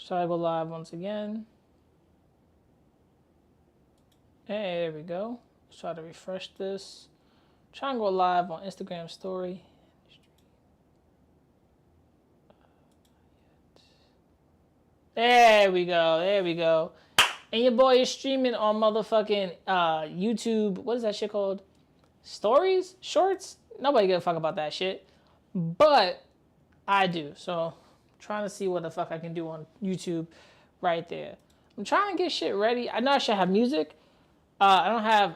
Try to go live once again. Hey, there we go. Let's try to refresh this. Try and go live on Instagram story. There we go. There we go. And your boy is streaming on motherfucking YouTube. What is that shit called? Stories? Shorts? Nobody give a fuck about that shit. But I do. So I'm trying to see what the fuck I can do on YouTube right there. I'm trying to get shit ready. I know I should have music. I don't have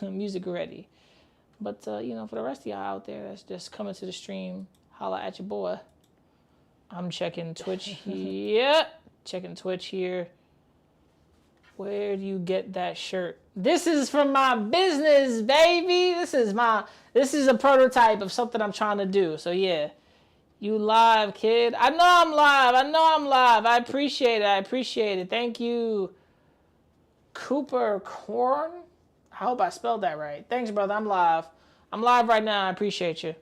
a music ready. But, you know, for the rest of y'all out there that's just coming to the stream, holla at your boy. I'm checking Twitch here. Checking Twitch here. Where do you get that shirt? This is from my business, baby. This is a prototype of something I'm trying to do. So yeah, you live, kid. I know I'm live. I appreciate it. Thank you, Cooper Corn. I hope I spelled that right. Thanks, brother. I'm live right now. I appreciate you.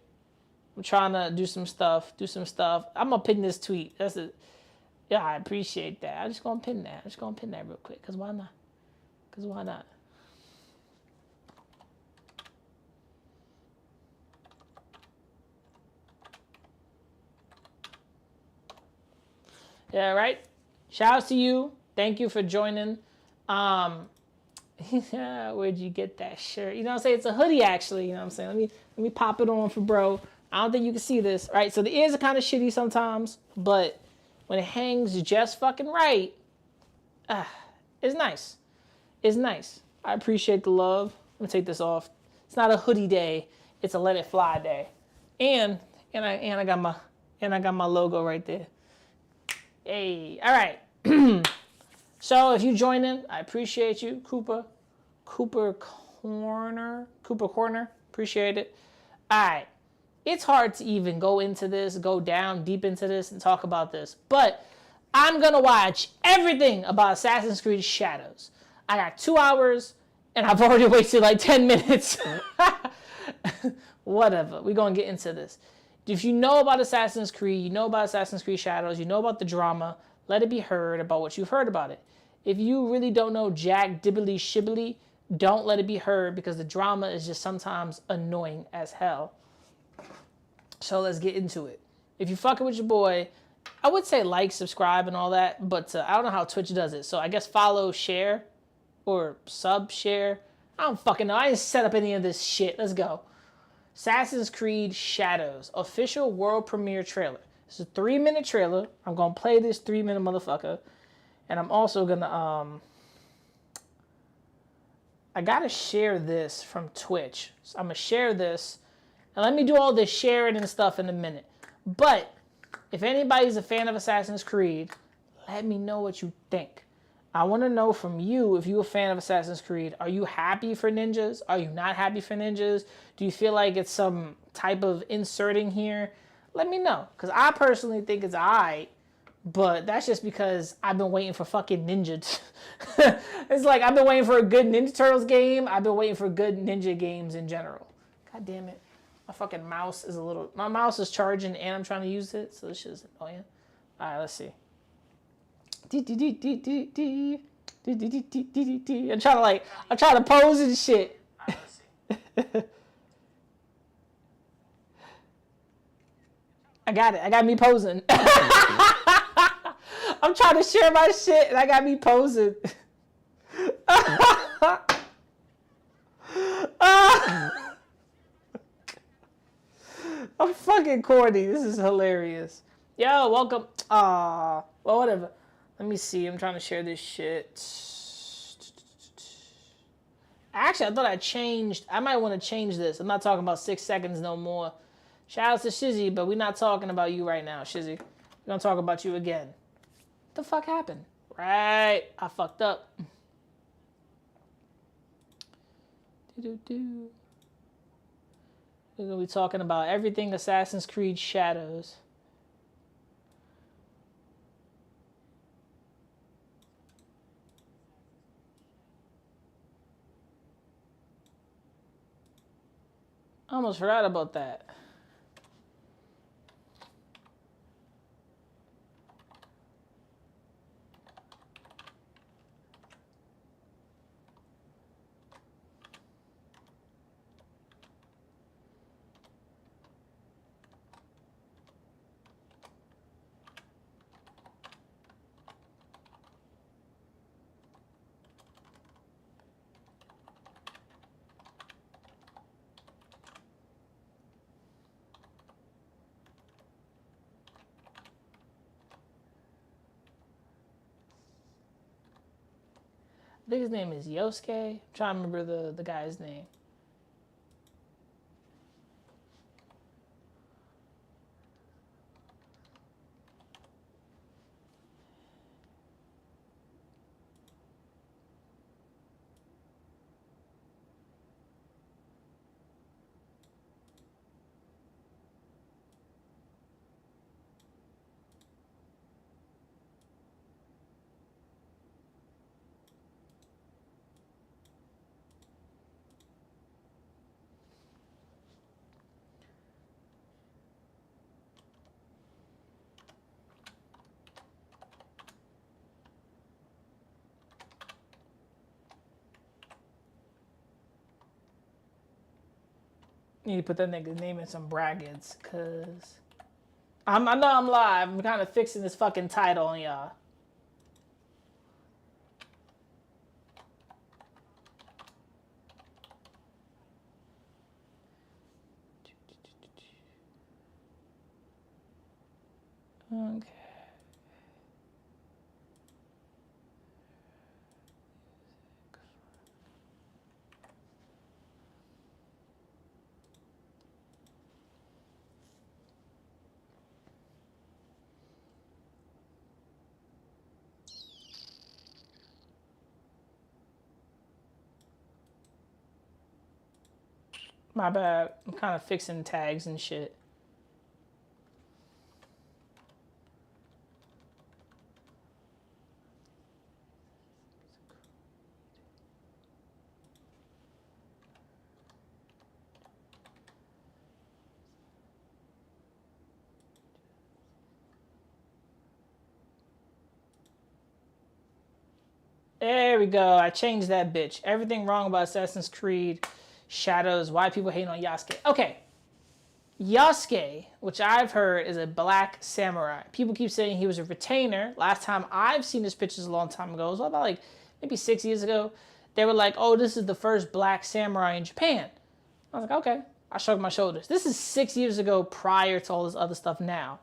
I'm trying to do some stuff. I'm gonna pin this tweet. That's it. Yeah, I appreciate that. I'm just gonna pin that. Real quick. Cause why not? Yeah, right? Shout out to you. Thank you for joining. Where'd you get that shirt? You know what I'm saying? It's a hoodie, actually. You know what I'm saying? Let me pop it on for bro. I don't think you can see this. All right, so the ears are kind of shitty sometimes, but when it hangs just fucking right, it's nice. It's nice. I appreciate the love. Let me take this off. It's not a hoodie day. It's a let it fly day. And I got my logo right there. Hey, all right. So if you join in, I appreciate you, Cooper Corner. Appreciate it. All right. It's hard to even go down deep into this and talk about this, but I'm gonna watch everything about Assassin's Creed Shadows. I got 2 hours, and I've already wasted like 10 minutes. Whatever, we're gonna get into this. If you know about Assassin's Creed, you know about Assassin's Creed Shadows, you know about the drama, let it be heard about what you've heard about it. If you really don't know jack dibbly shibbly, don't let it be heard, because the drama is just sometimes annoying as hell. So let's get into it. If you fucking with your boy, I would say like, subscribe, and all that, but I don't know how Twitch does it. So I guess follow, share, or sub, share. I don't fucking know. I didn't set up any of this shit. Let's go. Assassin's Creed Shadows, official world premiere trailer. It's a 3-minute trailer. I'm going to play this 3-minute motherfucker. And I'm also going to, I got to share this from Twitch. So I'm going to share this. And let me do all this sharing and stuff in a minute. But if anybody's a fan of Assassin's Creed, let me know what you think. I want to know from you, if you're a fan of Assassin's Creed, are you happy for ninjas? Are you not happy for ninjas? Do you feel like it's some type of inserting here? Let me know, because I personally think it's alright, but that's just because I've been waiting for fucking ninjas. It's like I've been waiting for a good Ninja Turtles game. I've been waiting for good ninja games in general. God damn it. My mouse is charging and I'm trying to use it, so this shit is annoying. Alright, let's see. I'm trying to pose and shit. I got it. I got me posing. I'm trying to share my shit and I got me posing. I'm fucking corny. This is hilarious. Yo, welcome. Well, whatever. Let me see. I'm trying to share this shit. Actually, I thought I might want to change this. I'm not talking about 6 seconds no more. Shout out to Shizzy, but we're not talking about you right now, Shizzy. We're going to talk about you again. What the fuck happened? Right. I fucked up. We're going to be talking about everything Assassin's Creed Shadows. I almost forgot about that. I think his name is Yosuke. I'm trying to remember the guy's name. Need to put that nigga's name in some brackets, cause I know I'm live. I'm kind of fixing this fucking title on y'all. Okay. My bad. I'm kind of fixing tags and shit. There we go. I changed that bitch. Everything wrong about Assassin's Creed Shadows. Why people hating on Yasuke. Okay. Yasuke, which I've heard is a black samurai. People keep saying he was a retainer. Last time I've seen his pictures a long time ago. It was about like maybe 6 years ago. They were like, oh, this is the first black samurai in Japan. I was like, okay. I shrugged my shoulders. This is 6 years ago prior to all this other stuff now.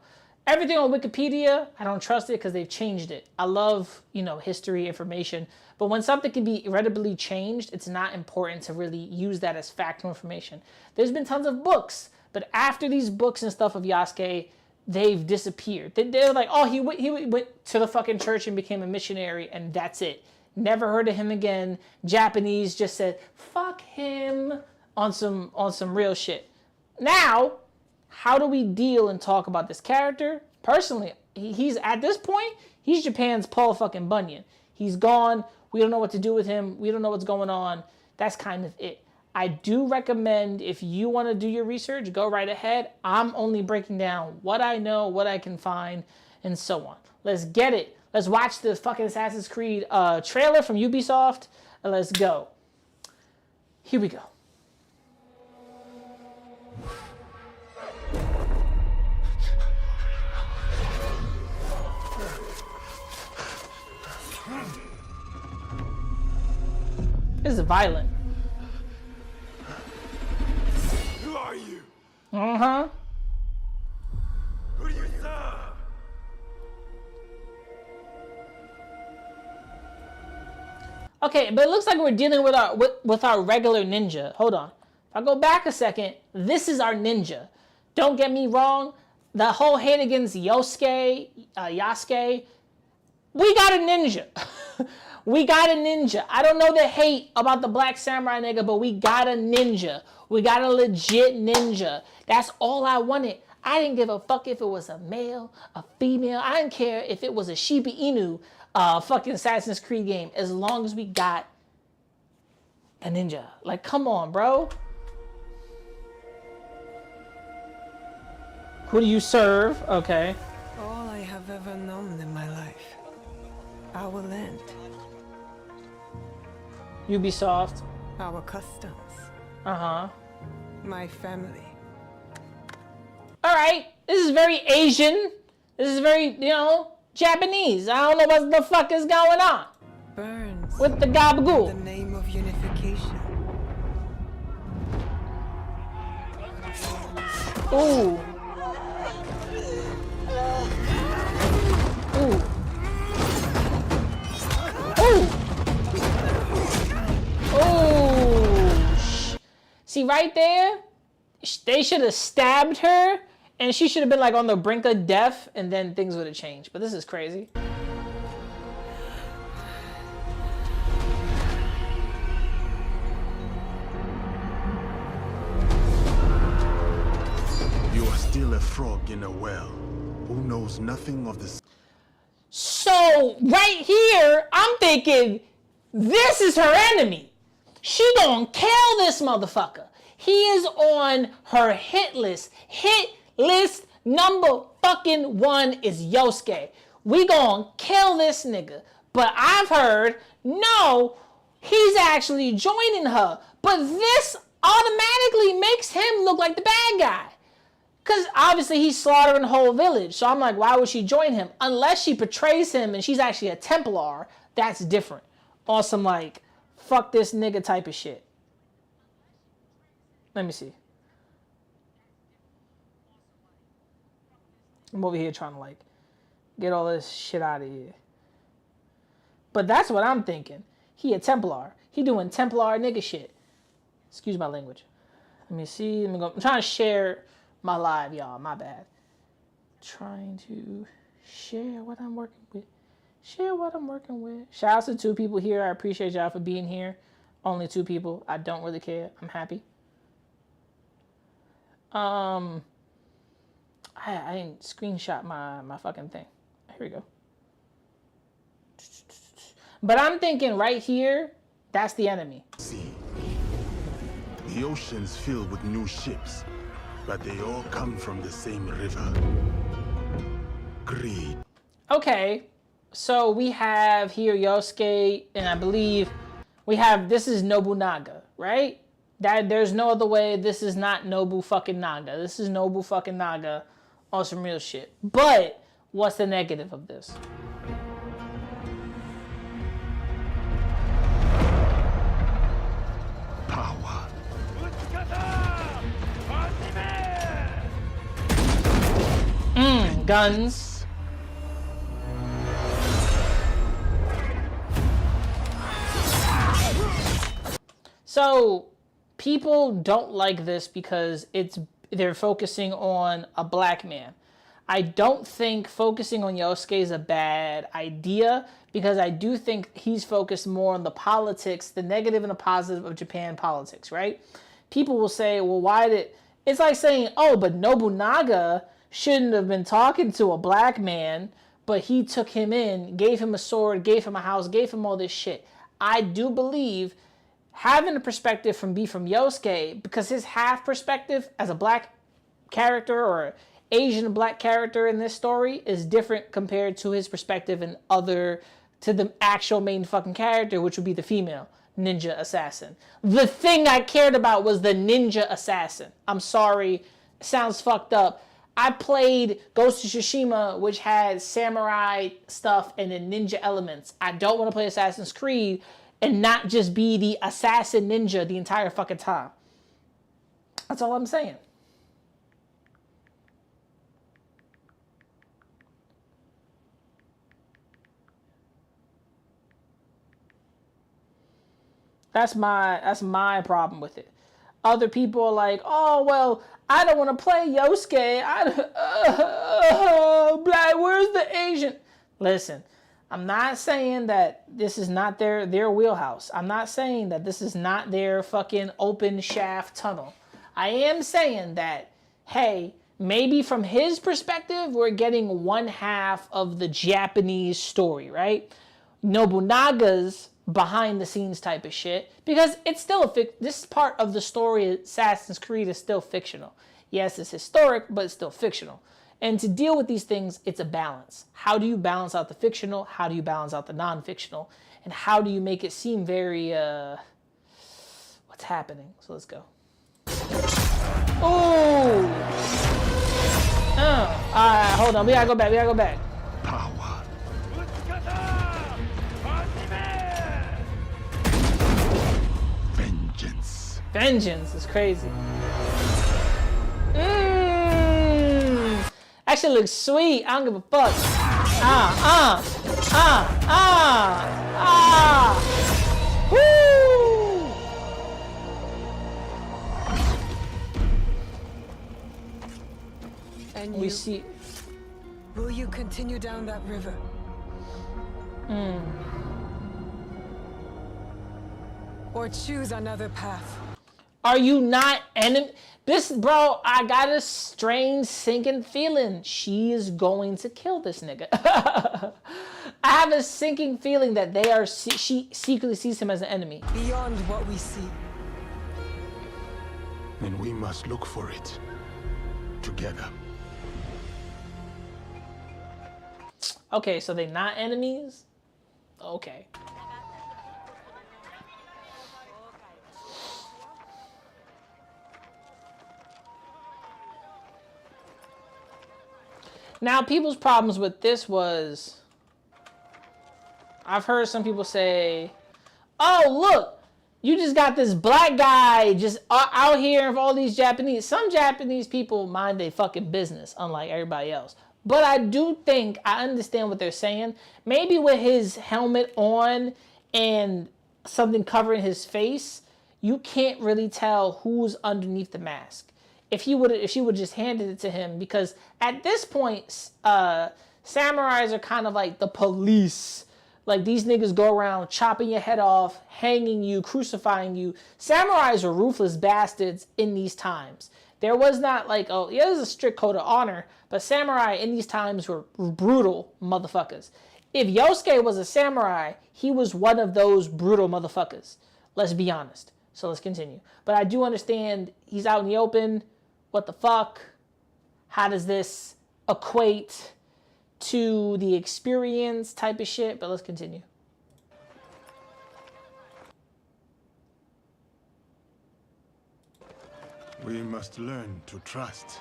Everything on Wikipedia, I don't trust it because they've changed it. I love, history, information. But when something can be irreparably changed, it's not important to really use that as factual information. There's been tons of books, but after these books and stuff of Yasuke, they've disappeared. They're like, oh, he went to the fucking church and became a missionary, and that's it. Never heard of him again. Japanese just said, fuck him, on some real shit. Now, how do we deal and talk about this character? Personally, he's at this point, he's Japan's Paul fucking Bunyan. He's gone. We don't know what to do with him. We don't know what's going on. That's kind of it. I do recommend if you want to do your research, go right ahead. I'm only breaking down what I know, what I can find, and so on. Let's get it. Let's watch the fucking Assassin's Creed trailer from Ubisoft, and let's go. Here we go. This is violent. Who are you? Uh-huh. Who do you serve? Okay, but it looks like we're dealing with our regular ninja. Hold on. If I go back a second, this is our ninja. Don't get me wrong. The whole hate against Yasuke, we got a ninja. We got a ninja. I don't know the hate about the black samurai nigga, but we got a ninja. We got a legit ninja. That's all I wanted. I didn't give a fuck if it was a male, a female. I didn't care if it was a Shiba Inu fucking Assassin's Creed game. As long as we got a ninja. Like, come on, bro. Who do you serve? Okay. All I have ever known in my life. Our land. Ubisoft. Our customs. Uh-huh. My family. All right. This is very Asian. This is very, Japanese. I don't know what the fuck is going on. Burns. With the The gabagool. name of unification. Ooh. Ooh. Ooh. See, right there, they should have stabbed her, and she should have been like on the brink of death, and then things would have changed. But this is crazy. You are still a frog in a well who knows nothing of the... So, right here, I'm thinking, this is her enemy. She gonna kill this motherfucker. He is on her hit list. Hit list number fucking 1 is Yasuke. We gonna kill this nigga. But I've heard, no, he's actually joining her. But this automatically makes him look like the bad guy. Because obviously he's slaughtering the whole village. So I'm like, why would she join him? Unless she betrays him and she's actually a Templar, that's different. On some like, fuck this nigga type of shit. Let me see. I'm over here trying to like, get all this shit out of here. But that's what I'm thinking. He a Templar. He doing Templar nigga shit. Excuse my language. Let me see. Let me go. I'm trying to share my live, y'all. My bad. Trying to share what I'm working with. Share what I'm working with. Shout out to 2 people here. I appreciate y'all for being here. Only 2 people. I don't really care. I'm happy. I didn't screenshot my fucking thing. Here we go. But I'm thinking right here, that's the enemy. sea. The ocean's filled with new ships, but they all come from the same river. Greed. Okay, so we have here Yasuke, and I believe we have, this is Nobunaga, right? That there's no other way. This is not Nobu fucking Naga. This is Nobu fucking Naga on some real shit. But what's the negative of this? Power. Guns. So people don't like this because they're focusing on a black man. I don't think focusing on Yasuke is a bad idea because I do think he's focused more on the politics, the negative and the positive of Japan politics, right? People will say, well, it's like saying, oh, but Nobunaga shouldn't have been talking to a black man, but he took him in, gave him a sword, gave him a house, gave him all this shit. I do believe having a perspective from Yasuke, because his half perspective as a black character or Asian black character in this story is different compared to his perspective to the actual main fucking character, which would be the female ninja assassin. The thing I cared about was the ninja assassin. I'm sorry, it sounds fucked up. I played Ghost of Tsushima, which had samurai stuff and then ninja elements. I don't want to play Assassin's Creed and not just be the assassin ninja the entire fucking time. That's all I'm saying. That's my problem with it. Other people are like, oh, well, I don't want to play Yasuke. Black, where's the Asian? Listen, I'm not saying that this is not their wheelhouse. I'm not saying that this is not their fucking open shaft tunnel. I am saying that, hey, maybe from his perspective, we're getting one half of the Japanese story, right? Nobunaga's behind the scenes type of shit, because it's still this part of the story, Assassin's Creed, is still fictional. Yes, it's historic, but it's still fictional. And to deal with these things, it's a balance. How do you balance out the fictional? How do you balance out the non-fictional? And how do you make it seem very, what's happening? So let's go. Ooh! Alright, hold on. We gotta go back. Power. Vengeance is crazy. Actually looks sweet. I don't give a fuck. Woo! And we you, see. will you continue down that river? Or choose another path? Are you not enemy? This, bro, I got a strange sinking feeling. She is going to kill this nigga. I have a sinking feeling that she secretly sees him as an enemy. Beyond what we see. And we must look for it together. Okay, so they not enemies? Okay. Now, people's problems with this was, I've heard some people say, oh, look, you just got this black guy just out here of all these Japanese. Some Japanese people mind their fucking business, unlike everybody else. But I do think I understand what they're saying. Maybe with his helmet on and something covering his face, you can't really tell who's underneath the mask. If she would just handed it to him, because at this point, samurais are kind of like the police. Like, these niggas go around chopping your head off, hanging you, crucifying you. Samurais are ruthless bastards in these times. There was not like, oh, yeah, there's a strict code of honor, but samurai in these times were brutal motherfuckers. If Yasuke was a samurai, he was one of those brutal motherfuckers. Let's be honest. So let's continue. But I do understand he's out in the open. What the fuck? How does this equate to the experience type of shit? But let's continue. We must learn to trust,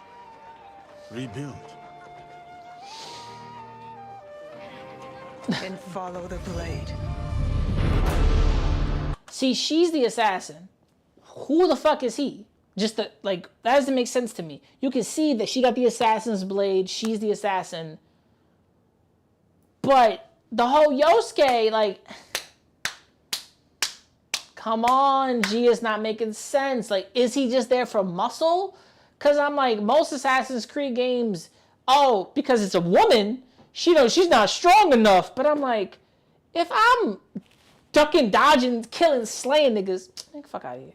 rebuild. And follow the blade. See, she's the assassin. Who the fuck is he? Just that doesn't make sense to me. You can see that she got the assassin's blade. She's the assassin. But the whole Yasuke, like, come on, G, is not making sense. Like, is he just there for muscle? Because I'm like, most Assassin's Creed games, oh, because it's a woman, she knows she's not strong enough. But I'm like, if I'm ducking, dodging, killing, slaying niggas, get the fuck out of here.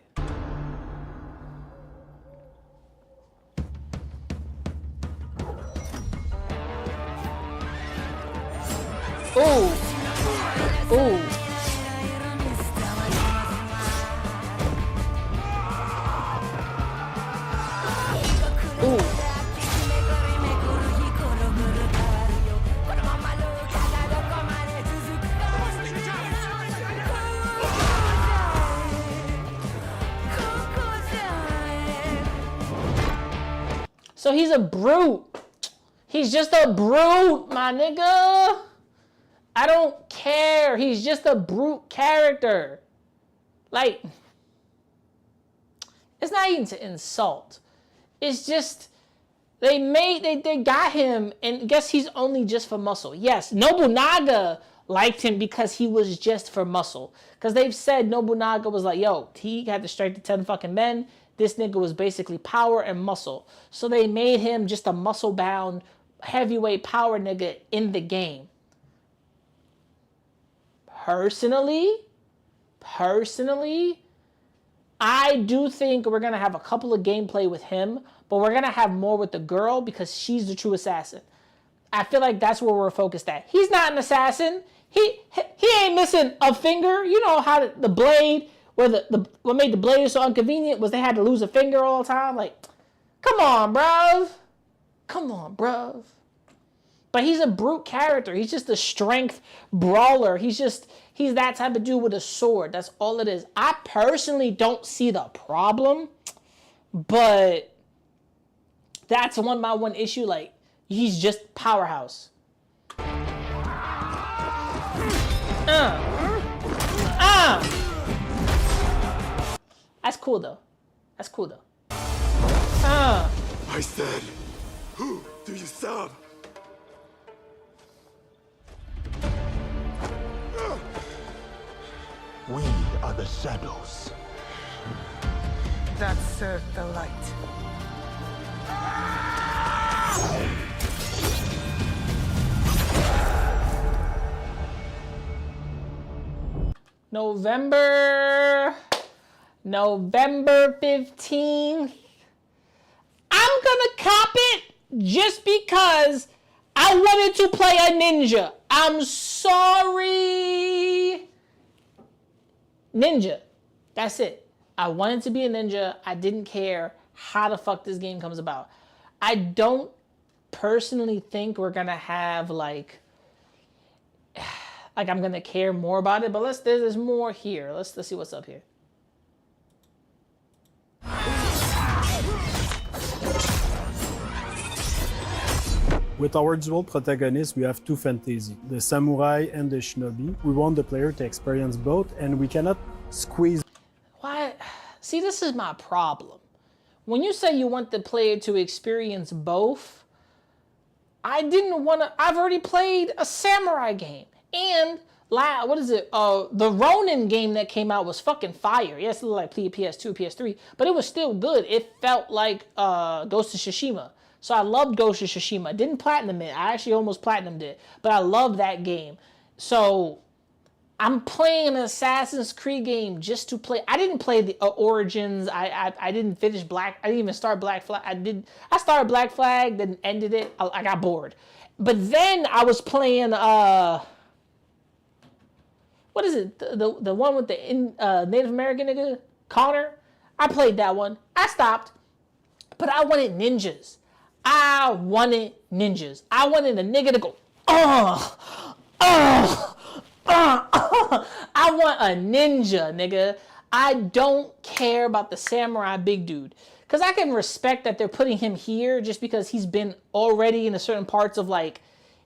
Ooh. Ooh. Ooh. So he's a brute. He's just a brute, my nigga. I don't care. He's just a brute character. Like, it's not even to insult. It's just, they got him, and I guess he's only just for muscle. Yes, Nobunaga liked him because he was just for muscle. Because they've said Nobunaga was like, yo, he had the strength of 10 fucking men. This nigga was basically power and muscle. So they made him just a muscle-bound, heavyweight power nigga in the game. Personally, I do think we're going to have a couple of gameplay with him, but we're going to have more with the girl because she's the true assassin. I feel like that's where we're focused at. He's not an assassin. He ain't missing a finger. You know how the blade, what made the blade so inconvenient was they had to lose a finger all the time. Like, come on, bruv. But he's a brute character. He's just a strength brawler. He's that type of dude with a sword. That's all it is. I personally don't see the problem, but that's my one issue. Like, he's just powerhouse. That's cool though. I said, who do you serve? We are the shadows. That served the light. November 15th. I'm gonna cop it just because I wanted to play a ninja. I'm sorry. Ninja. That's it. I wanted to be a ninja. I didn't care how the fuck this game comes about. I don't personally think we're gonna have like I'm gonna care more about it, but there's more here. Let's see what's up here. With our dual protagonists, we have two fantasies, the samurai and the shinobi. We want the player to experience both, and we cannot squeeze. Why? See, this is my problem. When you say you want the player to experience both, I didn't want to. I've already played a samurai game. And, what is it? The Ronin game that came out was fucking fire. Yes, it looked like PS2, PS3, but it was still good. It felt like Ghost of Tsushima. So I loved Ghost of Tsushima. Didn't platinum it. I actually almost platinumed it. But I loved that game. So I'm playing an Assassin's Creed game just to play. I didn't play the Origins. I didn't finish Black. I didn't even start Black Flag. I started Black Flag, then ended it. I got bored. But then I was playing what is it? The one with the Native American nigga, Connor? I played that one. I stopped. But I wanted ninjas. I wanted ninjas. I wanted a nigga to go, I want a ninja, nigga. I don't care about the samurai big dude. Because I can respect that they're putting him here just because he's been already in a certain parts of like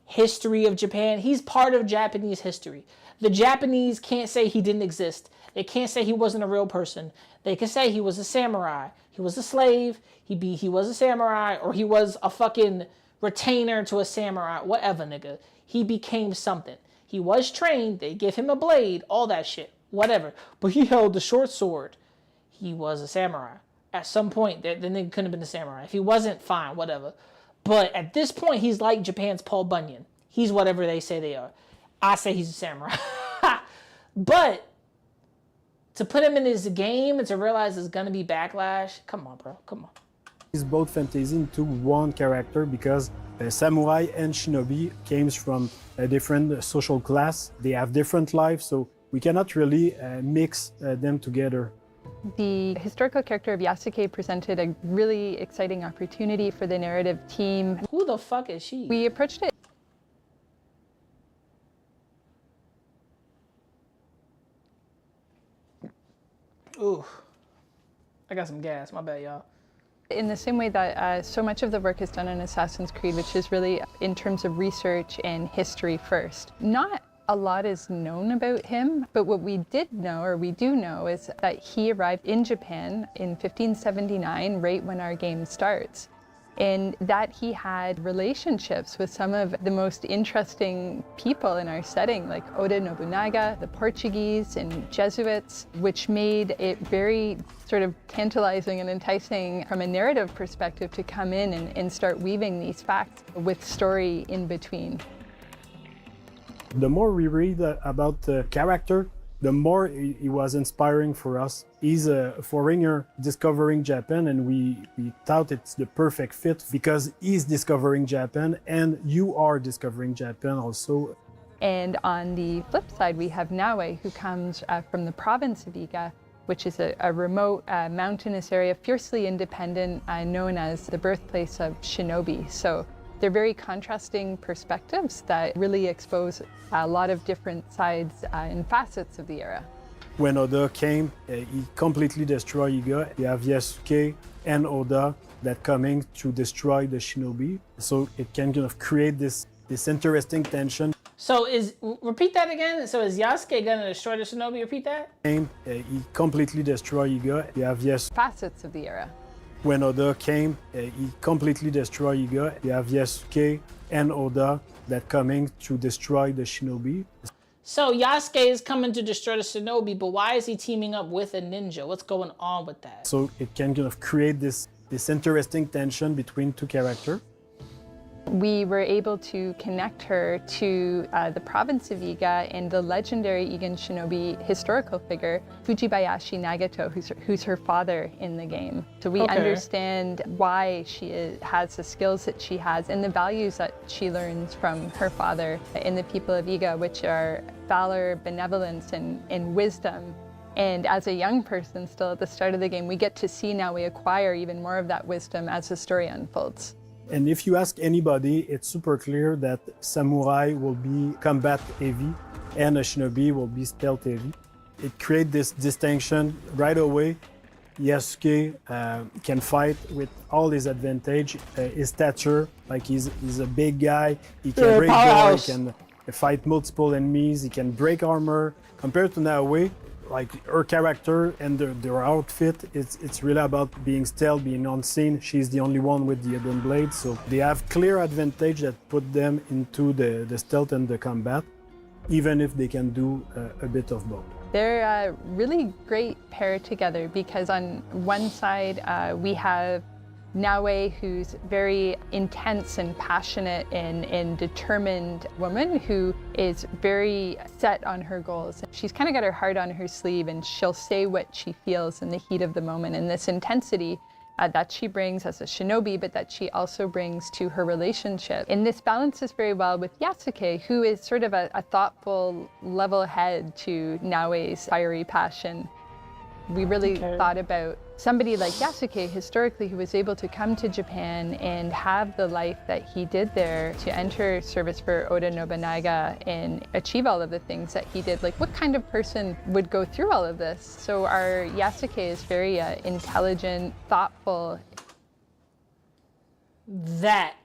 history of Japan. He's part of Japanese history. The Japanese can't say he didn't exist. They can't say he wasn't a real person. They can say he was a samurai. He was a slave. He was a samurai, or he was a fucking retainer to a samurai. Whatever, nigga. He became something. He was trained. They give him a blade. All that shit. Whatever. But he held the short sword. He was a samurai. At some point, the nigga couldn't have been a samurai. If he wasn't, fine, whatever. But at this point, he's like Japan's Paul Bunyan. He's whatever they say they are. I say he's a samurai. But to put him in his game and to realize there's gonna be backlash, come on, bro, come on. It's both fantasy into one character because samurai and shinobi came from a different social class. They have different lives, so we cannot really mix them together. The historical character of Yasuke presented a really exciting opportunity for the narrative team. Who the fuck is she? We approached it. Ooh, I got some gas, my bad, y'all. In the same way that so much of the work is done in Assassin's Creed, which is really in terms of research and history first. Not a lot is known about him, but what we did know, or we do know, is that he arrived in Japan in 1579, right when our game starts. And that he had relationships with some of the most interesting people in our setting, like Oda Nobunaga, the Portuguese, and Jesuits, which made it very sort of tantalizing and enticing from a narrative perspective to come in and start weaving these facts with story in between. The more we read about the character, the more he was inspiring for us. He's a foreigner discovering Japan, and we thought it's the perfect fit because he's discovering Japan and you are discovering Japan also. And on the flip side, we have Naue, who comes from the province of Iga, which is a remote mountainous area, fiercely independent, known as the birthplace of shinobi. So they're very contrasting perspectives that really expose a lot of different sides and facets of the era. When Oda came, he completely destroyed Iga. You have Yasuke and Oda that coming to destroy the shinobi. So it can kind of create this interesting tension. So repeat that again. So is Yasuke gonna destroy the shinobi? Repeat that. He completely destroyed Iga. You have Yasuke. Facets of the era. When Oda came, he completely destroyed Iga. You have Yasuke and Oda that coming to destroy the shinobi. So Yasuke is coming to destroy the shinobi, but why is he teaming up with a ninja? What's going on with that? So it can kind of create this interesting tension between two characters. We were able to connect her to the province of Iga and the legendary Igan shinobi historical figure, Fujibayashi Nagato, who's her father in the game. So we understand why she has the skills that she has and the values that she learns from her father in the people of Iga, which are valor, benevolence, and wisdom. And as a young person still at the start of the game, we get to see now we acquire even more of that wisdom as the story unfolds. And if you ask anybody, it's super clear that samurai will be combat heavy and a shinobi will be stealth heavy. It creates this distinction right away. Yasuke can fight with all his advantage, his stature, like he's a big guy, he can break doors, he can fight multiple enemies, he can break armor. Compared to Naoe, like her character and their outfit, it's really about being stealth, being unseen. She's the only one with the hidden blade, so they have clear advantage that put them into the stealth and the combat, even if they can do a bit of both. They're a really great pair together because on one side we have Naoe, who's very intense and passionate and determined woman who is very set on her goals. She's kind of got her heart on her sleeve and she'll say what she feels in the heat of the moment. And this intensity that she brings as a shinobi, but that she also brings to her relationship. And this balances very well with Yasuke, who is sort of a thoughtful, level head to Naoe's fiery passion. We really thought about somebody like Yasuke historically who was able to come to Japan and have the life that he did there, to enter service for Oda Nobunaga and achieve all of the things that he did. Like, what kind of person would go through all of this? So our Yasuke is very intelligent, thoughtful. That.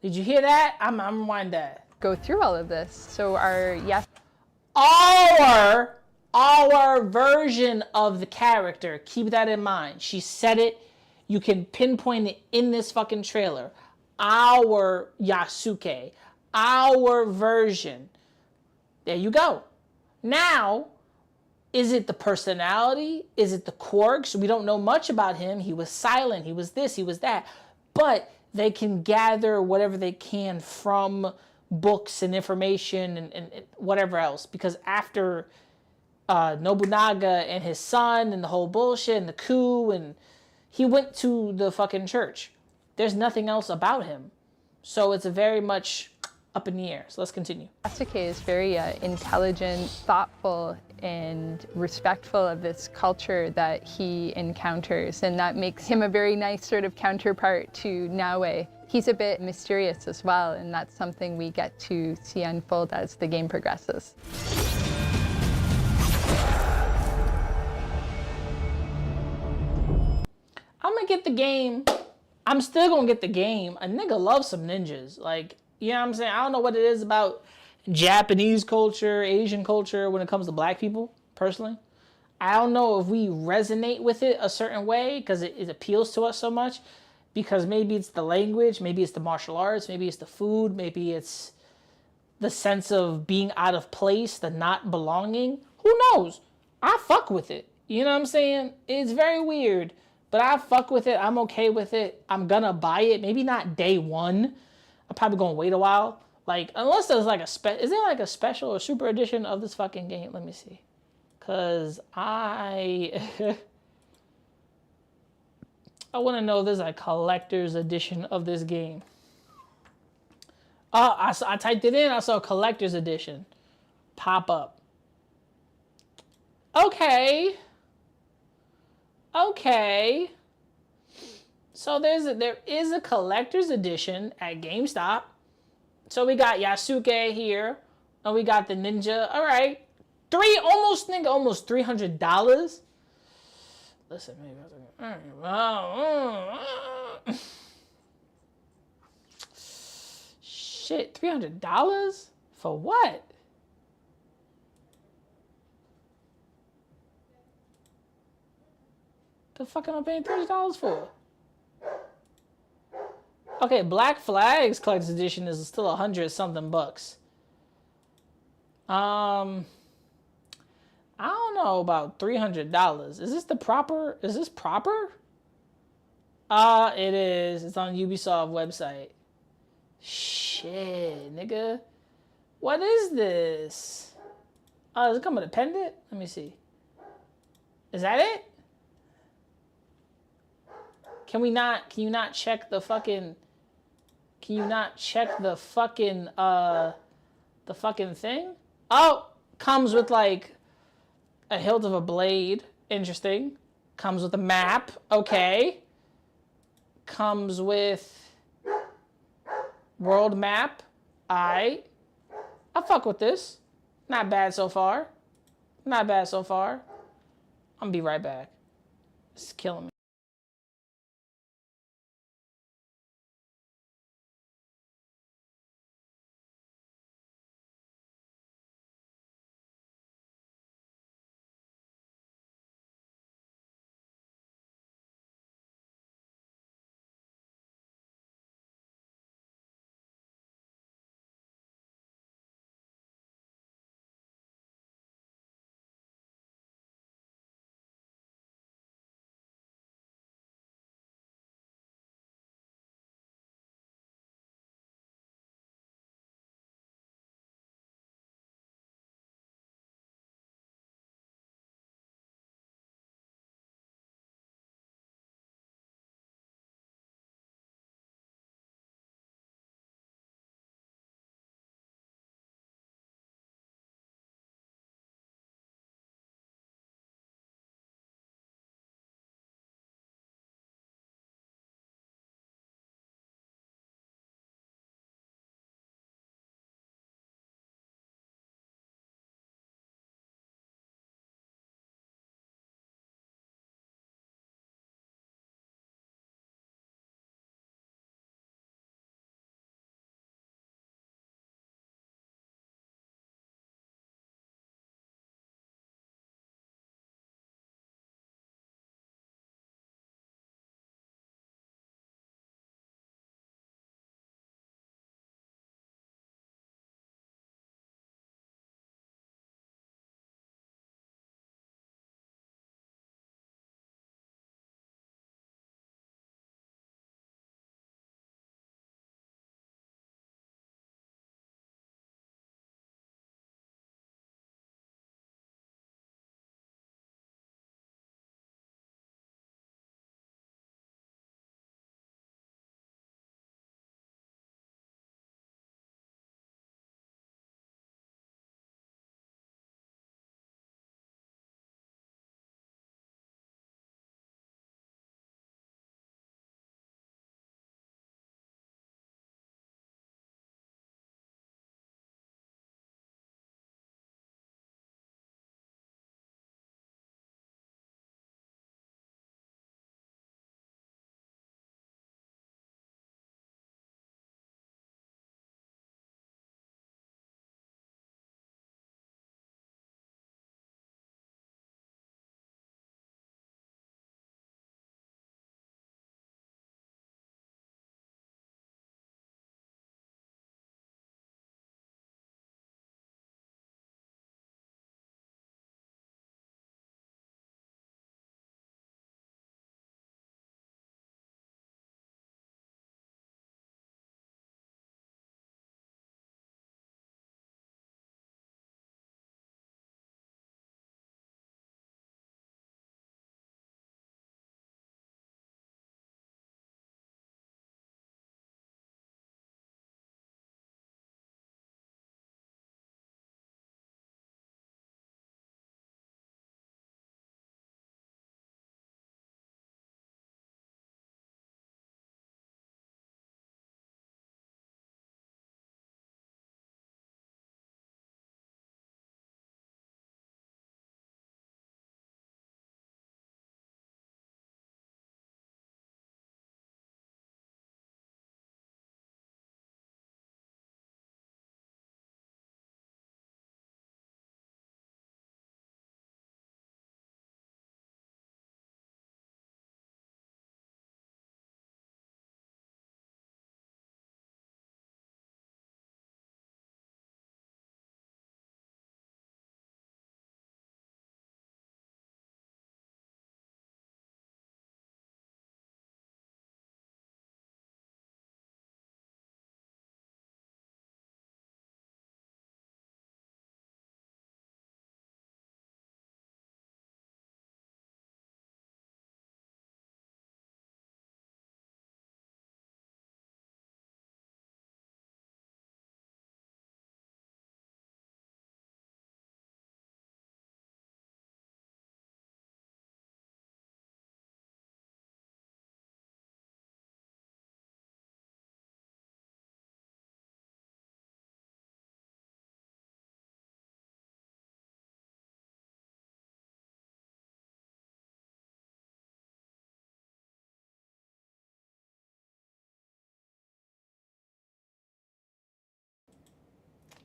Did you hear that? I'm rewind that. Go through all of this. So our Our version of the character, keep that in mind. She said it. You can pinpoint it in this fucking trailer. Our Yasuke, our version. There you go. Now, is it the personality? Is it the quirks? We don't know much about him. He was silent. He was this, he was that. But they can gather whatever they can from books and information and whatever else. Because after Nobunaga and his son and the whole bullshit and the coup, and he went to the fucking church. There's nothing else about him. So it's very much up in the air. So let's continue. Yasuke is very intelligent, thoughtful, and respectful of this culture that he encounters. And that makes him a very nice sort of counterpart to Naoe. He's a bit mysterious as well, and that's something we get to see unfold as the game progresses. I'm gonna get the game. I'm still gonna get the game. A nigga loves some ninjas. Like, you know what I'm saying? I don't know what it is about Japanese culture, Asian culture when it comes to black people, personally. I don't know if we resonate with it a certain way because it appeals to us so much. Because maybe it's the language, maybe it's the martial arts, maybe it's the food, maybe it's the sense of being out of place, the not belonging. Who knows? I fuck with it. You know what I'm saying? It's very weird. But I fuck with it. I'm okay with it. I'm gonna buy it. Maybe not day one. I'm probably gonna wait a while. Like, unless there's like is there like a special or super edition of this fucking game? Let me see. Cause I wanna know if there's a collector's edition of this game. I typed it in, I saw a collector's edition pop up. Okay. So there is a collector's edition at GameStop. So we got Yasuke here, and we got the ninja. All right, almost $300. Listen, maybe shit, $300 for what? The fuck am I paying $30 for? Okay, Black Flag's collector's edition is still $100-something bucks. I don't know about $300. Is this proper? It is. It's on Ubisoft website. Shit, nigga. What is this? Oh, does it come with a pendant? Let me see. Is that it? Can you not check the fucking, the fucking thing? Oh, comes with like a hilt of a blade. Interesting. Comes with a map. Okay. Comes with world map. I fuck with this. Not bad so far. Not bad so far. I'm gonna be right back. It's killing me.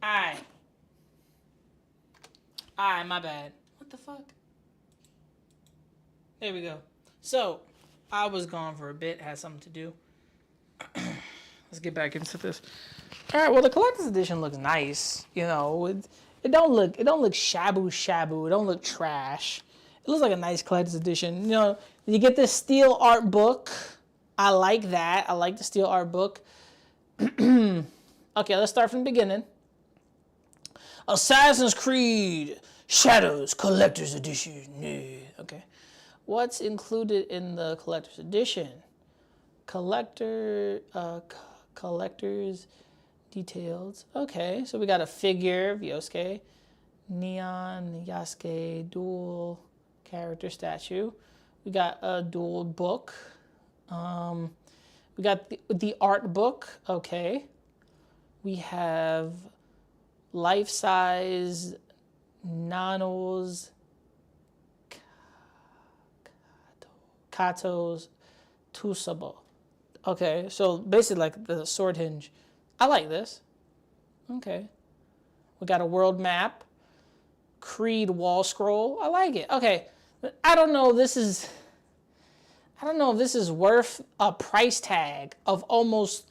Alright. Alright, my bad. What the fuck? There we go. So, I was gone for a bit, had something to do. Let's get back into this. Alright, well the collector's edition looks nice. You know, it don't look shabu shabu. It don't look trash. It looks like a nice collector's edition. You know, you get this steel art book. I like that. I like the steel art book. Okay, let's start from the beginning. Assassin's Creed Shadows Collector's Edition. Yeah. Okay. What's included in the collector's edition? Collector's details. Okay, so we got a figure of Yasuke, neon Yasuke dual character statue. We got a dual book. We got the art book. Okay. We have life-size Nano's Kato's Tusabo. Okay, so basically like the sword hinge. I like this. Okay. We got a world map. Creed wall scroll. I like it. Okay. I don't know if this is worth a price tag of almost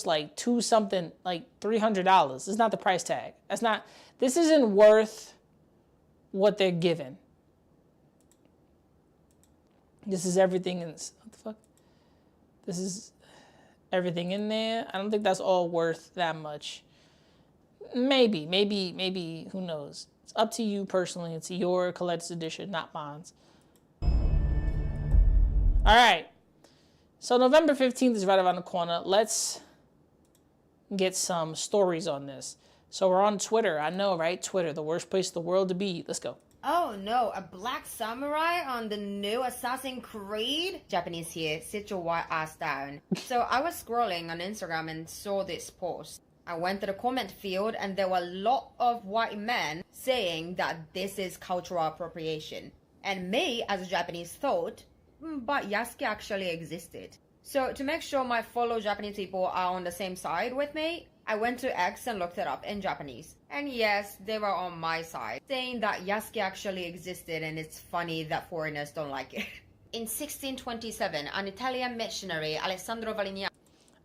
like two something, like $300. It's not the price tag. This isn't worth what they're giving. This is everything in this. What the fuck? This is everything in there. I don't think that's all worth that much. Maybe, who knows? It's up to you personally. It's your collector's edition, not mine. All right. So November 15th is right around the corner. Let's get some stories on this. So we're on Twitter. I know, right? Twitter, the worst place in the world to be. Let's go. Oh no, a black samurai on the new Assassin's Creed? Japanese here, sit your white ass down. So I was scrolling on Instagram and saw this post. I went to the comment field and there were a lot of white men saying that this is cultural appropriation. And me, as a Japanese, thought, but Yasuke actually existed. So to make sure my fellow Japanese people are on the same side with me, I went to X and looked it up in Japanese. And yes, they were on my side, saying that Yasuke actually existed and it's funny that foreigners don't like it. In 1627, an Italian missionary, Alessandro Valignani...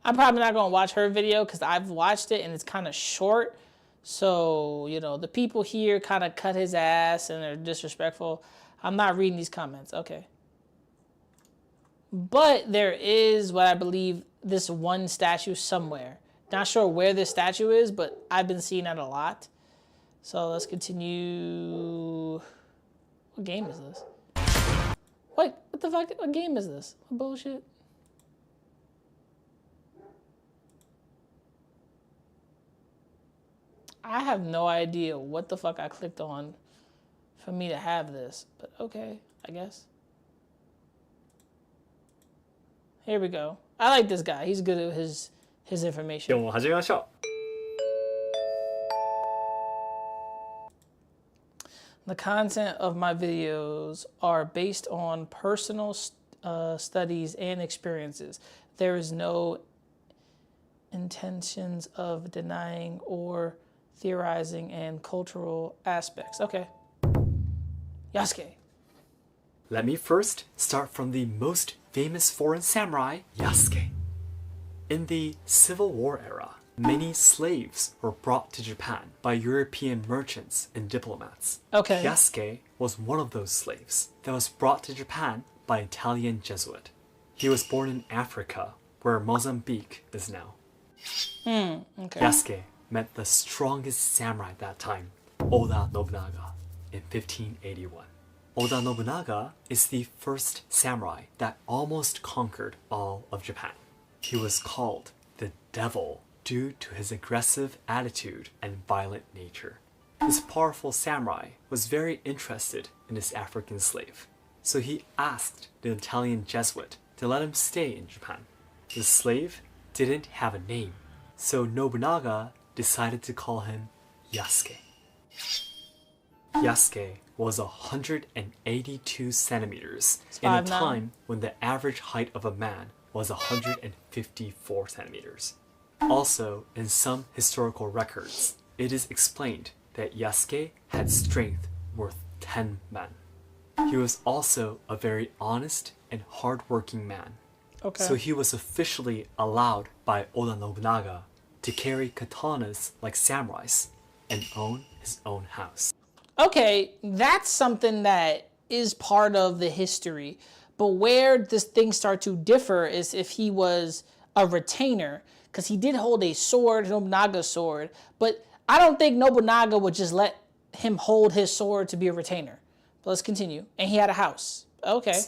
I'm probably not going to watch her video because I've watched it and it's kind of short. So, you know, the people here kind of cut his ass and they're disrespectful. I'm not reading these comments. Okay. But there is what I believe this one statue somewhere. Not sure where this statue is, but I've been seeing that a lot. So let's continue. What game is this? Wait, what the fuck? What game is this? What bullshit? I have no idea what the fuck I clicked on for me to have this, but okay, I guess. Here we go. I like this guy. He's good at his information. 今日も始めましょう。 The content of my videos are based on personal studies and experiences. There is no intentions of denying or theorizing and cultural aspects. Okay. Yasuke. Let me first start from the most famous foreign samurai, Yasuke. In the Civil War era, many slaves were brought to Japan by European merchants and diplomats. Okay. Yasuke was one of those slaves that was brought to Japan by an Italian Jesuit. He was born in Africa, where Mozambique is now. Okay. Yasuke met the strongest samurai at that time, Oda Nobunaga, in 1581. Oda Nobunaga is the first samurai that almost conquered all of Japan. He was called the Devil due to his aggressive attitude and violent nature. This powerful samurai was very interested in his African slave, so he asked the Italian Jesuit to let him stay in Japan. The slave didn't have a name, so Nobunaga decided to call him Yasuke. Yasuke was 182 centimeters in a 5'9". time when the average height of a man was 154 centimeters. Also, in some historical records, it is explained that Yasuke had strength worth 10 men. He was also a very honest and hardworking man. Okay. So he was officially allowed by Oda Nobunaga to carry katanas like samurais and own his own house. Okay, that's something that is part of the history. But where this thing start to differ is if he was a retainer, because he did hold a sword, Nobunaga's sword, but I don't think Nobunaga would just let him hold his sword to be a retainer. But let's continue. And he had a house. Okay.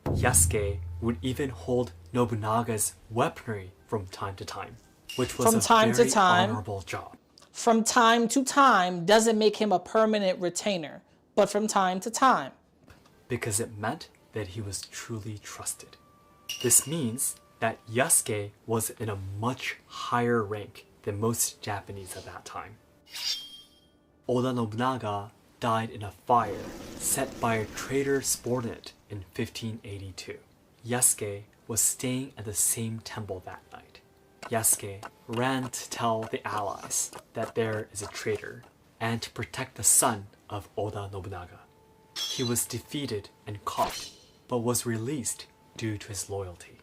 Yasuke would even hold Nobunaga's weaponry from time to time, which was From time a to very time. honorable job. From time to time doesn't make him a permanent retainer, but from time to time. Because it meant that he was truly trusted. This means that Yasuke was in a much higher rank than most Japanese at that time. Oda Nobunaga died in a fire set by a traitor subordinate in 1582. Yasuke was staying at the same temple that night. Yasuke ran to tell the allies that there is a traitor and to protect the son of Oda Nobunaga. He was defeated and caught, but was released due to his loyalty.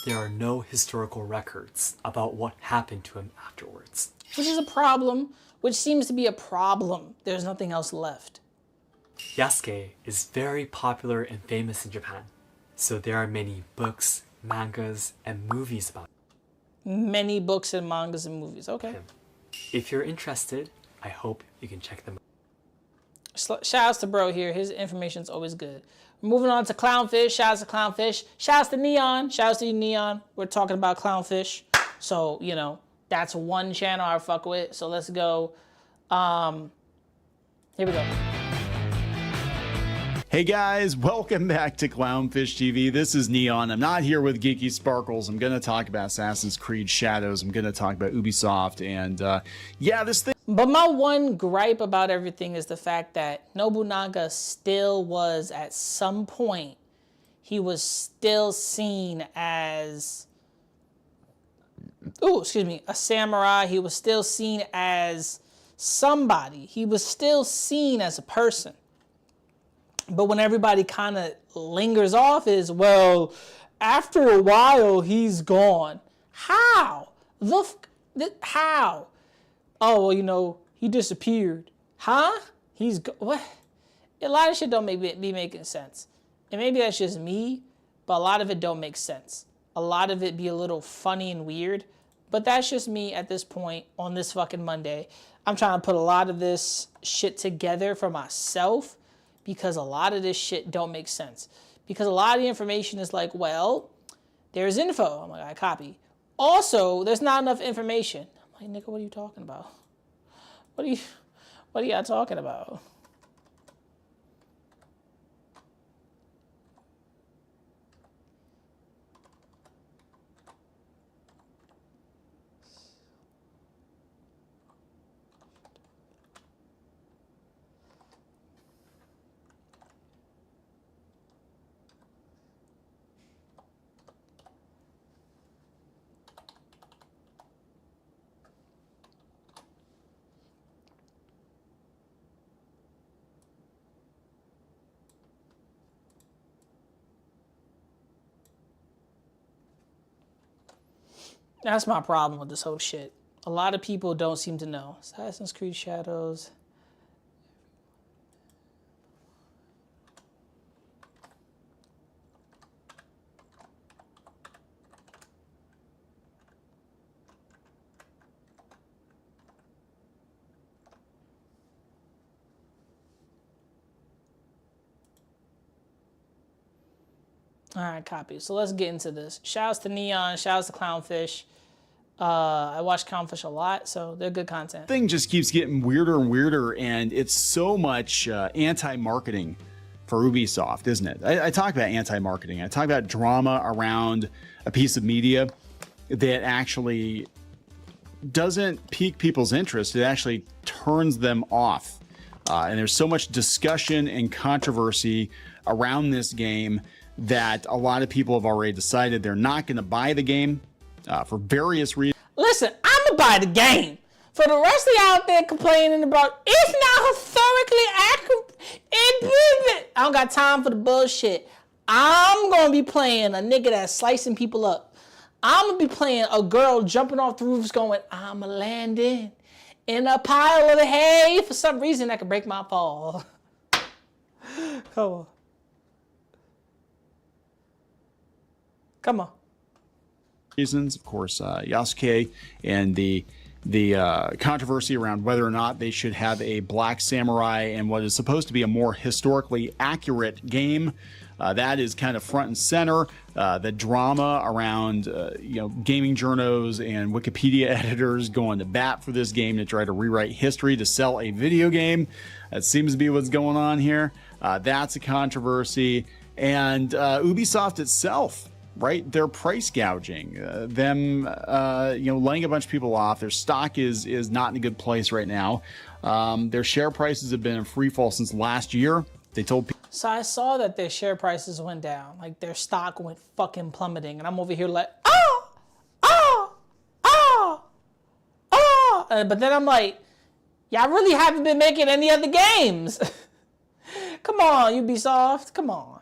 There are no historical records about what happened to him afterwards. Which is a problem, which seems to be a problem. There's nothing else left. Yasuke is very popular and famous in Japan, so there are many books, mangas, and movies about Many books and mangas and movies. Okay. him. If you're interested, I hope you can check them out. Shout outs to bro here. His information's always good. Moving on to Clownfish. Shout outs to Clownfish. Shout outs to Neon. Shout outs to you, Neon. We're talking about Clownfish. So, you know, that's one channel I fuck with. So let's go. Here we go. Hey guys, welcome back to Clownfish TV. This is Neon. I'm not here with Geeky Sparkles. I'm going to talk about Assassin's Creed Shadows. I'm going to talk about Ubisoft. And yeah, this thing. But my one gripe about everything is the fact that Nobunaga still was, at some point, he was still seen as, a samurai. He was still seen as somebody. He was still seen as a person. But when everybody kind of lingers off is, well, after a while, he's gone. How? How? Oh, well, you know, he disappeared. Huh? What? A lot of shit don't be making sense. And maybe that's just me, but a lot of it don't make sense. A lot of it be a little funny and weird, but that's just me at this point on this fucking Monday. I'm trying to put a lot of this shit together for myself because a lot of this shit don't make sense. Because a lot of the information is like, well, there's info. I'm like, I copy. Also, there's not enough information. I'm like, nigga, what are you talking about? What are y'all talking about? That's my problem with this whole shit. A lot of people don't seem to know. Assassin's Creed Shadows. All right, copy. So let's get into this. Shouts to Neon. Shouts to Clownfish. I watch Clownfish a lot, so they're good content. Thing just keeps getting weirder and weirder, and it's so much anti-marketing for Ubisoft, isn't it? I talk about anti-marketing. I talk about drama around a piece of media that actually doesn't pique people's interest. It actually turns them off. And there's so much discussion and controversy around this game that a lot of people have already decided they're not going to buy the game for various reasons. Listen, I'm gonna buy the game. For the rest of you out there complaining about it's not historically accurate, I don't got time for the bullshit. I'm gonna be playing a nigga that's slicing people up. I'm gonna be playing a girl jumping off the roofs going, I'm a landing in a pile of hay. For some reason, that could break my fall. Come on. Come on. Reasons, of course, Yasuke and the controversy around whether or not they should have a black samurai and what is supposed to be a more historically accurate game. That is kind of front and center. The drama around gaming journos and Wikipedia editors going to bat for this game to try to rewrite history to sell a video game. That seems to be what's going on here. That's a controversy. And Ubisoft itself, right? They're price gouging, them laying a bunch of people off. Their stock is not in a good place right now. Their share prices have been in free fall since last year. They told people. So I saw that their share prices went down, like their stock went fucking plummeting, and I'm over here like, but then I'm like, y'all really haven't been making any other games. Come on, Ubisoft, come on.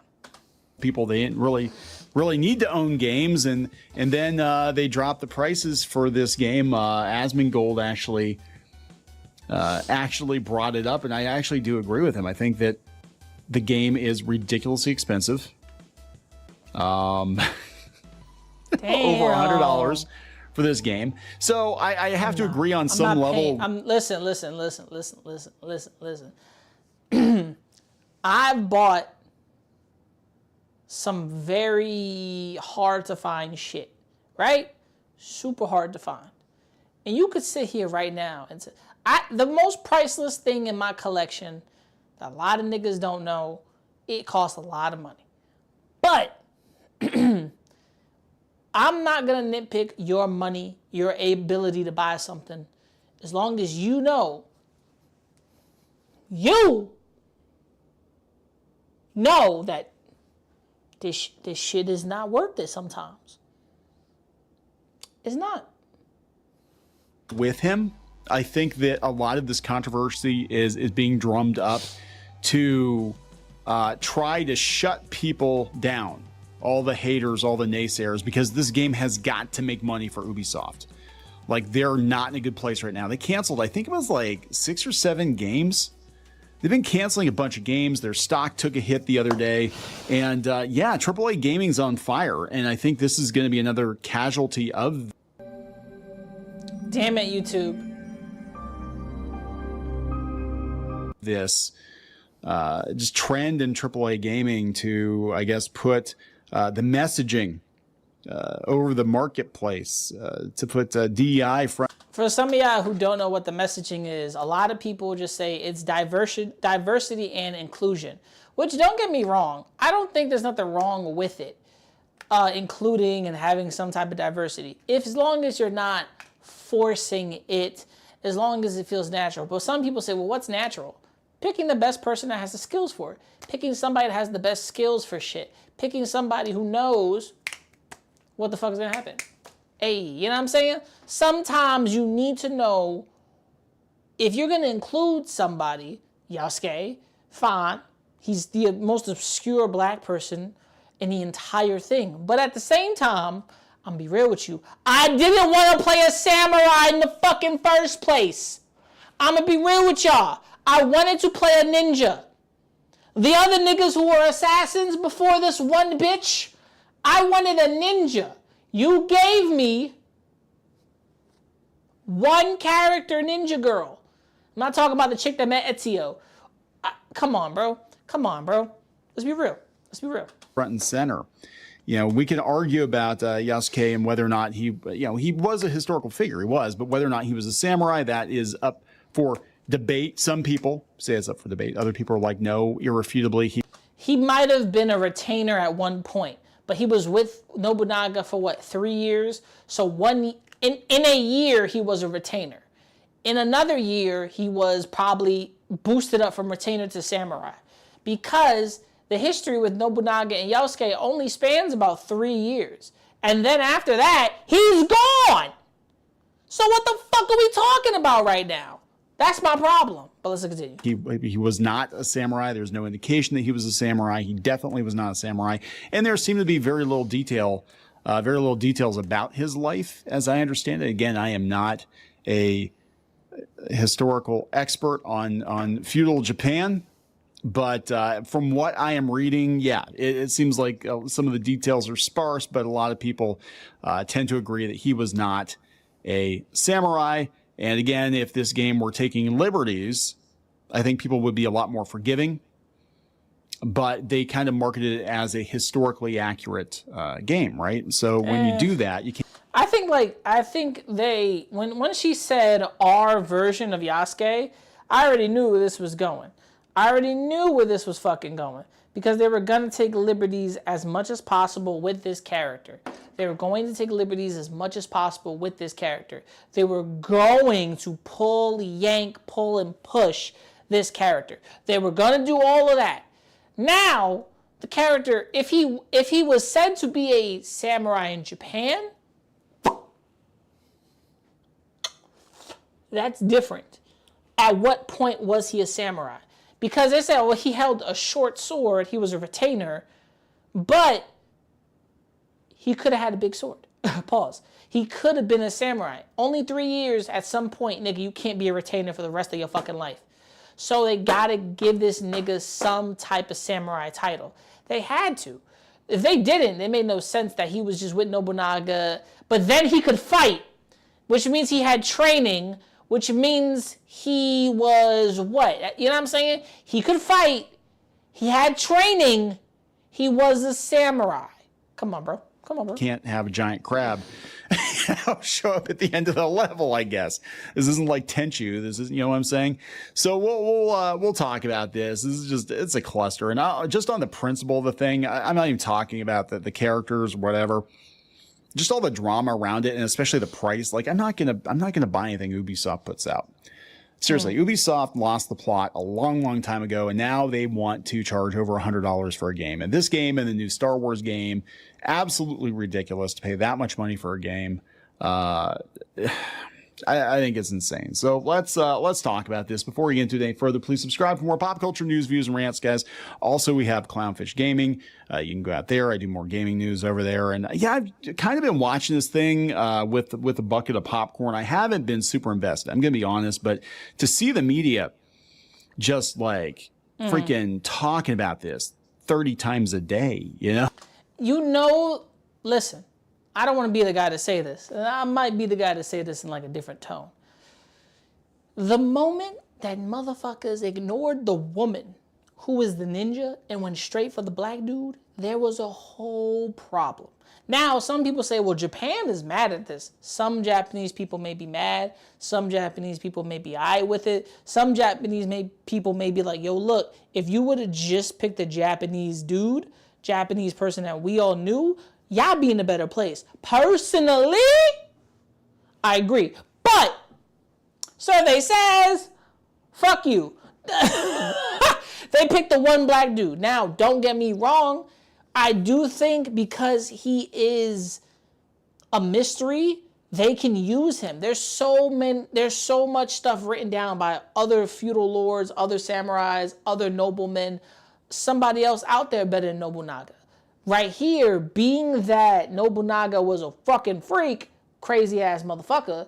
People they didn't really need to own games, and then they dropped the prices for this game. Asmongold actually brought it up, and I actually do agree with him. I think that the game is ridiculously expensive. Over $100 for this game. So I have to agree on some level. Listen. I've bought some very hard to find shit, right? Super hard to find. And you could sit here right now and say, the most priceless thing in my collection that a lot of niggas don't know, it costs a lot of money. But I'm not gonna nitpick your money, your ability to buy something, as long as you know that this shit is not worth it sometimes. It's not. With him, I think that a lot of this controversy is being drummed up to try to shut people down, all the haters, all the naysayers, because this game has got to make money for Ubisoft. Like, they're not in a good place right now. They canceled, I think it was like 6 or 7 games. They've been canceling a bunch of games. Their stock took a hit the other day. And yeah, AAA gaming's on fire. And I think this is going to be another casualty of. Damn it, YouTube. This just trend in AAA gaming to, I guess, put the messaging over the marketplace, to put DEI front. For some of y'all who don't know what the messaging is, a lot of people just say it's diversity and inclusion, which, don't get me wrong, I don't think there's nothing wrong with it, including and having some type of diversity, as long as you're not forcing it, as long as it feels natural. But some people say, well, what's natural? Picking the best person that has the skills for it. Picking somebody that has the best skills for shit. Picking somebody who knows what the fuck is gonna happen. Hey, you know what I'm saying? Sometimes you need to know if you're gonna include somebody, Yasuke, fine. He's the most obscure black person in the entire thing. But at the same time, I'm gonna be real with you. I didn't want to play a samurai in the fucking first place. I'm gonna be real with y'all. I wanted to play a ninja. The other niggas who were assassins before this one bitch, I wanted a ninja. You gave me one character ninja girl. I'm not talking about the chick that met Ezio. Come on, bro. Let's be real. Front and center. You know, we can argue about Yasuke and whether or not he was a historical figure. He was, but whether or not he was a samurai, that is up for debate. Some people say it's up for debate. Other people are like, no, irrefutably. He might have been a retainer at one point, but he was with Nobunaga for 3 years? So in a year, he was a retainer. In another year, he was probably boosted up from retainer to samurai, because the history with Nobunaga and Yasuke only spans about 3 years. And then after that, he's gone. So what the fuck are we talking about right now? That's my problem. But let's continue. He was not a samurai. There's no indication that he was a samurai. He definitely was not a samurai. And there seemed to be very little details about his life, as I understand it. Again, I am not a historical expert on feudal Japan, but from what I am reading, yeah, it seems like some of the details are sparse, but a lot of people tend to agree that he was not a samurai. And again, if this game were taking liberties, I think people would be a lot more forgiving. But they kind of marketed it as a historically accurate game, right? So when you do that, you can't. I think they when she said our version of Yasuke, I already knew where this was going. I already knew where this was fucking going because they were gonna take liberties as much as possible with this character. They were going to take liberties as much as possible with this character. They were going to pull, yank, pull, and push this character. They were gonna do all of that. Now, the character, if he was said to be a samurai in Japan, that's different. At what point was he a samurai? Because they said, well, he held a short sword, he was a retainer, but he could have had a big sword. Pause. He could have been a samurai. Only 3 years at some point, nigga, you can't be a retainer for the rest of your fucking life. So they gotta give this nigga some type of samurai title. They had to. If they didn't, it made no sense that he was just with Nobunaga, but then he could fight, which means he had training, which means he was what? You know what I'm saying? He could fight. He had training. He was a samurai. Come on, bro. Can't have a giant crab show up at the end of the level, I guess. This isn't like Tenchu. This is, you know what I'm saying? So we'll talk about this. This is just, it's a cluster. And just on the principle of the thing, I'm not even talking about the characters or whatever. Just all the drama around it, and especially the price. Like, I'm not gonna buy anything Ubisoft puts out. Seriously, Ubisoft lost the plot a long time ago, and now they want to charge over $100 for a game. And this game and the new Star Wars game, absolutely ridiculous to pay that much money for a game. I think it's insane. So let's talk about this. Before we get into anything further, please subscribe for more pop culture news, views, and rants, guys. Also, we have Clownfish Gaming. You can go out there. I do more gaming news over there. And yeah, I've kind of been watching this thing with a bucket of popcorn. I haven't been super invested. I'm going to be honest, but to see the media just like freaking talking about this 30 times a day, Listen. I don't want to be the guy to say this. I might be the guy to say this in like a different tone. The moment that motherfuckers ignored the woman who was the ninja and went straight for the black dude, there was a whole problem. Now, some people say, well, Japan is mad at this. Some Japanese people may be mad. Some Japanese people may be aight with it. Some Japanese people may be like, yo, look, if you would have just picked a Japanese person that we all knew, y'all be in a better place. Personally, I agree. But survey says, fuck you. They picked the one black dude. Now, don't get me wrong. I do think because he is a mystery, they can use him. There's so much stuff written down by other feudal lords, other samurais, other noblemen, somebody else out there better than Nobunaga. Right here, being that Nobunaga was a fucking freak, crazy ass motherfucker,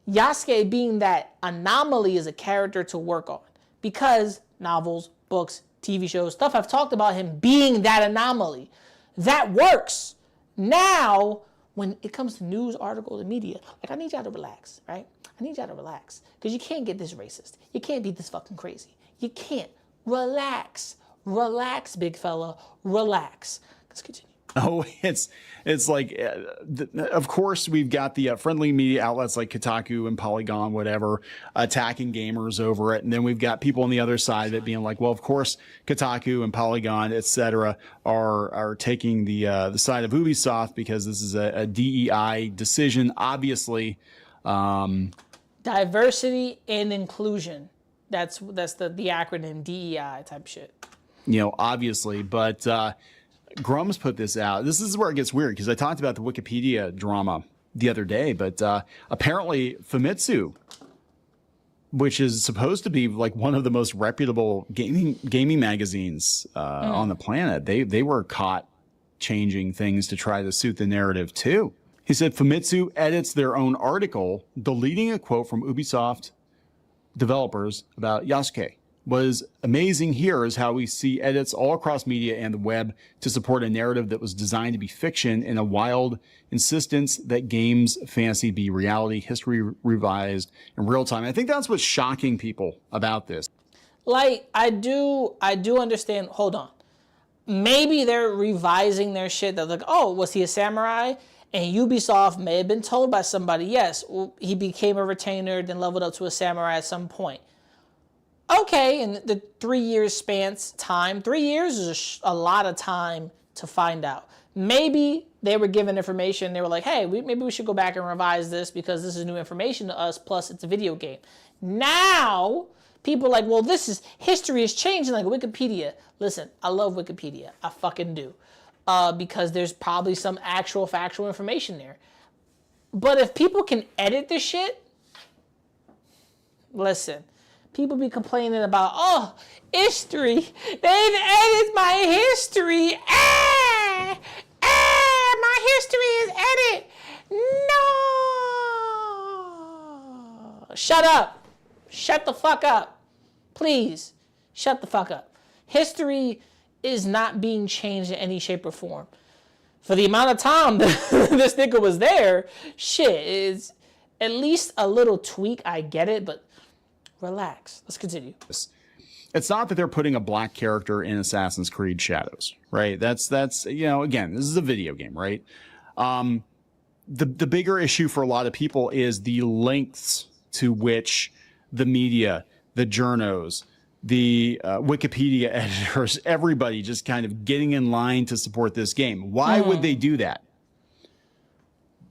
Yasuke being that anomaly is a character to work on. Because novels, books, TV shows, stuff I've talked about him being that anomaly. That works. Now, when it comes to news, articles, and media, like, I need y'all to relax, right? I need y'all to relax. Because you can't get this racist. You can't be this fucking crazy. You can't. Relax. Relax, big fella. Relax. Let's continue. Oh, it's like, of course, we've got the friendly media outlets like Kotaku and Polygon, whatever, attacking gamers over it. And then we've got people on the other side of it being like, well, of course, Kotaku and Polygon, etc., are taking the side of Ubisoft because this is a DEI decision, obviously. Diversity and inclusion. That's the acronym DEI type shit. Obviously, but Grum's put this out. This is where it gets weird because I talked about the Wikipedia drama the other day, but apparently Famitsu, which is supposed to be like one of the most reputable gaming magazines on the planet, they were caught changing things to try to suit the narrative too. He said Famitsu edits their own article, deleting a quote from Ubisoft developers about Yasuke. Was amazing here is how we see edits all across media and the web to support a narrative that was designed to be fiction and a wild insistence that games fantasy be reality, history revised in real time. I think that's what's shocking people about this. Like, I do understand. Hold on. Maybe they're revising their shit. They're like, oh, was he a samurai? And Ubisoft may have been told by somebody, yes, he became a retainer, then leveled up to a samurai at some point. Okay, and the 3 years spans time. 3 years is a lot of time to find out. Maybe they were given information. They were like, hey, maybe we should go back and revise this because this is new information to us, plus it's a video game. Now, people are like, well, history is changing like Wikipedia. Listen, I love Wikipedia. I fucking do. Because there's probably some actual factual information there. But if people can edit this shit, listen. People be complaining about, oh, history. They edit my history. My history is edited. No. Shut up. Shut the fuck up. Please, shut the fuck up. History is not being changed in any shape or form. For the amount of time that this nigga was there, shit, is at least a little tweak. I get it, but relax. Let's continue. It's not that they're putting a black character in Assassin's Creed Shadows, right? That's again, this is a video game, right? The bigger issue for a lot of people is the lengths to which the media, the journos, the Wikipedia editors, everybody just kind of getting in line to support this game. Why would they do that?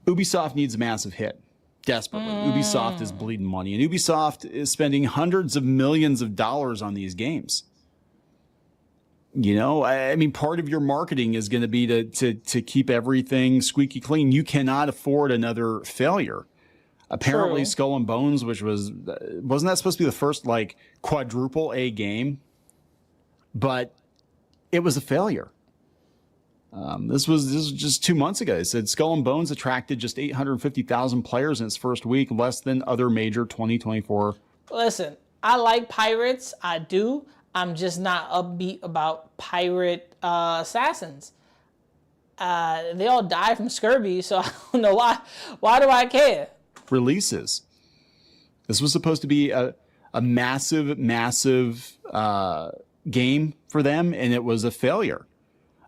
Ubisoft needs a massive hit. Desperately. Ubisoft is bleeding money, and Ubisoft is spending hundreds of millions of dollars on these games. You know, I mean, part of your marketing is going to be to keep everything squeaky clean. You cannot afford another failure. Apparently, True. Skull and Bones, which wasn't that supposed to be the first like quadruple A game? But it was a failure. This was just 2 months ago. It said Skull and Bones attracted just 850,000 players in its first week, less than other major 2024. Listen, I like pirates. I do. I'm just not upbeat about pirate assassins. They all die from scurvy, so I don't know why. Why do I care? Releases. This was supposed to be a massive game for them, and it was a failure.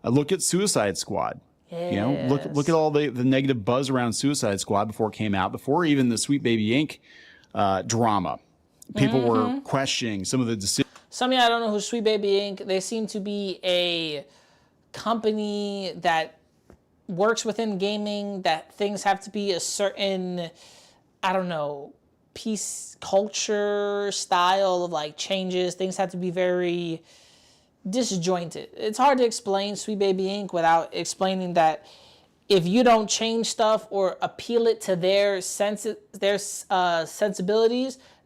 Look at Suicide Squad. Yes. You know, look at all the negative buzz around Suicide Squad before it came out, before even the Sweet Baby Inc. Drama. People were questioning some of the decisions. Some of y'all don't know who Sweet Baby Inc. They seem to be a company that works within gaming, that things have to be a certain, I don't know, piece culture style of like changes. Things have to be very disjointed. It's hard to explain Sweet Baby Inc. without explaining that if you don't change stuff or appeal it to their sensibilities,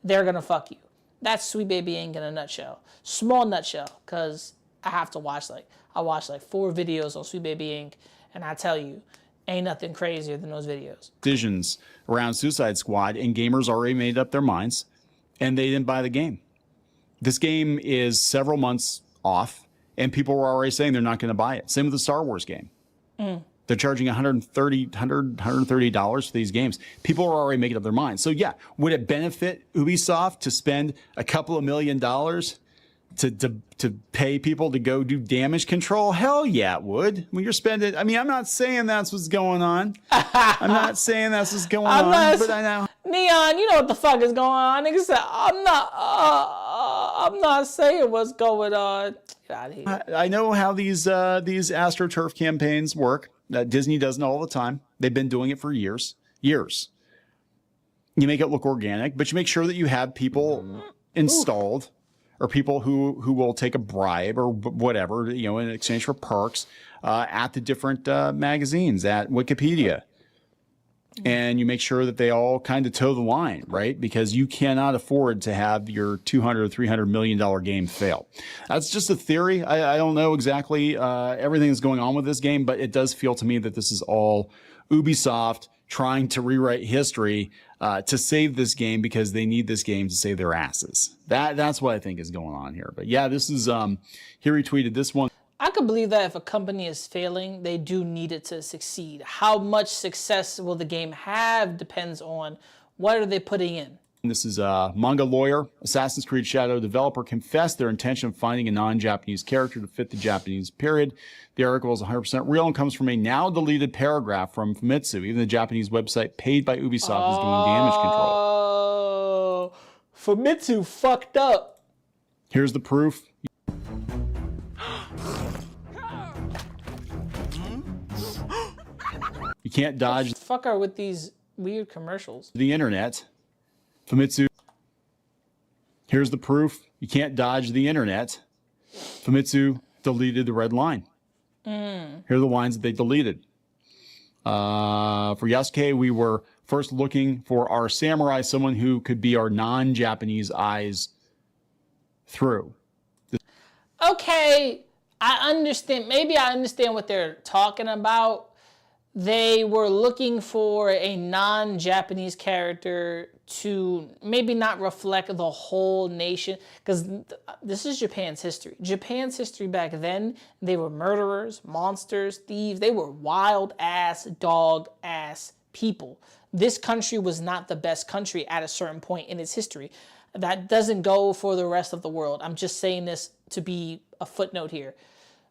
they're gonna fuck you. That's Sweet Baby Inc. in a nutshell. Small nutshell, because I have to watch I watched 4 videos on Sweet Baby Inc. and I tell you, ain't nothing crazier than those videos. Decisions around Suicide Squad, and gamers already made up their minds, and they didn't buy the game. This game is several months off, and people were already saying they're not going to buy it. Same with the Star Wars game. They're charging $130 for these games. People are already making up their minds. So yeah, would it benefit Ubisoft to spend a couple of $1 million to pay people to go do damage control? Hell yeah, it would. When you're spending, I mean, I'm not saying that's what's going on. I'm not saying that's what's going on, but I know. Neon, you know what the fuck is going on. Nigga said, I'm not saying what's going on. Get out of here. I know how these AstroTurf campaigns work. Disney does it all the time. They've been doing it for years. You make it look organic, but you make sure that you have people installed or people who will take a bribe or whatever, you know, in exchange for perks at the different magazines, at Wikipedia. and you make sure that they all kind of toe the line, right? Because you cannot afford to have your $200 or $300 million game fail. That's just a theory. I don't know exactly everything that's going on with this game, but it does feel to me that this is all Ubisoft trying to rewrite history to save this game because they need this game to save their asses. That's what I think is going on here. But yeah, this is he retweeted this one. I could believe that if a company is failing, they do need it to succeed. How much success will the game have depends on what are they putting in. This is Manga Lawyer. Assassin's Creed Shadow developer confessed their intention of finding a non-Japanese character to fit the Japanese period. The article is 100% real and comes from a now-deleted paragraph from Famitsu. Even the Japanese website paid by Ubisoft is doing damage control. Oh, Famitsu fucked up. Here's the proof. You can't dodge The fuck are with these weird commercials? the internet. Famitsu. Here's the proof. You can't dodge the internet. Famitsu deleted the red line. Here are the lines that they deleted. For Yasuke, we were first looking for our samurai, someone who could be our non-Japanese eyes through. Okay, I understand. Maybe I understand what they're talking about. They were looking for a non-Japanese character to maybe not reflect the whole nation, because this is Japan's history. Japan's history back then, they were murderers, monsters, thieves. They were wild-ass, dog-ass people. This country was not the best country at a certain point in its history. That doesn't go for the rest of the world. I'm just saying this to be a footnote here.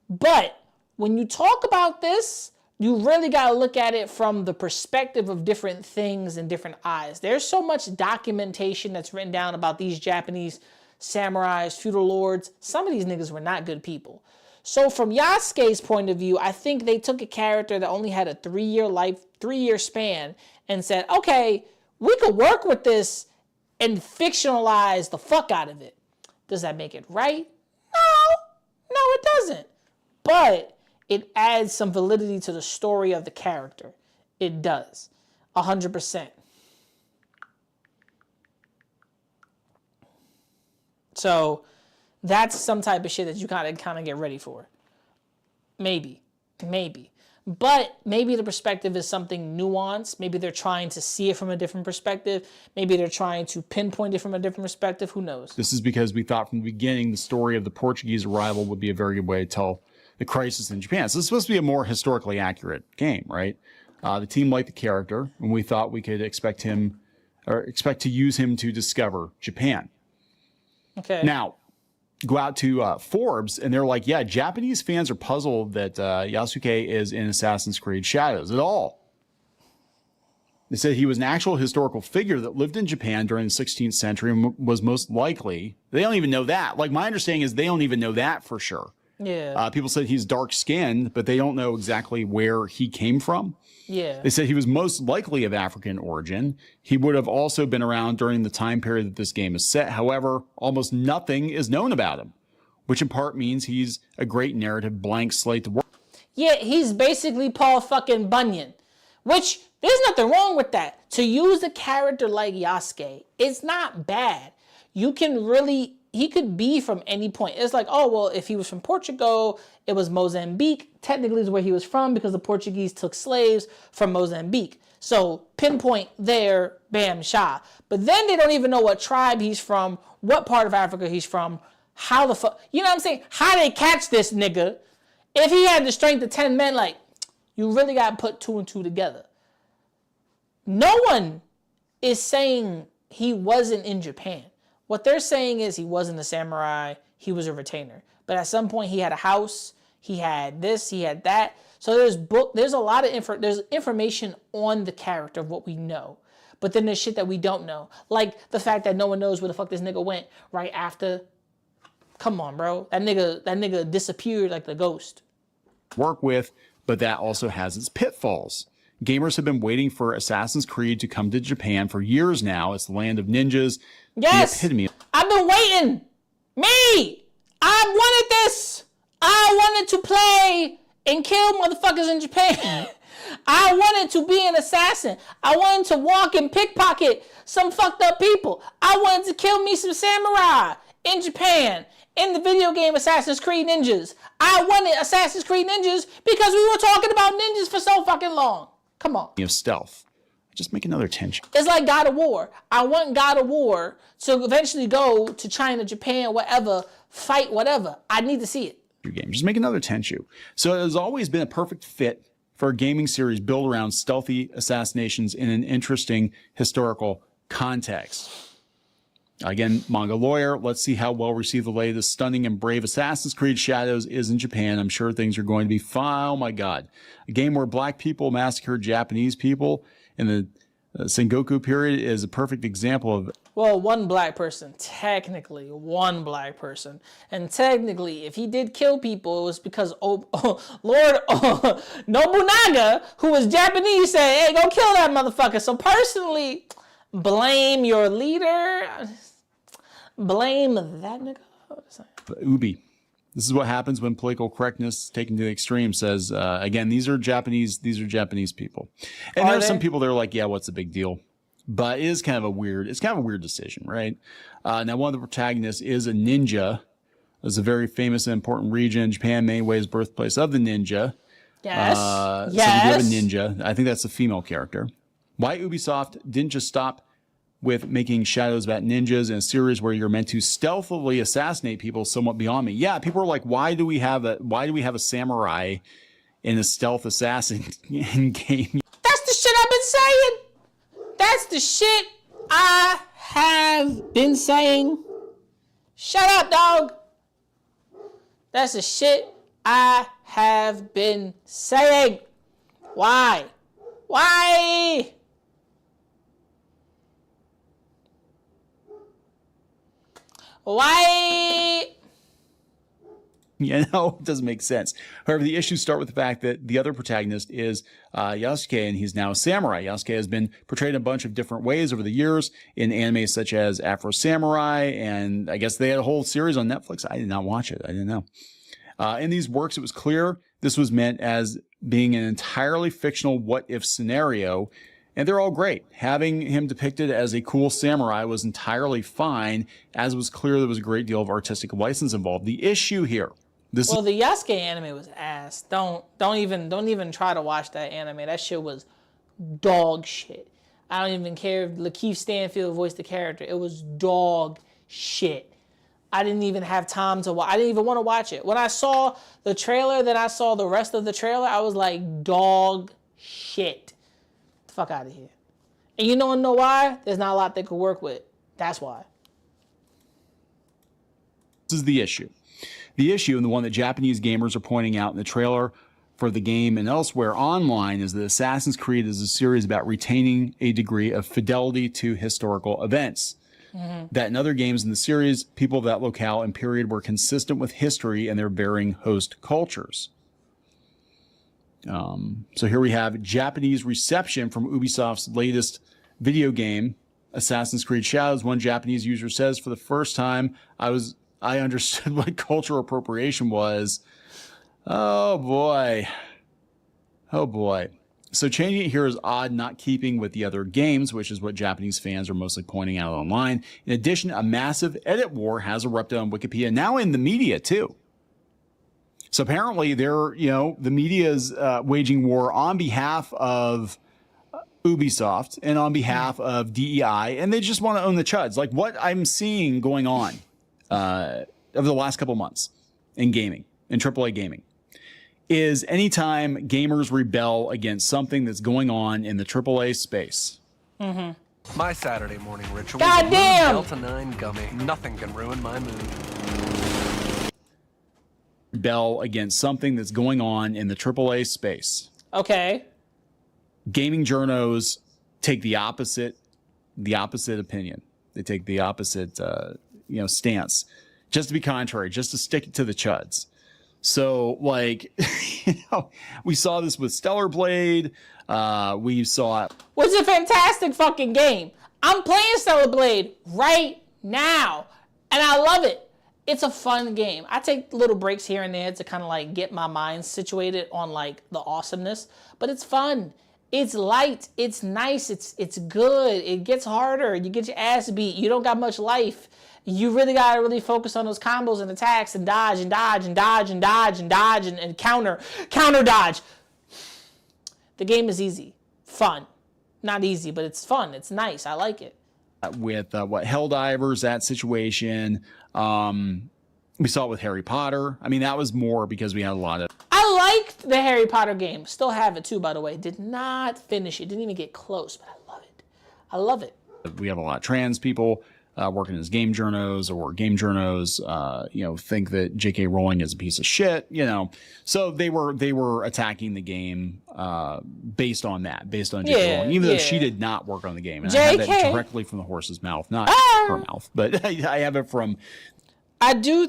But when you talk about this, you really got to look at it from the perspective of different things and different eyes. There's so much documentation that's written down about these Japanese samurais, feudal lords. Some of these niggas were not good people. So from Yasuke's point of view, I think they took a character that only had a 3-year span and said, okay, we could work with this and fictionalize the fuck out of it. Does that make it right? No, it doesn't. But it adds some validity to the story of the character. It does. 100%. So that's some type of shit that you gotta kind of get ready for. Maybe. But maybe the perspective is something nuanced. Maybe they're trying to see it from a different perspective. Maybe they're trying to pinpoint it from a different perspective. Who knows? This is because we thought from the beginning the story of the Portuguese arrival would be a very good way to tell the crisis in Japan. So it's supposed to be a more historically accurate game, right? The team liked the character, and we thought we could expect to use him to discover Japan. Okay. Now, go out to Forbes, and they're like, yeah, Japanese fans are puzzled that Yasuke is in Assassin's Creed Shadows at all. They said he was an actual historical figure that lived in Japan during the 16th century and was most likely, they don't even know that. Like, my understanding is they don't even know that for sure. Yeah. People said he's dark-skinned, but they don't know exactly where he came from. Yeah. They said he was most likely of African origin. He would have also been around during the time period that this game is set. However, almost nothing is known about him, which in part means he's a great narrative blank slate to work. Yeah, he's basically Paul fucking Bunyan, which there's nothing wrong with that. To use a character like Yasuke, it's not bad. You can really, he could be from any point. It's like, oh, well, if he was from Portugal, it was Mozambique. Technically is where he was from because the Portuguese took slaves from Mozambique. So pinpoint there, bam, shah. But then they don't even know what tribe he's from, what part of Africa he's from, how the fuck, you know what I'm saying? How they catch this nigga? If he had the strength of 10 men, like, you really got to put 2 and 2 together. No one is saying he wasn't in Japan. What they're saying is he wasn't a samurai, he was a retainer. But at some point he had a house, he had this, he had that. So there's a lot of there's information on the character of what we know. But then there's shit that we don't know. Like the fact that no one knows where the fuck this nigga went right after. Come on, bro. That nigga disappeared like the ghost. Work with, but that also has its pitfalls. Gamers have been waiting for Assassin's Creed to come to Japan for years now. It's the land of ninjas. Yes, the epitome. I've been waiting. Me, I wanted this. I wanted to play and kill motherfuckers in Japan. I wanted to be an assassin. I wanted to walk and pickpocket some fucked up people. I wanted to kill me some samurai in Japan in the video game Assassin's Creed Ninjas. I wanted Assassin's Creed Ninjas because we were talking about ninjas for so fucking long. Come on. Of stealth. Just make another tension. It's like God of War. I want God of War to eventually go to China, Japan, whatever, fight whatever. I need to see it. Your game. Just make another Tenchu. So it has always been a perfect fit for a gaming series built around stealthy assassinations in an interesting historical context. Again, manga lawyer, let's see how well received the latest stunning and brave Assassin's Creed Shadows is in Japan. I'm sure things are going to be fine. Oh my God. A game where black people massacred Japanese people in the Sengoku period is a perfect example of... Well, one black person. Technically, one black person. And technically, if he did kill people, it was because Lord Nobunaga, who was Japanese, said, hey, go kill that motherfucker. So personally, blame your leader. Blame that nigga. Ubi. This is what happens when political correctness is taken to the extreme. Says again, these are Japanese people, and there are some people that are like, yeah, what's the big deal? But it is kind of a weird. It's kind of a weird decision, right? Now, one of the protagonists is a ninja. It's a very famous and important region in Japan, many ways birthplace of the ninja. Yes. So we do have a ninja. I think that's a female character. Why Ubisoft didn't just stop with making Shadows about ninjas in a series where you're meant to stealthily assassinate people is somewhat beyond me. Yeah, people are like, why do we have a samurai in a stealth assassin in game? That's the shit I've been saying. That's the shit I have been saying. Shut up, dog. That's the shit I have been saying. Why? Why? Why? You know, it doesn't make sense. However, the issues start with the fact that the other protagonist is Yasuke, and he's now a samurai. Yasuke has been portrayed in a bunch of different ways over the years in anime such as Afro Samurai, and I guess they had a whole series on Netflix. I did not watch it. I didn't know. In these works, it was clear this was meant as being an entirely fictional what-if scenario, and they're all great. Having him depicted as a cool samurai was entirely fine, as it was clear there was a great deal of artistic license involved. The issue here... the Yasuke anime was ass. Don't even try to watch that anime. That shit was dog shit. I don't even care if Lakeith Stanfield voiced the character. It was dog shit. I didn't even have time to watch. I didn't even want to watch it. When I saw the trailer, then I saw the rest of the trailer, I was like, dog shit. Fuck out of here. And you don't know why? There's not a lot they could work with. That's why. This is the issue. The issue, and the one that Japanese gamers are pointing out in the trailer for the game and elsewhere online, is that Assassin's Creed is a series about retaining a degree of fidelity to historical events. Mm-hmm. That in other games in the series, people of that locale and period were consistent with history and their varying host cultures. So here we have Japanese reception from Ubisoft's latest video game, Assassin's Creed Shadows. One Japanese user says, for the first time, I understood what cultural appropriation was. Oh boy. Oh boy. So changing it here is odd, not keeping with the other games, which is what Japanese fans are mostly pointing out online. In addition, a massive edit war has erupted on Wikipedia, now in the media too. So apparently the media is waging war on behalf of Ubisoft and on behalf of DEI, and they just want to own the chuds. Like what I'm seeing going on over the last couple months in gaming, in AAA gaming, is anytime gamers rebel against something that's going on in the AAA space. Mm-hmm. My Saturday morning ritual. Goddamn! Delta 9 gummy. Nothing can ruin my mood. Rebel against something that's going on in the AAA space. Okay. Gaming journos take the opposite opinion. They take the opposite, stance, just to be contrary, just to stick it to the chuds. So, like, we saw this with Stellar Blade. We saw it. Which is a fantastic fucking game. I'm playing Stellar Blade right now, and I love it. it's a fun game. I take little breaks here and there to kind of like get my mind situated on like the awesomeness, but it's fun. It's light. It's nice. It's good. It gets harder. You get your ass beat. You don't got much life. You really got to really focus on those combos and attacks and dodge and dodge and dodge and dodge and dodge and counter dodge. The game is easy. Fun. Not easy, but it's fun. It's nice. I like it. With Helldivers, that situation. We saw it with Harry Potter. I mean, that was more because we had a lot of... I liked the Harry Potter game. Still have it too, by the way. Did not finish it. Didn't even get close, but I love it. I love it. We have a lot of trans people working as game journos, or game journos, think that J.K. Rowling is a piece of shit, So they were attacking the game based on J.K. Rowling, even though she did not work on the game. And I have that directly from the horse's mouth, not her mouth, but I have it from... I do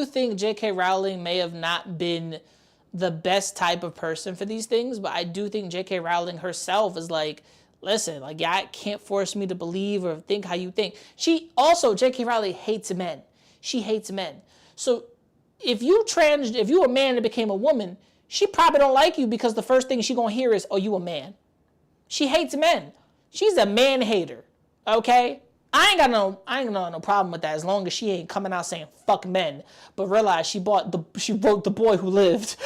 think J.K. Rowling may have not been the best type of person for these things, but I do think J.K. Rowling herself is like, listen, like, y'all can't force me to believe or think how you think. J.K. Rowling hates men. She hates men. So if you a man that became a woman, she probably don't like you because the first thing she gonna hear is, oh, you a man. She hates men. She's a man hater, okay? I ain't got no problem with that as long as she ain't coming out saying fuck men, but realize she wrote The Boy Who Lived.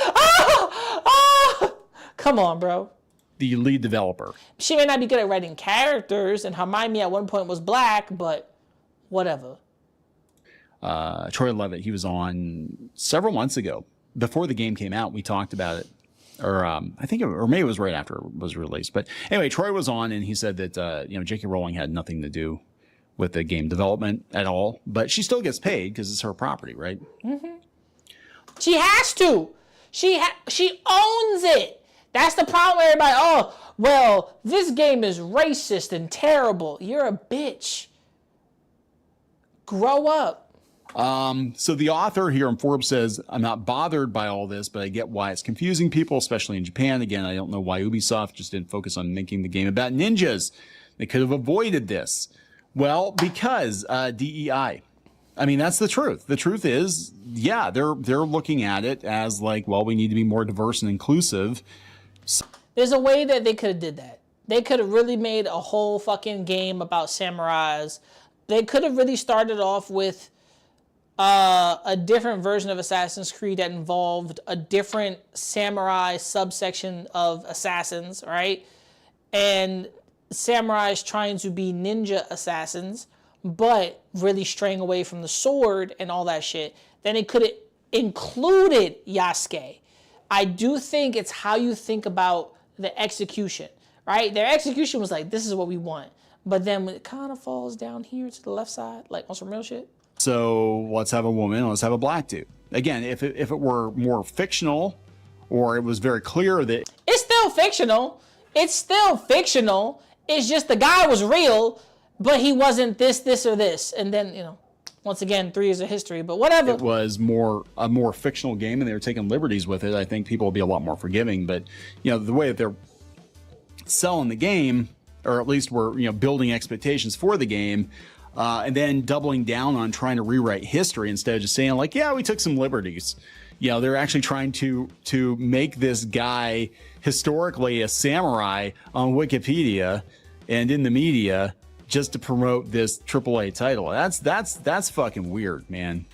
Come on, bro. The lead developer. She may not be good at writing characters, and Hermione at one point was black, but whatever. Troy Levitt, he was on several months ago. Before the game came out, we talked about it. Or maybe it was right after it was released. But anyway, Troy was on, and he said that J.K. Rowling had nothing to do with the game development at all, but she still gets paid because it's her property, right? Mm-hmm. She has to. She owns it. That's the problem with everybody. Oh, well, this game is racist and terrible. You're a bitch. Grow up. So the author here in Forbes says, I'm not bothered by all this, but I get why it's confusing people, especially in Japan. Again, I don't know why Ubisoft just didn't focus on making the game about ninjas. They could have avoided this. Well, because DEI. I mean, that's the truth. The truth is, yeah, they're looking at it as like, well, we need to be more diverse and inclusive. There's a way that they could have did that. They could have really made a whole fucking game about samurais. They could have really started off with a different version of Assassin's Creed that involved a different samurai subsection of assassins, right? And samurais trying to be ninja assassins, but really straying away from the sword and all that shit. Then it could have included Yasuke. I do think it's how you think about the execution, right? Their execution was like, this is what we want. But then when it kind of falls down here to the left side, like on some real shit. So let's have a woman, let's have a black dude. Again, if it were more fictional, or it was very clear that... It's still fictional. It's still fictional. It's just the guy was real, but he wasn't this, or this. And then, once again, 3 years of history, but whatever. It was a more fictional game, and they were taking liberties with it. I think people will be a lot more forgiving. But, the way that they're selling the game, or at least we're, building expectations for the game, and then doubling down on trying to rewrite history instead of just saying, like, yeah, we took some liberties. They're actually trying to make this guy historically a samurai on Wikipedia and in the media just to promote this AAA title. That's fucking weird, man.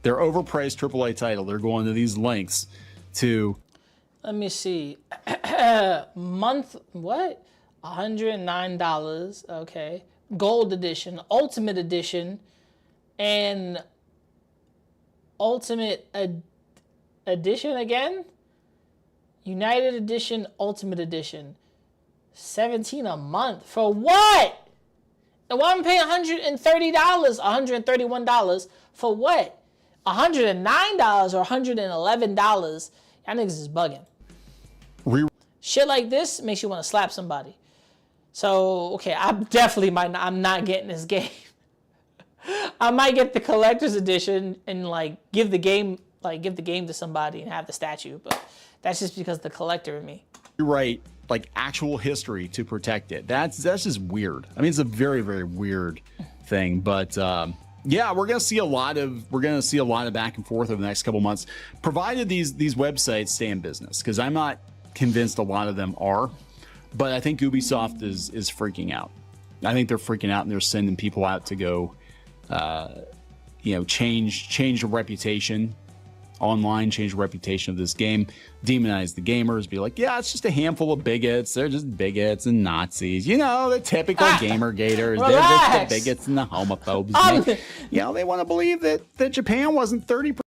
Their overpriced AAA title, they're going to these lengths to... Let me see. Month, what? $109, okay. Gold edition, Ultimate edition, and Ultimate edition again? United edition, Ultimate edition. $17 a month. For what? And why am I paying $130, $131 for what? $109 or $111? Y'all niggas is bugging. Shit like this makes you want to slap somebody. So, okay, I'm not getting this game. I might get the collector's edition and give the game to somebody and have the statue, but that's just because the collector in me. Rewrite actual history to protect it. That's just weird. I mean, it's a very, very weird thing, but yeah, we're gonna see a lot of back and forth over the next couple months, provided these websites stay in business. Because I'm not convinced a lot of them are, but I think Ubisoft is freaking out. I think they're freaking out and they're sending people out to go, change the reputation online, change the reputation of this game, demonize the gamers, be like, yeah, it's just a handful of bigots. They're just bigots and Nazis. You know, the typical gamer gators. They're just the bigots and the homophobes. They want to believe that Japan wasn't 30%.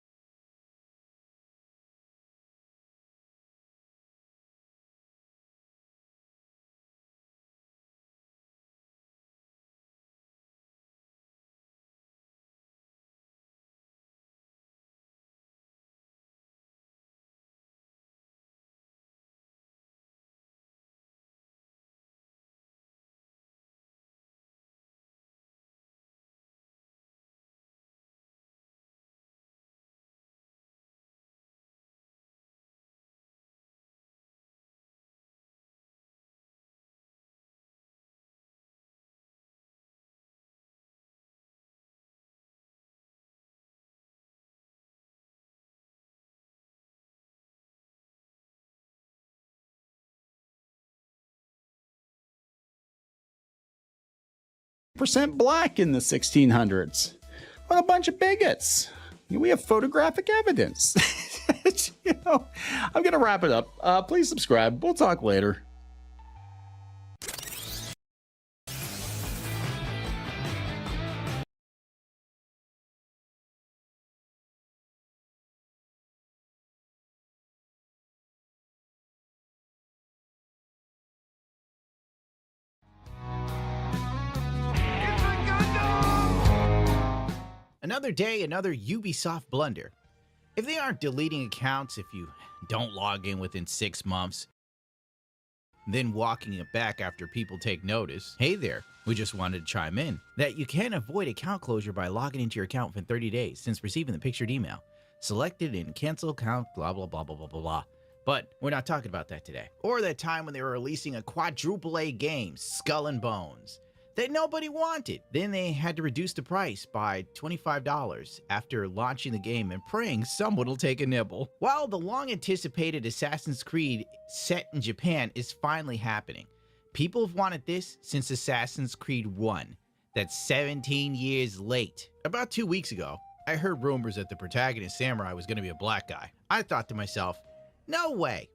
Black in the 1600s. What a bunch of bigots. We have photographic evidence. I'm gonna wrap it up. Please subscribe. We'll talk later. Another day, another Ubisoft blunder. If they aren't deleting accounts if you don't log in within 6 months, then walking it back after people take notice, hey there, we just wanted to chime in, that you can avoid account closure by logging into your account within 30 days since receiving the pictured email. Selected and cancel account, blah, blah, blah, blah, blah, blah, blah. But we're not talking about that today. Or that time when they were releasing a quadruple A game, Skull and Bones, that nobody wanted. Then they had to reduce the price by $25 after launching the game and praying someone will take a nibble. While the long-anticipated Assassin's Creed set in Japan is finally happening, people have wanted this since Assassin's Creed 1. That's 17 years late. About 2 weeks ago, I heard rumors that the protagonist samurai was going to be a black guy. I thought to myself, no way.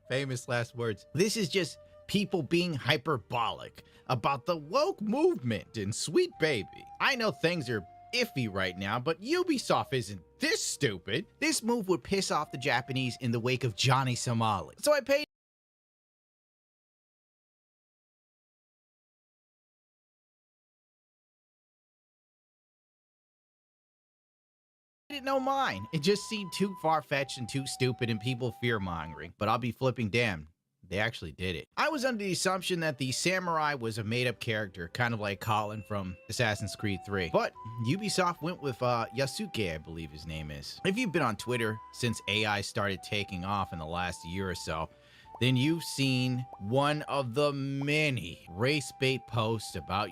Famous last words. This is just people being hyperbolic about the woke movement and Sweet Baby. I know things are iffy right now, but Ubisoft isn't this stupid. This move would piss off the Japanese in the wake of Johnny Somali. So I paid it no mind. It just seemed too far-fetched and too stupid and people fear-mongering. But I'll be flipping damned. They actually did it. I was under the assumption that the samurai was a made-up character, kind of like Colin from Assassin's Creed 3. But Ubisoft went with Yasuke, I believe his name is. If you've been on Twitter since AI started taking off in the last year or so, then you've seen one of the many race bait posts about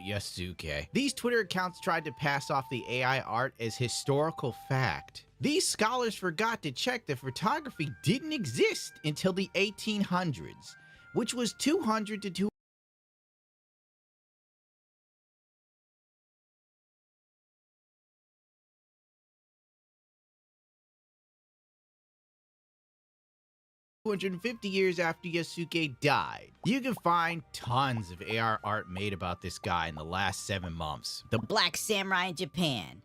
Yasuke. These Twitter accounts tried to pass off the AI art as historical fact. These scholars forgot to check that photography didn't exist until the 1800s, which was 200 to 250 years after Yasuke died. You can find tons of AR art made about this guy in the last 7 months. The Black Samurai in Japan.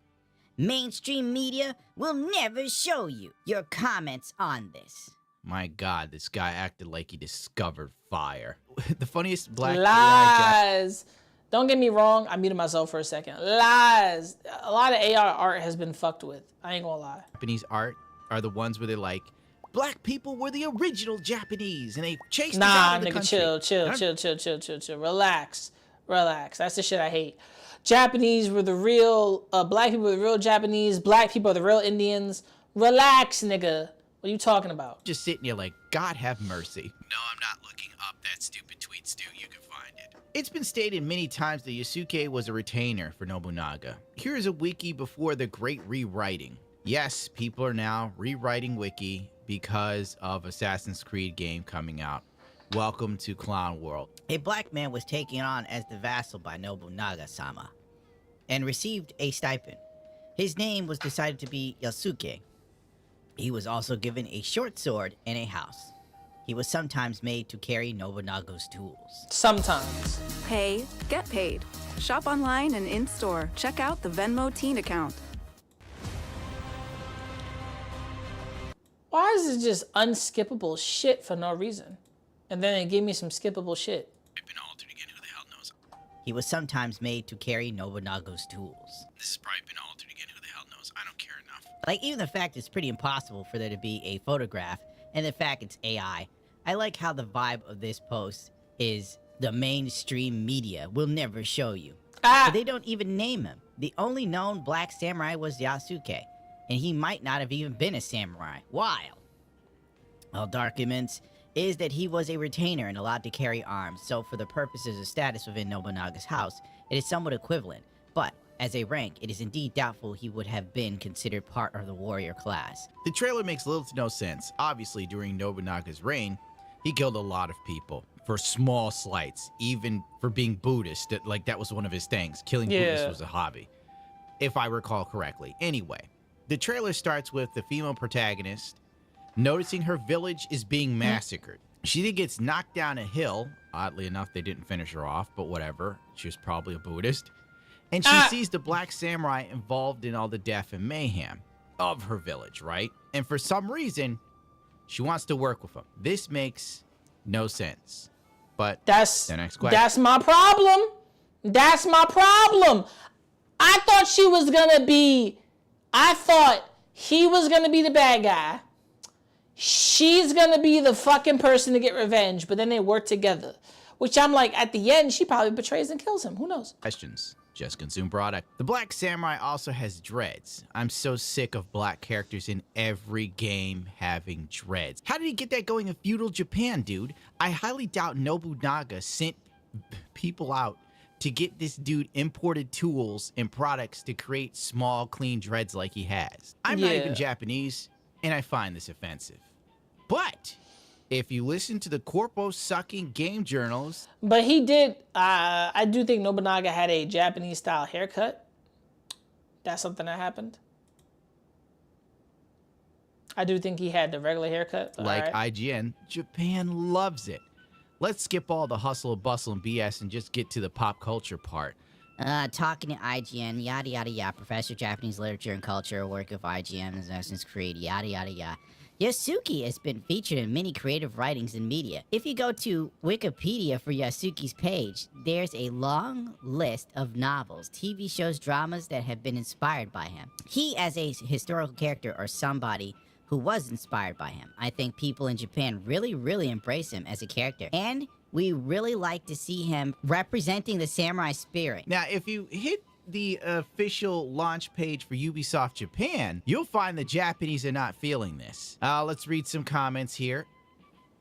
Mainstream media will never show you your comments on this. My God, this guy acted like he discovered fire. The funniest black lies. Don't get me wrong. I muted myself for a second. Lies. A lot of AI art has been fucked with. I ain't gonna lie. Japanese art are the ones where they're like, black people were the original Japanese and they chased us Nah, out of the nigga, country. chill. Relax. That's the shit I hate. Japanese were the real, black people were the real Japanese. Black people are the real Indians. Relax, nigga. What are you talking about? Just sitting here like, God have mercy. No, I'm not looking up that stupid tweet, Stu. You can find it. It's been stated many times that Yasuke was a retainer for Nobunaga. Here is a wiki before the great rewriting. Yes, people are now rewriting wiki because of Assassin's Creed game coming out. Welcome to Clown World. A black man was taken on as the vassal by Nobunaga-sama and received a stipend. His name was decided to be Yasuke. He was also given a short sword and a house. He was sometimes made to carry Nobunaga's tools. Sometimes. Pay, get paid. Shop online and in-store. Check out the Venmo Teen account. Why is it just unskippable shit for no reason? And then they give me some skippable shit. He was sometimes made to carry Nobunaga's tools. This has probably been altered again. Who the hell knows? I don't care enough. Like, even the fact it's pretty impossible for there to be a photograph, and the fact it's AI. I like how the vibe of this post is the mainstream media will never show you. But they don't even name him. The only known black samurai was Yasuke, and he might not have even been a samurai. Wild. All documents is that he was a retainer and allowed to carry arms, so for the purposes of status within Nobunaga's house, it is somewhat equivalent, but as a rank, it is indeed doubtful he would have been considered part of the warrior class. The trailer makes little to no sense. Obviously, during Nobunaga's reign, he killed a lot of people for small slights, even for being Buddhist. That was one of his things. Killing Buddhists was a hobby, if I recall correctly. Anyway, the trailer starts with the female protagonist noticing her village is being massacred. She then gets knocked down a hill. Oddly enough, they didn't finish her off, but whatever. She was probably a Buddhist. And she sees the black samurai involved in all the death and mayhem of her village, right? And for some reason, she wants to work with him. This makes no sense. But that's the next question. That's my problem. That's my problem. I thought he was gonna be the bad guy. She's gonna be the fucking person to get revenge, but then they work together. Which I'm like, at the end, she probably betrays and kills him. Who knows? Questions. Just consume product. The black samurai also has dreads. I'm so sick of black characters in every game having dreads. How did he get that going in feudal Japan, dude? I highly doubt Nobunaga sent people out to get this dude imported tools and products to create small, clean dreads like he has. I'm not even Japanese, and I find this offensive. But if you listen to the corpo-sucking game journals... But he did, I do think Nobunaga had a Japanese-style haircut. That's something that happened. I do think he had the regular haircut. Like IGN, Japan loves it. Let's skip all the hustle, bustle, and BS and just get to the pop culture part. Talking to IGN, yada yada yada, Professor of Japanese Literature and Culture, work of IGN, Assassin's Creed, yada yada yada. Yasuke has been featured in many creative writings and media. If you go to Wikipedia for Yasuke's page, there's a long list of novels, TV shows, dramas that have been inspired by him. He, as a historical character or somebody who was inspired by him, I think people in Japan really, really embrace him as a character. And we really like to see him representing the samurai spirit. Now, if you hit the official launch page for Ubisoft Japan, you'll find the Japanese are not feeling this. Let's read some comments here.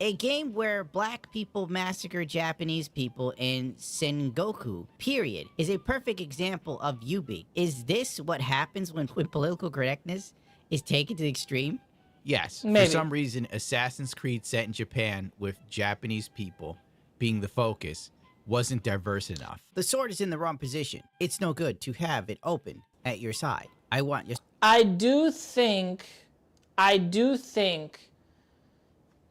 A game where black people massacre Japanese people in Sengoku, period, is a perfect example of Ubi. Is this what happens when political correctness is taken to the extreme? Yes. Maybe. For some reason, Assassin's Creed set in Japan with Japanese people being the focus wasn't diverse enough. The sword is in the wrong position. It's no good to have it open at your side. I do think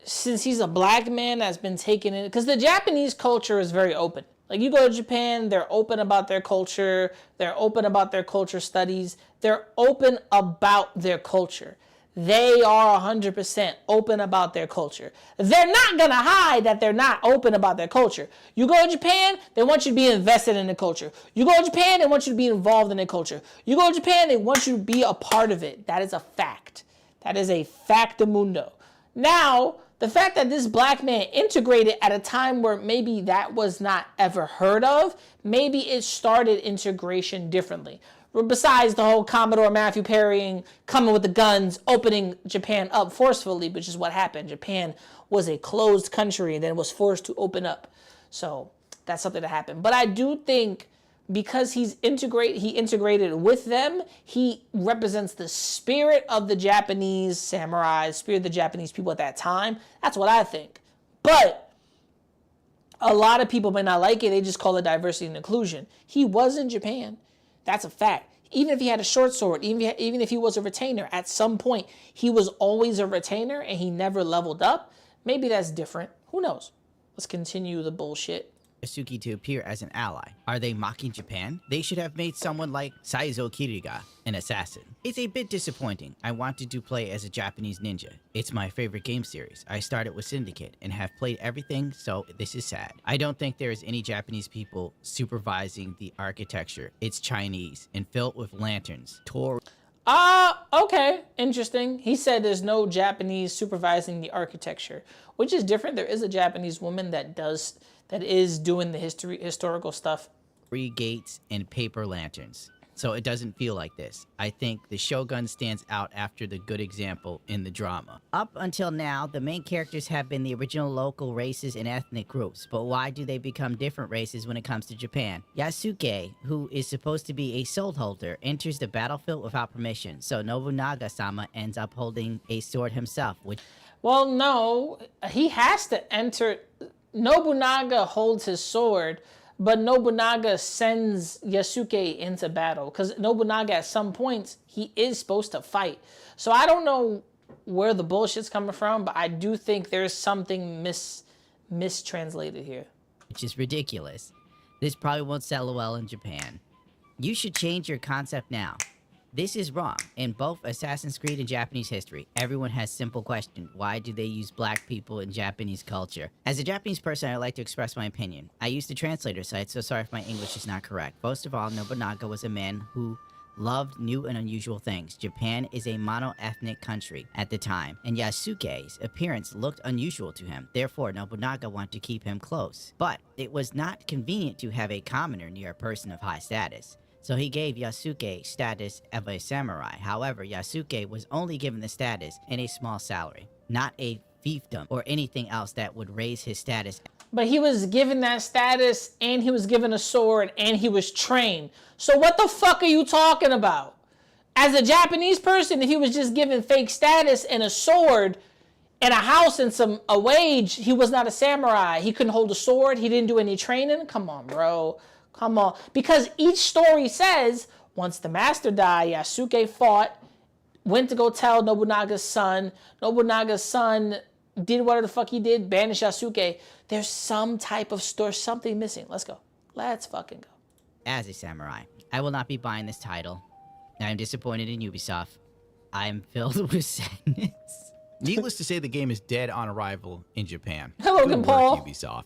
since he's a black man that's been taken in, because the Japanese culture is very open. Like, you go to Japan, they're open about their culture. They're open about their culture studies. They're open about their culture. They are 100% open about their culture. They're not going to hide that they're not open about their culture. You go to Japan, they want you to be invested in the culture. You go to Japan, they want you to be involved in the culture. You go to Japan, they want you to be a part of it. That is a fact. That is a factamundo. Now, the fact that this black man integrated at a time where maybe that was not ever heard of, maybe it started integration differently. Besides the whole Commodore Matthew Perry coming with the guns, opening Japan up forcefully, which is what happened. Japan was a closed country and then was forced to open up. So that's something that happened. But I do think because he integrated with them, he represents the spirit of the Japanese samurai, spirit of the Japanese people at that time. That's what I think. But a lot of people may not like it. They just call it diversity and inclusion. He was in Japan. That's a fact. Even if he had a short sword, even if he was a retainer, at some point, he was always a retainer and he never leveled up. Maybe that's different. Who knows? Let's continue the bullshit. Yasuke to appear as an ally. Are they mocking Japan? They should have made someone like Saizo Kiriga an assassin. It's a bit disappointing. I wanted to play as a Japanese ninja. It's my favorite game series. I started with Syndicate and have played everything, so this is sad. I don't think there is any Japanese people supervising the architecture. It's Chinese and filled with lanterns. Okay, interesting. He said there's no Japanese supervising the architecture, which is different. There is a Japanese woman that is doing the historical stuff. 3 gates and paper lanterns. So it doesn't feel like this. I think the Shogun stands out after the good example in the drama. Up until now, the main characters have been the original local races and ethnic groups, but why do they become different races when it comes to Japan? Yasuke, who is supposed to be a sword holder, enters the battlefield without permission, so Nobunaga-sama ends up holding a sword himself, which... Well, no, he has to enter... Nobunaga holds his sword, but Nobunaga sends Yasuke into battle because Nobunaga at some points, he is supposed to fight. So I don't know where the bullshit's coming from, but I do think there's something mistranslated here. Which is ridiculous. This probably won't sell well in Japan. You should change your concept now. This is wrong. In both Assassin's Creed and Japanese history, everyone has simple question. Why do they use black people in Japanese culture? As a Japanese person, I'd like to express my opinion. I use the translator site, so sorry if my English is not correct. First of all, Nobunaga was a man who loved new and unusual things. Japan is a mono-ethnic country at the time, and Yasuke's appearance looked unusual to him. Therefore, Nobunaga wanted to keep him close. But it was not convenient to have a commoner near a person of high status. So he gave Yasuke status of a samurai. However, Yasuke was only given the status and a small salary, not a fiefdom or anything else that would raise his status. But he was given that status and he was given a sword and he was trained. So what the fuck are you talking about? As a Japanese person, if he was just given fake status and a sword and a house and a wage, he was not a samurai. He couldn't hold a sword. He didn't do any training. Come on, bro. Come on. Because each story says, once the master died, Yasuke fought, went to go tell Nobunaga's son. Nobunaga's son did whatever the fuck he did, banished Yasuke. There's some type of story, something missing. Let's go. Let's fucking go. As a samurai, I will not be buying this title. I am disappointed in Ubisoft. I am filled with sadness. Needless to say, the game is dead on arrival in Japan. Hello, Good Paul. work, Ubisoft.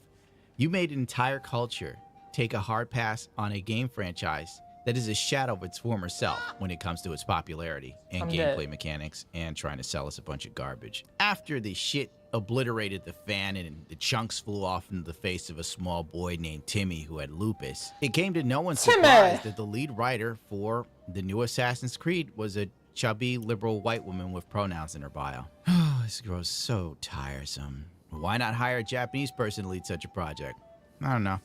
You made an entire culture take a hard pass on a game franchise that is a shadow of its former self when it comes to its popularity and gameplay mechanics and trying to sell us a bunch of garbage. After the shit obliterated the fan and the chunks flew off into the face of a small boy named Timmy who had lupus, it came to no one's surprise that the lead writer for the new Assassin's Creed was a chubby liberal white woman with pronouns in her bio. This grows so tiresome. Why not hire a Japanese person to lead such a project? I don't know.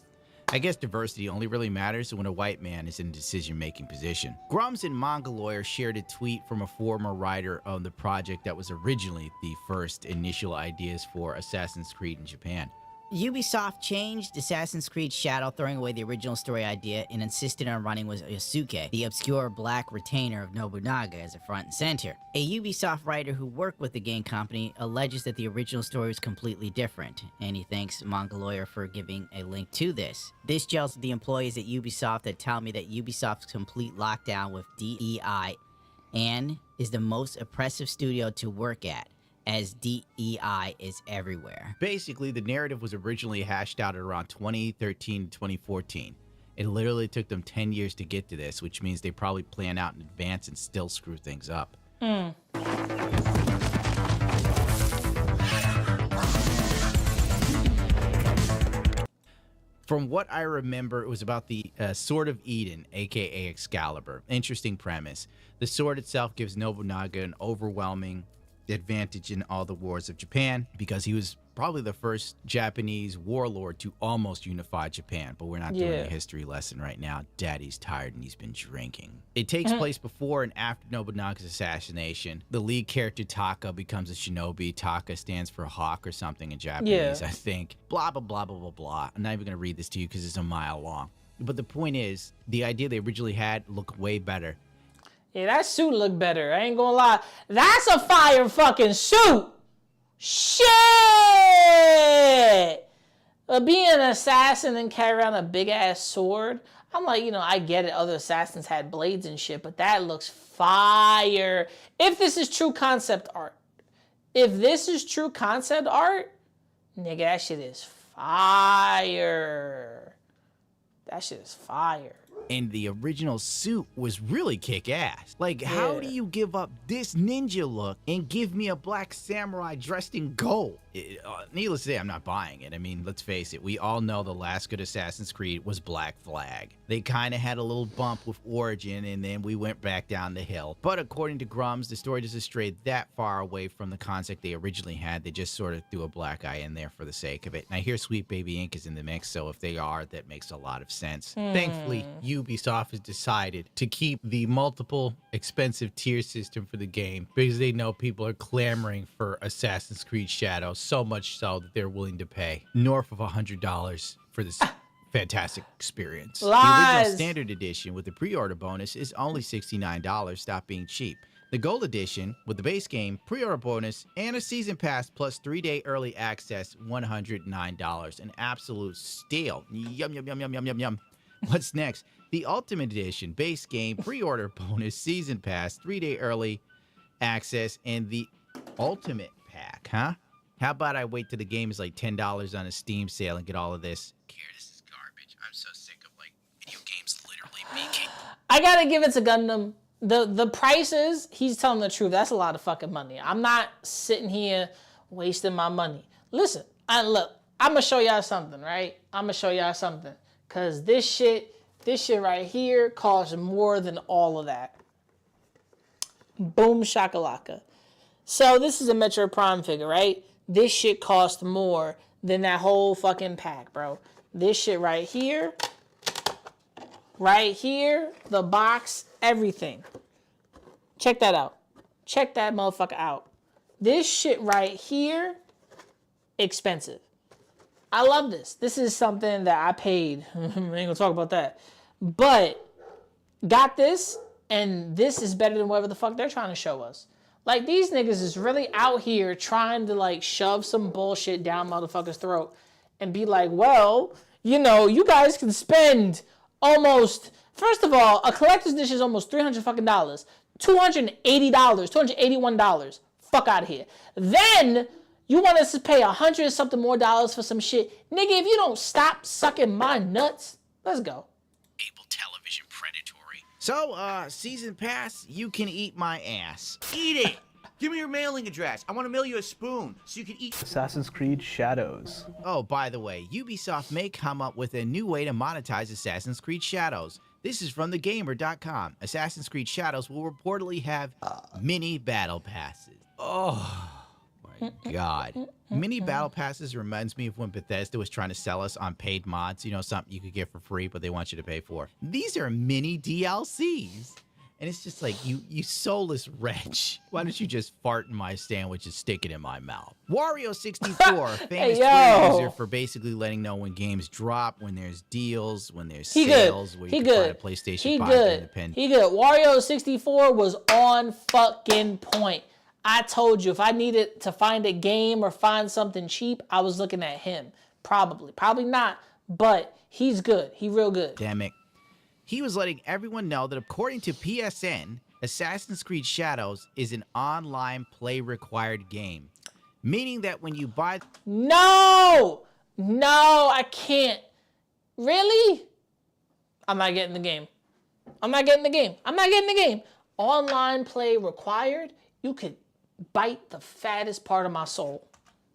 I guess diversity only really matters when a white man is in a decision-making position. Grums and Manga Lawyer shared a tweet from a former writer of the project that was originally the first initial ideas for Assassin's Creed in Japan. Ubisoft changed Assassin's Creed Shadow, throwing away the original story idea, and insisted on running with Yasuke, the obscure black retainer of Nobunaga, as a front and center. A Ubisoft writer who worked with the game company alleges that the original story was completely different, and he thanks Manga Lawyer for giving a link to this. This gels with the employees at Ubisoft that tell me that Ubisoft's complete lockdown with DEI and is the most oppressive studio to work at, as DEI is everywhere. Basically, the narrative was originally hashed out at around 2013 to 2014. It literally took them 10 years to get to this, which means they probably plan out in advance and still screw things up. From what I remember, it was about the Sword of Eden, aka Excalibur. Interesting premise. The sword itself gives Nobunaga an overwhelming advantage in all the wars of Japan because he was probably the first Japanese warlord to almost unify Japan. But we're not doing a history lesson right now. Daddy's tired and he's been drinking. It takes place before and after Nobunaga's assassination. The lead character Taka becomes a shinobi. Taka stands for hawk or something in Japanese, I think. Blah, blah, blah, blah, blah, blah. I'm not even going to read this to you because it's a mile long. But the point is, the idea they originally had looked way better. Yeah, that suit looked better. I ain't gonna lie. That's a fire fucking suit. Shit! Being an assassin and carry around a big ass sword, I'm like, you know, I get it. Other assassins had blades and shit, but that looks fire. If this is true concept art. If this is true concept art, nigga, that shit is fire. That shit is fire. And the original suit was really kick-ass. Like, how do you give up this ninja look and give me a black samurai dressed in gold? Needless to say, I'm not buying it. I mean, let's face it, we all know the last good Assassin's Creed was Black Flag. They kind of had a little bump with Origin, and then we went back down the hill. But according to Grums, the story doesn't stray that far away from the concept they originally had. They just sort of threw a black eye in there for the sake of it. And I hear Sweet Baby Ink is in the mix, so if they are, that makes a lot of sense. Thankfully, Ubisoft has decided to keep the multiple expensive tier system for the game because they know people are clamoring for Assassin's Creed Shadows, so much so that they're willing to pay north of $100 for this fantastic experience. Lies. The original standard edition with the pre-order bonus is only $69. Stop being cheap. The gold edition with the base game, pre-order bonus, and a season pass plus 3-day early access, $109. An absolute steal. Yum, yum, yum, yum, yum, yum, yum. What's next? The Ultimate Edition, base game, pre-order bonus, season pass, 3-day early access, and the Ultimate Pack, huh? How about I wait till the game is like $10 on a Steam sale and get all of this? Here, this is garbage. I'm so sick of like video games literally making. I gotta give it to Gundam. The prices, he's telling the truth. That's a lot of fucking money. I'm not sitting here wasting my money. Listen, look, I'm gonna show y'all something, right? I'm gonna show y'all something. Cause this shit right here costs more than all of that. Boom shakalaka. So this is a Metro Prime figure, right? This shit costs more than that whole fucking pack, bro. This shit right here, the box, everything. Check that out. Check that motherfucker out. This shit right here, expensive. I love this. This is something that I paid. I ain't gonna talk about that. But got this, and this is better than whatever the fuck they're trying to show us. Like, these niggas is really out here trying to, like, shove some bullshit down motherfuckers' throat and be like, well, you know, you guys can spend almost, first of all, a collector's edition is almost $300 fucking dollars. $280, $281. Fuck out of here. Then you want us to pay $100 something more dollars for some shit. Nigga, if you don't stop sucking my nuts, let's go. Cable television predatory. So, season pass, you can eat my ass. Eat it! Give me your mailing address. I want to mail you a spoon so you can eat. Assassin's Creed Shadows. Oh, by the way, Ubisoft may come up with a new way to monetize Assassin's Creed Shadows. This is from thegamer.com. Assassin's Creed Shadows will reportedly have mini battle passes. Oh my god. Mini battle passes reminds me of when Bethesda was trying to sell us on paid mods, you know, something you could get for free, but they want you to pay for. These are mini DLCs. And it's just like, you soulless wretch. Why don't you just fart in my sandwich and stick it in my mouth? Wario64, famous Twitter user for basically letting know when games drop, when there's deals, when there's sales, where you can find a PlayStation 5 independent. He good. Wario64 was on fucking point. I told you, if I needed to find a game or find something cheap, I was looking at him. Probably not, but he's good. He real good. Damn it. He was letting everyone know that according to PSN, Assassin's Creed Shadows is an online play required game, meaning that when you buy... No, I can't. Really? I'm not getting the game. I'm not getting the game. Online play required? You could bite the fattest part of my soul.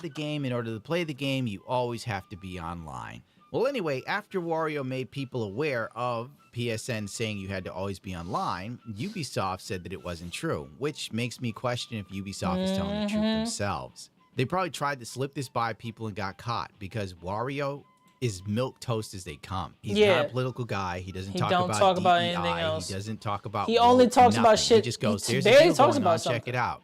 The game, in order to play the game, you always have to be online. Well, anyway, after Wario made people aware of PSN saying you had to always be online, Ubisoft said that it wasn't true, which makes me question if Ubisoft is telling the truth themselves. They probably tried to slip this by people and got caught, because Wario is milquetoast as they come. He's not a political guy. He doesn't talk about DEI. anything else. He doesn't talk about He only talks nothing. about shit. He just goes, there's a deal going on, check it out.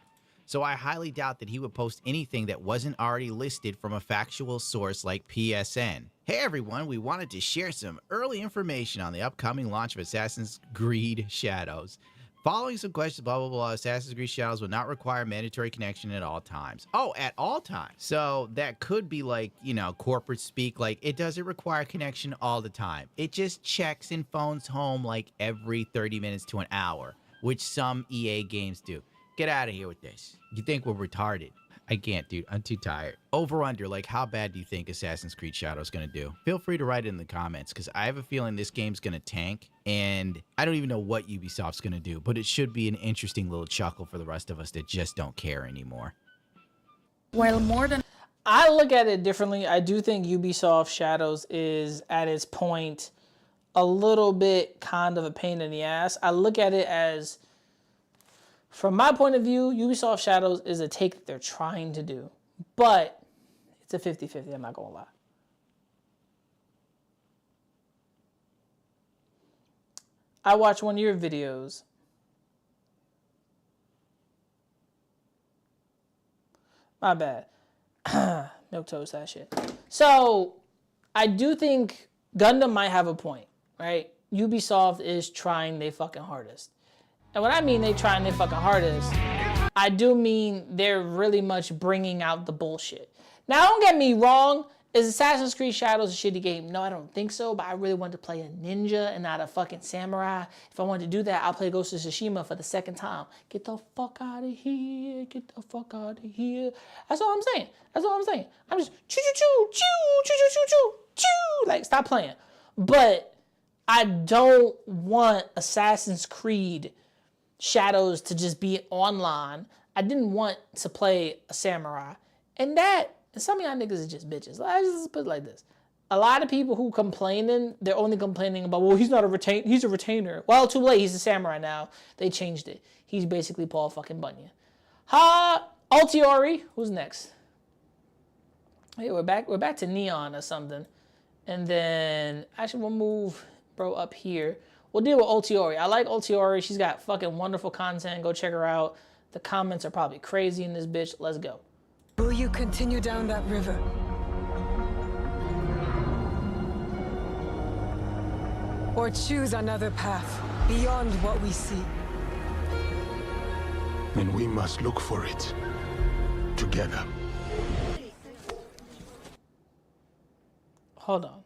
So I highly doubt that he would post anything that wasn't already listed from a factual source like PSN. Hey everyone, we wanted to share some early information on the upcoming launch of Assassin's Creed Shadows. Following some questions, blah, blah, blah, Assassin's Creed Shadows will not require mandatory connection at all times. Oh, at all times. So that could be like, you know, corporate speak, like it doesn't require connection all the time. It just checks and phones home like every 30 minutes to an hour, which some EA games do. Get out of here with this. You think we're retarded? I can't, dude. I'm too tired. Over under, like how bad do you think Assassin's Creed Shadows gonna do? Feel free to write it in the comments, because I have a feeling this game's gonna tank, and I don't even know what Ubisoft's gonna do, but it should be an interesting little chuckle for the rest of us that just don't care anymore. Well, I look at it differently. I do think Ubisoft Shadows is at its point a little bit kind of a pain in the ass. I look at it as, from my point of view, Ubisoft Shadows is a take that they're trying to do. But it's a 50-50, I'm not going to lie. I watched one of your videos. My bad. Milquetoast, that shit. So, I do think Gundam might have a point, right? Ubisoft is trying their fucking hardest. And when I mean they trying their fucking hardest, I do mean they're really much bringing out the bullshit. Now, don't get me wrong. Is Assassin's Creed Shadows a shitty game? No, I don't think so, but I really want to play a ninja and not a fucking samurai. If I wanted to do that, I'll play Ghost of Tsushima for the second time. Get the fuck out of here. Get the fuck out of here. That's all I'm saying. I'm just choo-choo-choo. Like, stop playing. But I don't want Assassin's Creed Shadows to just be online. I didn't want to play a samurai. And some of y'all niggas are just bitches. Let's just put it like this. A lot of people who complaining, they're only complaining about, well, he's not a retainer. He's a retainer. Well, too late. He's a samurai now. They changed it. He's basically Paul fucking Bunyan. Altiori. Who's next? Hey, we're back to Neon or something. And then, actually, we'll move bro up here. We'll deal with Altiori. I like Altiori. She's got fucking wonderful content. Go check her out. The comments are probably crazy in this bitch. Let's go. Will you continue down that river? Or choose another path beyond what we see? Then we must look for it together. Hold on.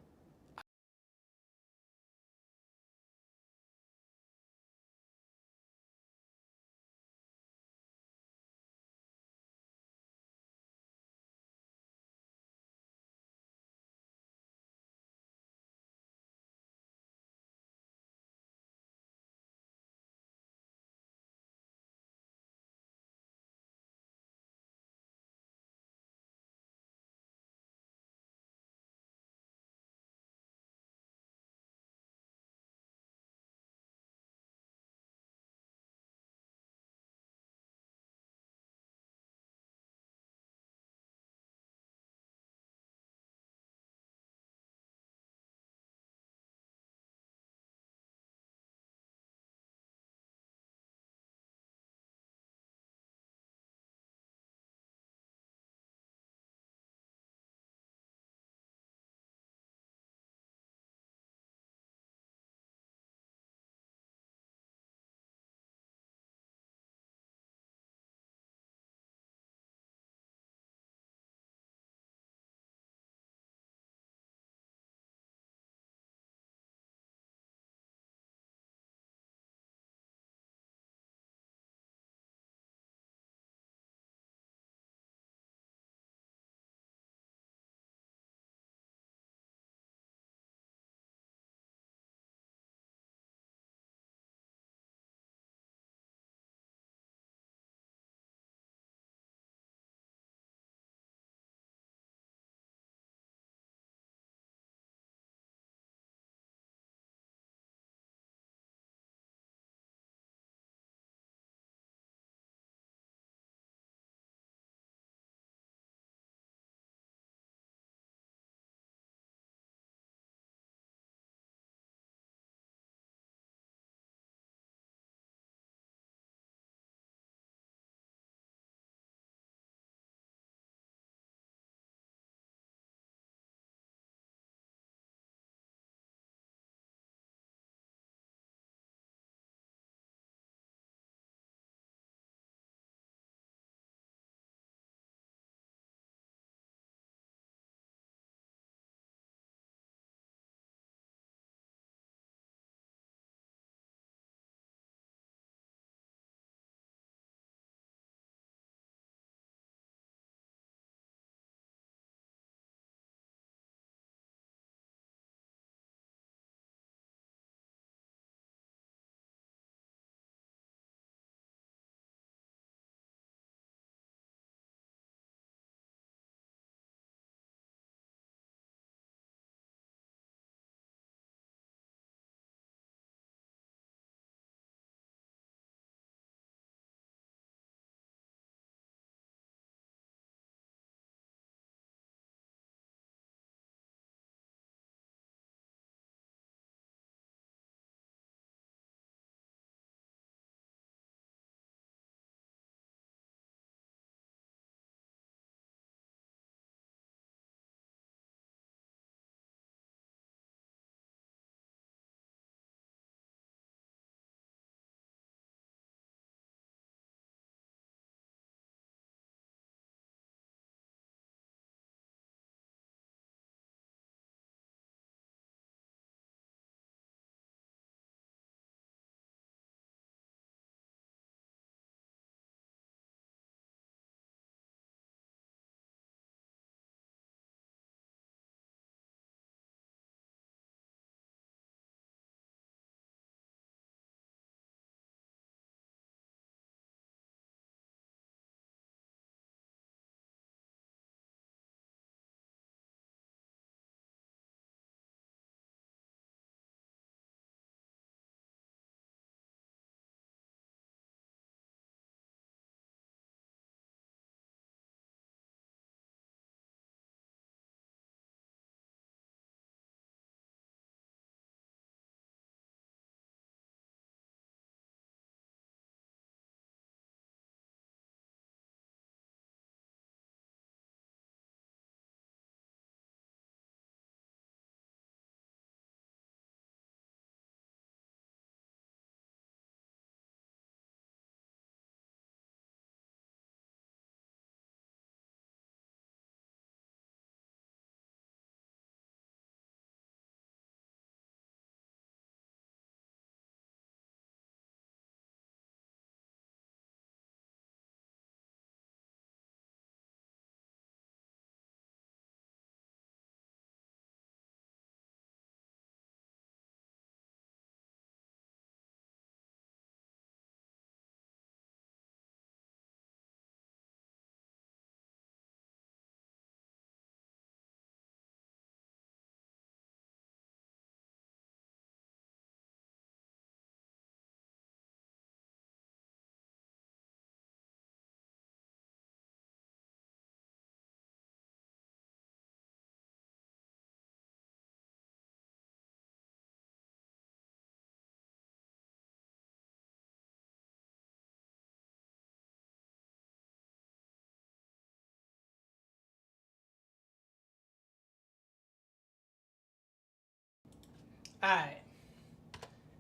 Alright.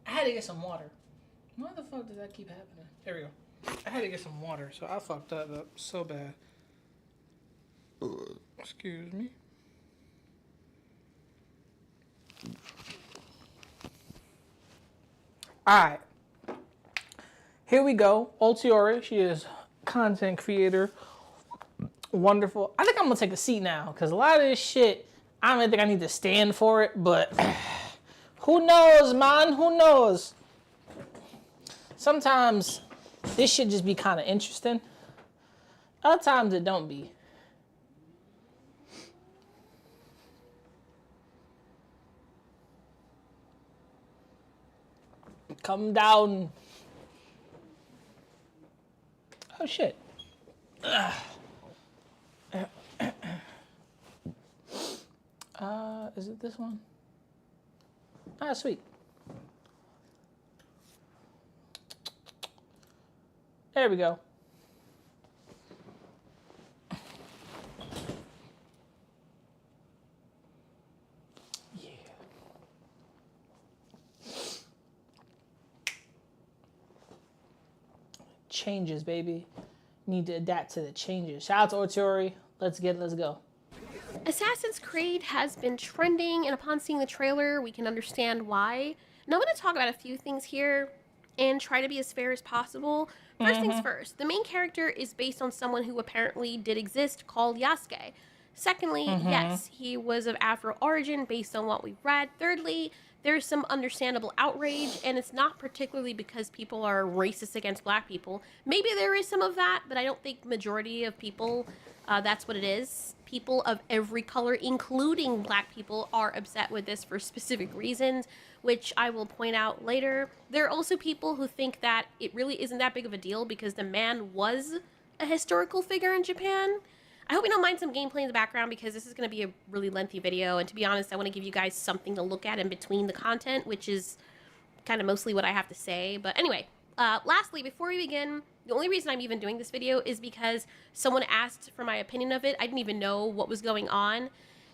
I had to get some water. Why the fuck does that keep happening? There we go. I had to get some water, so I fucked that up so bad. Excuse me. Alright. Here we go. Ultiora, she is content creator. Wonderful. I think I'm gonna take a seat now, because a lot of this shit, I don't even think I need to stand for it, but who knows, man? Who knows? Sometimes this should just be kind of interesting. Other times it don't be. Come down. Oh shit. Is it this one? Ah, sweet. There we go. Yeah. Changes, baby. Need to adapt to the changes. Shout out to Ortori. Let's go. Assassin's Creed has been trending, and upon seeing the trailer, we can understand why. Now I'm going to talk about a few things here and try to be as fair as possible. First things first, the main character is based on someone who apparently did exist called Yasuke. Secondly, yes, he was of Afro origin based on what we've read. Thirdly, there's some understandable outrage, and it's not particularly because people are racist against black people. Maybe there is some of that, but I don't think majority of people, that's what it is. People of every color, including black people, are upset with this for specific reasons, which I will point out later. There are also people who think that it really isn't that big of a deal because the man was a historical figure in Japan. I hope you don't mind some gameplay in the background because this is going to be a really lengthy video, and to be honest, I want to give you guys something to look at in between the content, which is kind of mostly what I have to say. But anyway, lastly, before we begin, the only reason I'm even doing this video is because someone asked for my opinion of it. I didn't even know what was going on,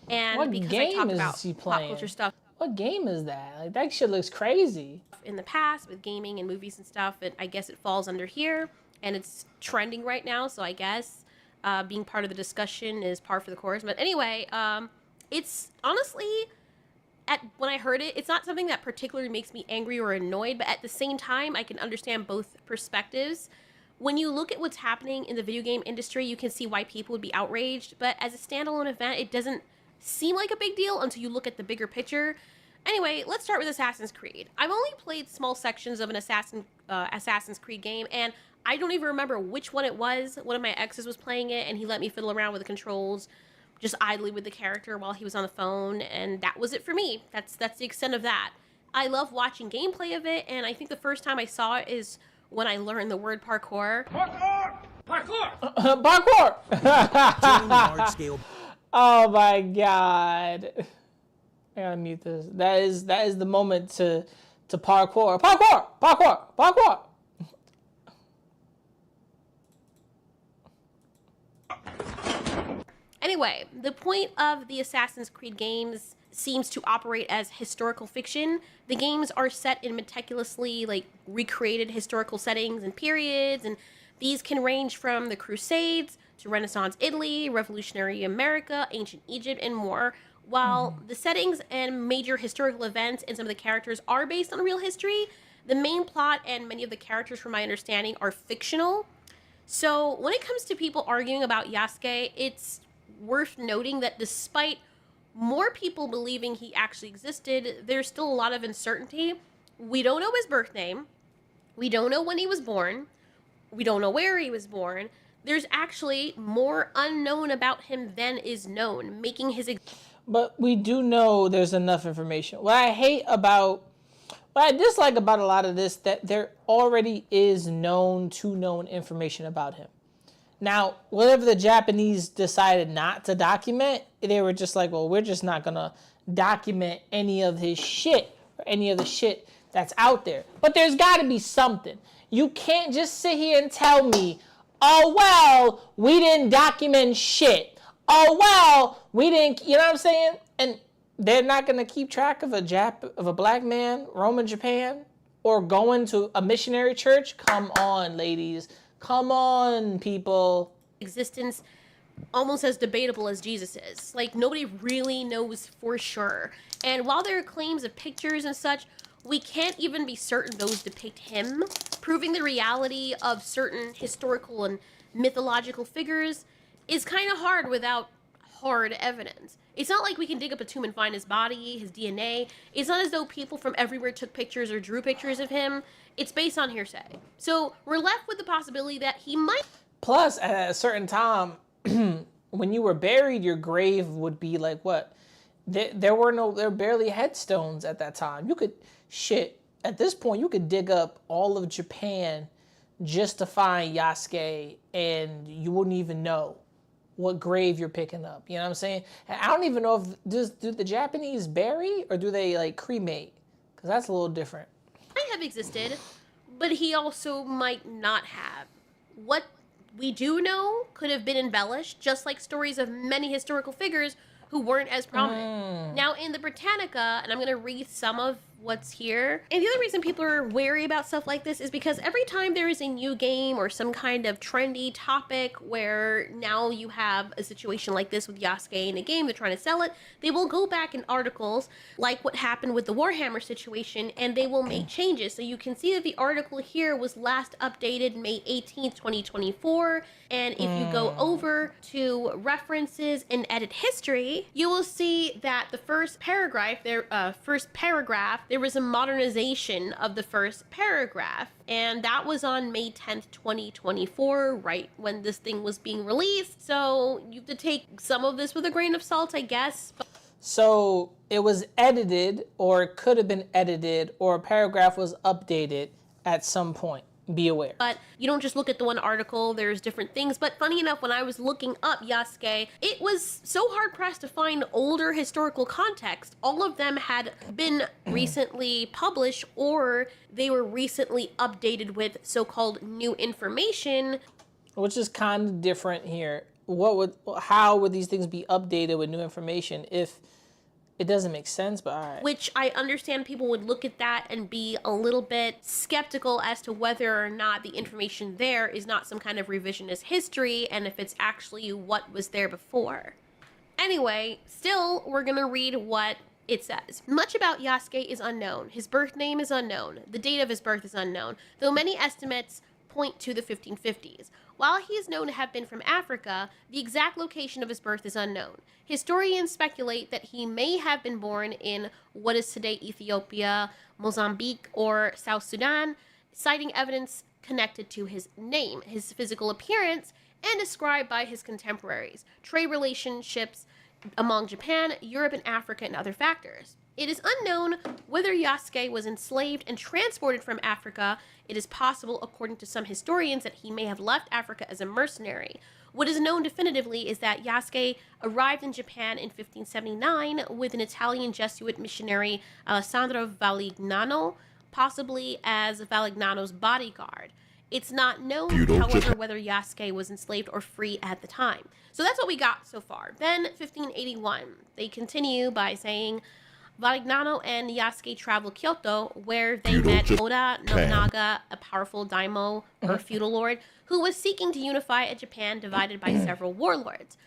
and What because game I talked is about he pop playing? culture stuff What game is that? Like, that shit looks crazy. in the past with gaming and movies and stuff, and I guess it falls under here, and it's trending right now, so I guess being part of the discussion is par for the course. But anyway, it's honestly, when I heard it, it's not something that particularly makes me angry or annoyed, but at the same time, I can understand both perspectives. When you look at what's happening in the video game industry, you can see why people would be outraged, but as a standalone event, it doesn't seem like a big deal until you look at the bigger picture. Anyway, let's start with Assassin's Creed. I've only played small sections of an Assassin's Creed game, and I don't even remember which one it was. One of my exes was playing it, and he let me fiddle around with the controls, just idly with the character while he was on the phone, and that was it for me. That's the extent of that. I love watching gameplay of it, and I think the first time I saw it is when I learned the word parkour. Parkour! Oh my god. I gotta mute this. That is the moment to parkour. Parkour! Anyway, the point of the Assassin's Creed games seems to operate as historical fiction. The games are set in meticulously recreated historical settings and periods, and these can range from the Crusades to Renaissance Italy, Revolutionary America, ancient Egypt, and more. While the settings and major historical events and some of the characters are based on real history, the main plot and many of the characters, from my understanding, are fictional. So when it comes to people arguing about Yasuke, it's worth noting that despite more people believing he actually existed, there's still a lot of uncertainty. We don't know his birth name. We don't know when he was born. We don't know where he was born. There's actually more unknown about him than is known, making his... But we do know there's enough information. What I dislike about a lot of this, that there already is known information about him. Now, whatever the Japanese decided not to document, they were just like, well, we're just not gonna document any of his shit or any of the shit that's out there. But there's gotta be something. You can't just sit here and tell me, oh, well, we didn't document shit. Oh, well, we didn't, you know what I'm saying? And they're not going to keep track of a black man roaming Japan or going to a missionary church. Come on, ladies. Come on, people. Existence almost as debatable as Jesus is. Like, nobody really knows for sure. And while there are claims of pictures and such, we can't even be certain those depict him. Proving the reality of certain historical and mythological figures is kind of hard without hard evidence. It's not like we can dig up a tomb and find his body, his DNA. It's not as though people from everywhere took pictures or drew pictures of him. It's based on hearsay. So we're left with the possibility that he might... Plus, at a certain time, when you were buried, your grave would be like what? There were barely headstones at that time. You could, at this point, you could dig up all of Japan just to find Yasuke, and you wouldn't even know what grave you're picking up. You know what I'm saying? And I don't even know if, do the Japanese bury or do they like cremate? Because that's a little different. Might have existed, but he also might not have. What we do know could have been embellished, just like stories of many historical figures who weren't as prominent. Now, in the Britannica, and I'm going to read some of what's here, and the other reason people are wary about stuff like this is because every time there is a new game or some kind of trendy topic where now you have a situation like this with Yasuke in a game, they're trying to sell it, they will go back in articles like what happened with the Warhammer situation, and they will make changes. So you can see that the article here was last updated May 18th, 2024, and if you go over to references and edit history, you will see that the first paragraph, there was a modernization of the first paragraph, and that was on May 10th, 2024, right when this thing was being released. So you have to take some of this with a grain of salt, I guess. So it was edited, or it could have been edited, or a paragraph was updated at some point. Be aware. But you don't just look at the one article, there's different things. But funny enough, when I was looking up Yasuke, it was so hard pressed to find older historical context. All of them had been recently published, or they were recently updated with so-called new information. Which is kind of different here. How would these things be updated with new information if it doesn't make sense? But all right. Which I understand people would look at that and be a little bit skeptical as to whether or not the information there is not some kind of revisionist history and if it's actually what was there before. Anyway, still, we're gonna read what it says. Much about Yasuke is unknown. His birth name is unknown. The date of his birth is unknown, though many estimates point to the 1550s. While he is known to have been from Africa, the exact location of his birth is unknown. Historians speculate that he may have been born in what is today Ethiopia, Mozambique, or South Sudan, citing evidence connected to his name, his physical appearance, and described by his contemporaries, trade relationships among Japan, Europe, and Africa, and other factors. It is unknown whether Yasuke was enslaved and transported from Africa. It is possible, according to some historians, that he may have left Africa as a mercenary. What is known definitively is that Yasuke arrived in Japan in 1579 with an Italian Jesuit missionary, Alessandro Valignano, possibly as Valignano's bodyguard. It's not known, however, whether Yasuke was enslaved or free at the time. So that's what we got so far. Then, 1581, they continue by saying, Valignano and Yasuke traveled Kyoto, where they met Oda Nobunaga, a powerful daimyo or feudal lord, who was seeking to unify a Japan divided by several warlords.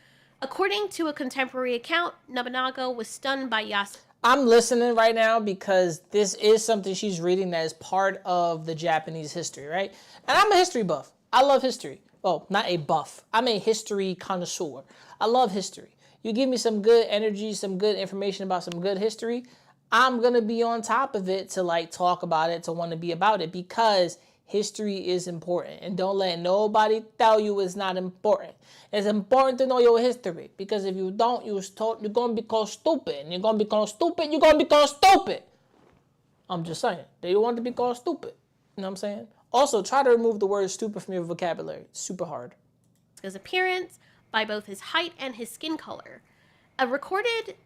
According to a contemporary account, Nobunaga was stunned by Yasuke. I'm listening right now because this is something she's reading that is part of the Japanese history, right? And I'm a history buff. I love history. Oh, not a buff. I'm a history connoisseur. I love history. You give me some good energy, some good information about some good history, I'm going to be on top of it to like talk about it, to want to be about it, because history is important. And don't let nobody tell you it's not important. It's important to know your history, because if you don't, you're going to be called stupid. And you're going to be called stupid, you're going to be called stupid. I'm just saying. They want to be called stupid. You know what I'm saying? Also, try to remove the word stupid from your vocabulary. It's super hard. His appearance, by both his height and his skin color. As recorded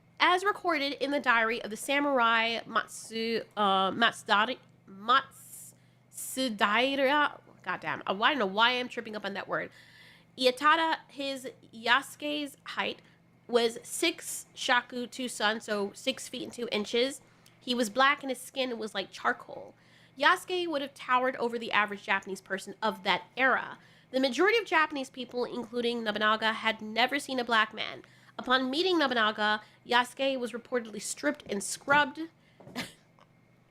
in the diary of the samurai Matsudaira. Goddamn, I don't know why I'm tripping up on that word. Ietada, his Yasuke's height was 6 shaku 2 sun, so 6 feet and 2 inches. He was black and his skin was like charcoal. Yasuke would have towered over the average Japanese person of that era. The majority of Japanese people, including Nobunaga, had never seen a black man. Upon meeting Nobunaga, Yasuke was reportedly stripped and scrubbed.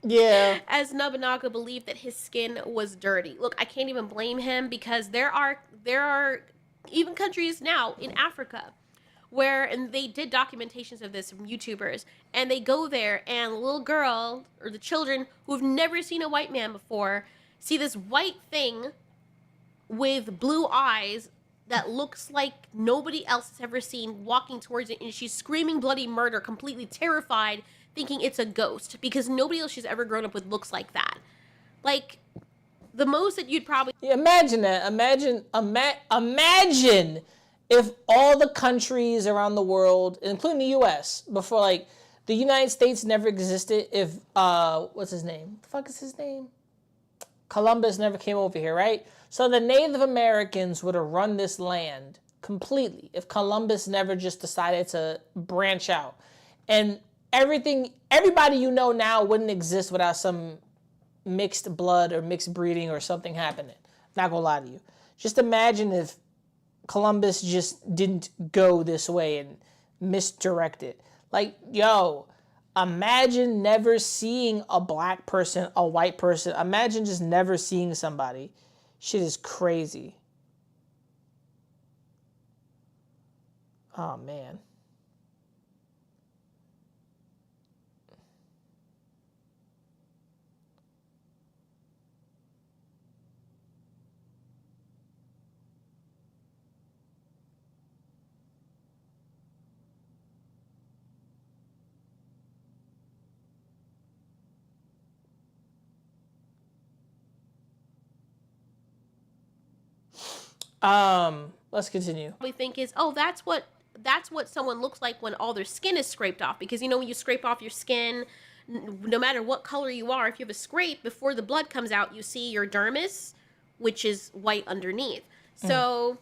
Yeah. As Nobunaga believed that his skin was dirty. Look, I can't even blame him because there are even countries now in Africa where, and they did documentations of this from YouTubers, and they go there and the little girl or the children who've never seen a white man before see this white thing with blue eyes that looks like nobody else has ever seen walking towards it, and she's screaming bloody murder, completely terrified, thinking it's a ghost because nobody else she's ever grown up with looks like that. Like, the most that you'd probably... Imagine that. Imagine if all the countries around the world, including the U.S., before, like, the United States never existed, if, what's his name? The fuck is his name? Columbus never came over here, right? So the Native Americans would have run this land completely if Columbus never just decided to branch out. And everybody you know now wouldn't exist without some mixed blood or mixed breeding or something happening. Not gonna lie to you. Just imagine if Columbus just didn't go this way and misdirected. Like, yo, imagine never seeing a black person, a white person. Imagine just never seeing somebody. Shit is crazy. Oh, man. Let's continue. We think is, oh, that's what someone looks like when all their skin is scraped off. Because, you know, when you scrape off your skin, no matter what color you are, if you have a scrape, before the blood comes out, you see your dermis, which is white underneath. So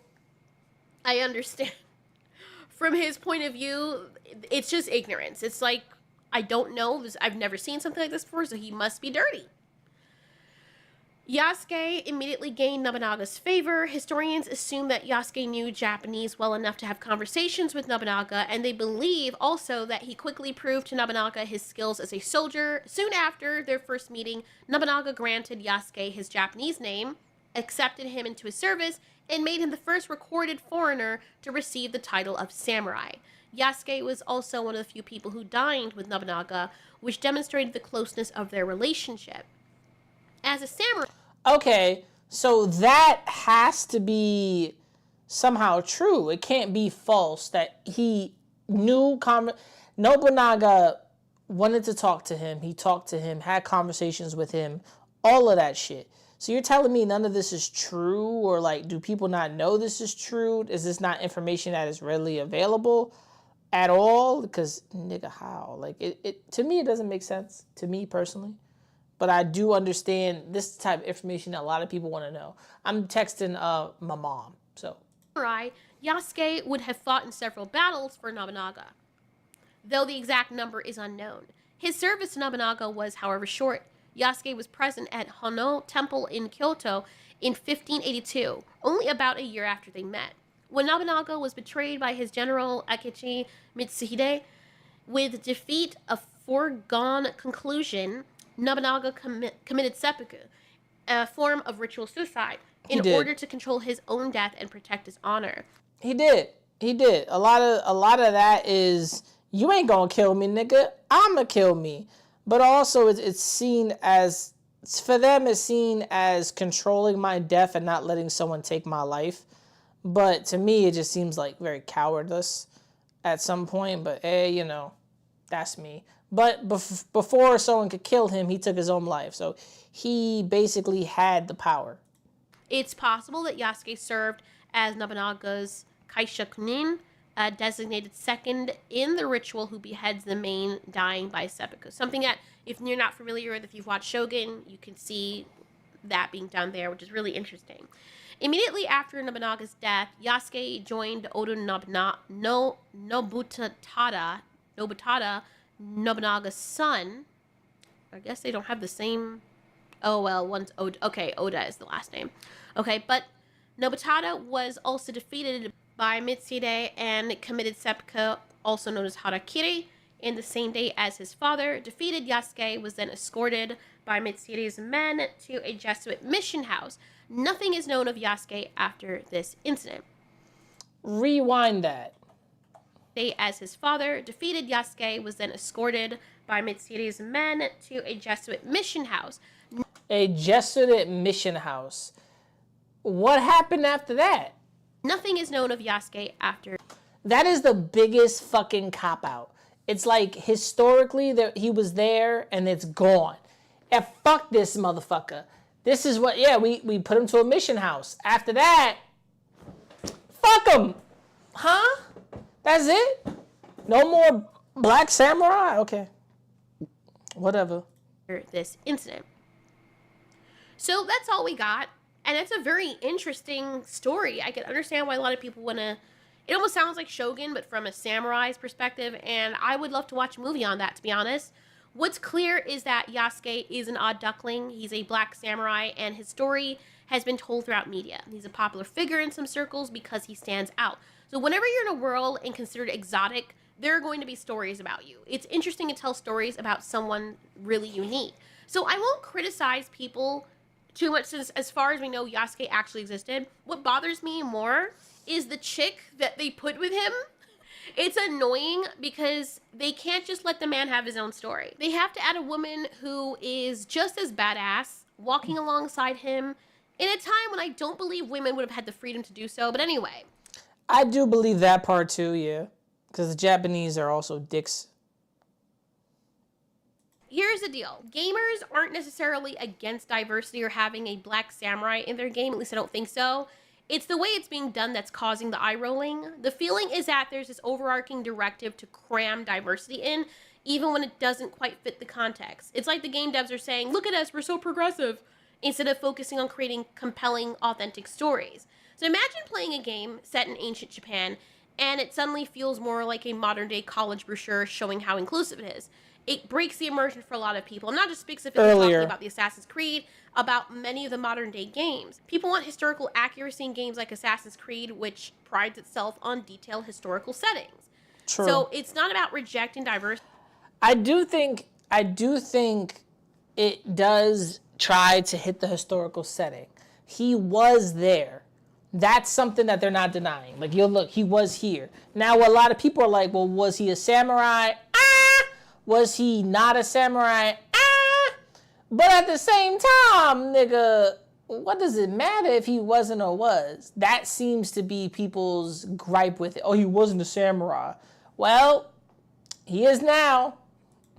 I understand from his point of view, it's just ignorance. It's like, I don't know. I've never seen something like this before, so he must be dirty. Yasuke immediately gained Nobunaga's favor. Historians assume that Yasuke knew Japanese well enough to have conversations with Nobunaga, and they believe also that he quickly proved to Nobunaga his skills as a soldier. Soon after their first meeting, Nobunaga granted Yasuke his Japanese name, accepted him into his service, and made him the first recorded foreigner to receive the title of samurai. Yasuke was also one of the few people who dined with Nobunaga, which demonstrated the closeness of their relationship. As a samurai... Okay, so that has to be somehow true. It can't be false that he knew... Nobunaga wanted to talk to him. He talked to him, had conversations with him, all of that shit. So you're telling me none of this is true? Or, like, do people not know this is true? Is this not information that is readily available at all? Because, nigga, how? Like, it to me, it doesn't make sense. To me, personally. But I do understand this type of information that a lot of people want to know. I'm texting my mom, so. Yasuke would have fought in several battles for Nobunaga, though the exact number is unknown. His service to Nobunaga was, however, short. Yasuke was present at Hono Temple in Kyoto in 1582, only about a year after they met. When Nobunaga was betrayed by his general Akechi Mitsuhide, with defeat a foregone conclusion, Nobunaga committed seppuku, a form of ritual suicide, in order to control his own death and protect his honor. He did. A lot of that is, you ain't gonna kill me, nigga. I'ma kill me. But also, it's seen as, for them, it's seen as controlling my death and not letting someone take my life. But to me, it just seems like very cowardless at some point. But you know, that's me. But before someone could kill him, he took his own life. So he basically had the power. It's possible that Yasuke served as Nobunaga's Kaishakunin, a designated second in the ritual who beheads the main dying by seppuku. Something that, if you're not familiar with, if you've watched Shogun, you can see that being done there, which is really interesting. Immediately after Nobunaga's death, Yasuke joined Oda Nobutada, Nobunaga's son. I guess they don't have the same. Oh, well, one's Oda. Okay, Oda is the last name. Okay, but Nobutada was also defeated by Mitsude and committed seppuku, also known as Harakiri, in the same day as his father. Defeated Yasuke was then escorted by Mitsude's men to a Jesuit mission house. Nothing is known of Yasuke after this incident. Rewind that. As his father, defeated Yasuke was then escorted by Mitsude's men to a Jesuit mission house. A Jesuit mission house. What happened after that? Nothing is known of Yasuke after. That is the biggest fucking cop-out. It's like, historically, he was there, and it's gone. And fuck this motherfucker. This is what, yeah, we put him to a mission house. After that, fuck him. Huh? That's it? No more black samurai? Okay. Whatever. This incident. So that's all we got. And it's a very interesting story. I can understand why a lot of people want to... It almost sounds like Shogun, but from a samurai's perspective. And I would love to watch a movie on that, to be honest. What's clear is that Yasuke is an odd duckling. He's a black samurai, and his story has been told throughout media. He's a popular figure in some circles because he stands out. So whenever you're in a world and considered exotic, there are going to be stories about you. It's interesting to tell stories about someone really unique. So I won't criticize people too much, since as far as we know, Yasuke actually existed. What bothers me more is the chick that they put with him. It's annoying because they can't just let the man have his own story. They have to add a woman who is just as badass, walking alongside him in a time when I don't believe women would have had the freedom to do so. But anyway. I do believe that part too, yeah. Because the Japanese are also dicks. Here's the deal. Gamers aren't necessarily against diversity or having a black samurai in their game. At least I don't think so. It's the way it's being done that's causing the eye rolling. The feeling is that there's this overarching directive to cram diversity in, even when it doesn't quite fit the context. It's like the game devs are saying, look at us, we're so progressive, instead of focusing on creating compelling, authentic stories. So imagine playing a game set in ancient Japan, and it suddenly feels more like a modern-day college brochure showing how inclusive it is. It breaks the immersion for a lot of people. I'm not just specifically talking about the Assassin's Creed, about many of the modern-day games. People want historical accuracy in games like Assassin's Creed, which prides itself on detailed historical settings. True. So it's not about rejecting diversity. I do think it does try to hit the historical setting. He was there. That's something that they're not denying. Like, you'll look, he was here. Now, a lot of people are like, well, was he a samurai? Was he not a samurai? But at the same time, nigga, what does it matter if he wasn't or was? That seems to be people's gripe with it. Oh, he wasn't a samurai. Well, he is now.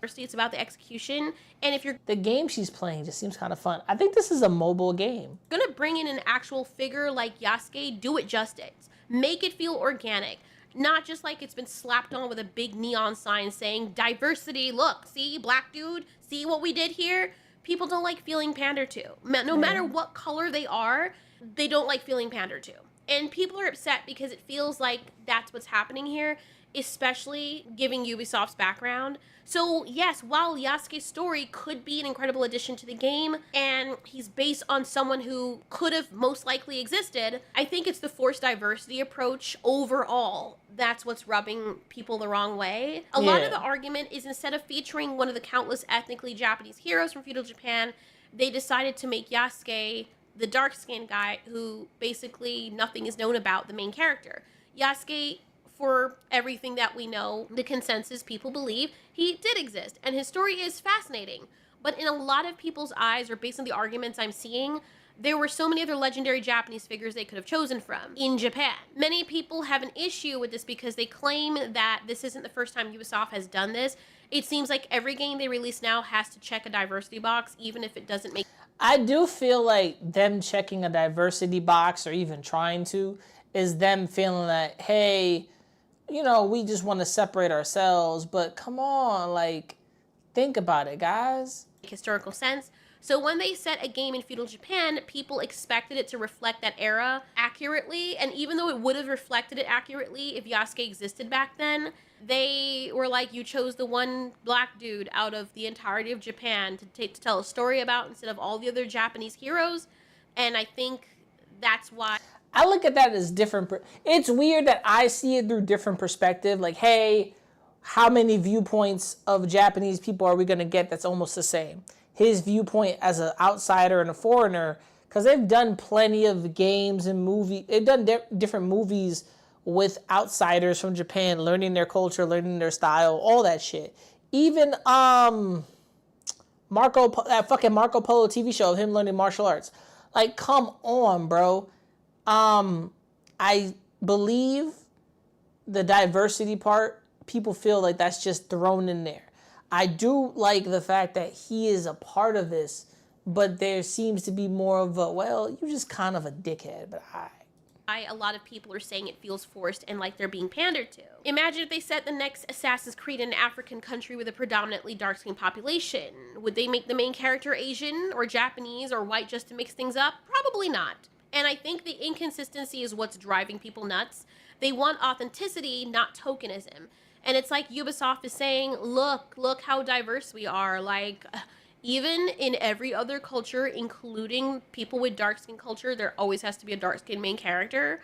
It's about the execution, and if you're... The game she's playing just seems kind of fun. I think this is a mobile game. Gonna bring in an actual figure like Yasuke, do it justice. Make it feel organic. Not just like it's been slapped on with a big neon sign saying, diversity, look, see, black dude, see what we did here? People don't like feeling pandered to. No matter what color they are, they don't like feeling pandered to. And people are upset because it feels like that's what's happening here, especially giving Ubisoft's background. So yes, while Yasuke's story could be an incredible addition to the game, and he's based on someone who could have most likely existed, I think it's the forced diversity approach overall that's what's rubbing people the wrong way. A lot of the argument is, instead of featuring one of the countless ethnically Japanese heroes from feudal Japan, they decided to make Yasuke the dark-skinned guy who basically nothing is known about, the main character. Yasuke, for everything that we know, the consensus people believe, he did exist, and his story is fascinating. But in a lot of people's eyes, or based on the arguments I'm seeing, there were so many other legendary Japanese figures they could have chosen from in Japan. Many people have an issue with this because they claim that this isn't the first time Ubisoft has done this. It seems like every game they release now has to check a diversity box, even if it doesn't make... I do feel like them checking a diversity box, or even trying to, is them feeling that, hey, you know, we just want to separate ourselves, but come on, like, think about it, guys. Historical sense. So when they set a game in feudal Japan, people expected it to reflect that era accurately. And even though it would have reflected it accurately if Yasuke existed back then, they were like, you chose the one black dude out of the entirety of Japan to tell a story about instead of all the other Japanese heroes. And I think that's why. I look at that as different. It's weird that I see it through different perspective. Like, hey, how many viewpoints of Japanese people are we going to get that's almost the same? His viewpoint as an outsider and a foreigner, because they've done plenty of games and movies. They've done different movies with outsiders from Japan, learning their culture, learning their style, all that shit. Even that fucking Marco Polo TV show of him learning martial arts. Like, come on, bro. I believe the diversity part, people feel like that's just thrown in there. I do like the fact that he is a part of this, but there seems to be more of a, well, you're just kind of a dickhead, but a lot of people are saying it feels forced and like they're being pandered to. Imagine if they set the next Assassin's Creed in an African country with a predominantly dark-skinned population. Would they make the main character Asian or Japanese or white just to mix things up? Probably not. And I think the inconsistency is what's driving people nuts. They want authenticity, not tokenism. And it's like Ubisoft is saying, look how diverse we are. Like, even in every other culture, including people with dark skin culture, there always has to be a dark skin main character,